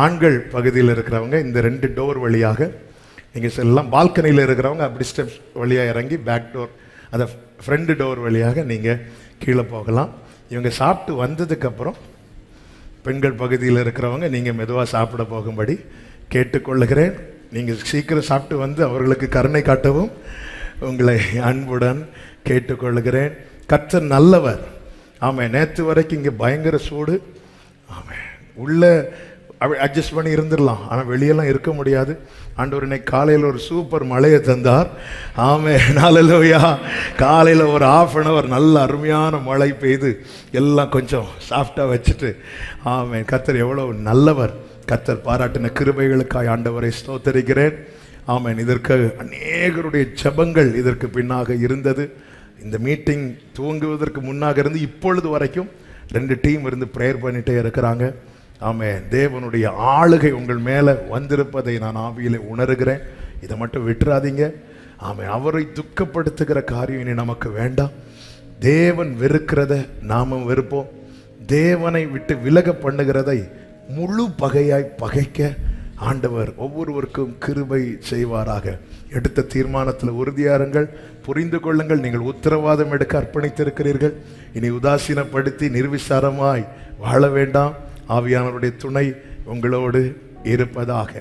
ஆண்கள் பகுதியில் இருக்கிறவங்க இந்த 2 டோர் வழியாக நீங்கள் செல்லலாம். பால்கனியில் இருக்கிறவங்க அப்படி ஸ்டெப்ஸ் வழியாக இறங்கி பேக் டோர் அந்த ஃப்ரண்ட் டோர் வழியாக நீங்கள் கீழே போகலாம். இவங்க சாப்பிட்டு வந்ததுக்கப்புறம் பெண்கள் பகுதியில் இருக்கிறவங்க நீங்கள் மெதுவாக சாப்பிட போகும்படி கேட்டுக்கொள்ளுகிறேன். நீங்கள் சீக்கிரம் சாப்பிட்டு வந்து அவர்களுக்கு கருணை காட்டவும் உங்களை அன்புடன் கேட்டுக்கொள்ளுகிறேன். கர்த்தர் நல்லவர். ஆமாம், நேற்று வரைக்கும் இங்கே பயங்கர சூடு. ஆமாம், உள்ளே அட்ஜஸ்ட் பண்ணி இருந்துடலாம், ஆனால் வெளியெல்லாம் இருக்க முடியாது. ஆண்டவர் இன்னைக்கு காலையில் ஒரு சூப்பர் மழையை தந்தார். ஆமென், ஹல்லேலூயா. காலையில் ஒரு 1/2 hour நல்ல அருமையான மழை பெய்து எல்லாம் கொஞ்சம் சாஃப்டாக வச்சுட்டு, ஆமென், கர்த்தர் எவ்வளோ நல்லவர். கர்த்தர் பாராட்டின கிருபைகளுக்காய் ஆண்டவரை ஸ்தோத்தரிக்கிறேன். ஆமென். இதற்கு அநேகருடைய ஜெபங்கள் இதற்கு பின்னாக இருந்தது. இந்த மீட்டிங் துவங்குவதற்கு முன்னாக இருந்து இப்பொழுது வரைக்கும் 2 டீம் இருந்து ப்ரேயர் பண்ணிகிட்டே இருக்கிறாங்க. ஆமென். தேவனுடைய ஆளுகை உங்கள் மேலே வந்திருப்பதை நான் ஆவியிலே உணர்கிறேன். இதை மட்டும் விட்டுறாதீங்க. ஆமென். அவரை துக்கப்படுத்துகிற காரியம் இனி நமக்கு வேண்டாம். தேவன் வெறுக்கிறத நாமும் வெறுப்போம். தேவனை விட்டு விலக பண்ணுகிறதை முழு பகையாய் பகைக்க ஆண்டவர் ஒவ்வொருவருக்கும் கிருபை செய்வாராக. எடுத்த தீர்மானத்தில் உறுதியாருங்கள். புரிந்து கொள்ளுங்கள், நீங்கள் உத்தரவாதம் எடுக்க அர்ப்பணித்திருக்கிறீர்கள். இனி உதாசீனப்படுத்தி நிர்விசாரமாய் வாழ வேண்டாம். ஆவியானவருடைய துணை உங்களோடு இருப்பதாக.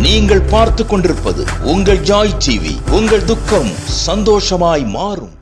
நீங்கள் பார்த்துக் கொண்டிருப்பது உங்கள் ஜாய் டிவி. உங்கள் துக்கம் சந்தோஷமாய் மாறும்.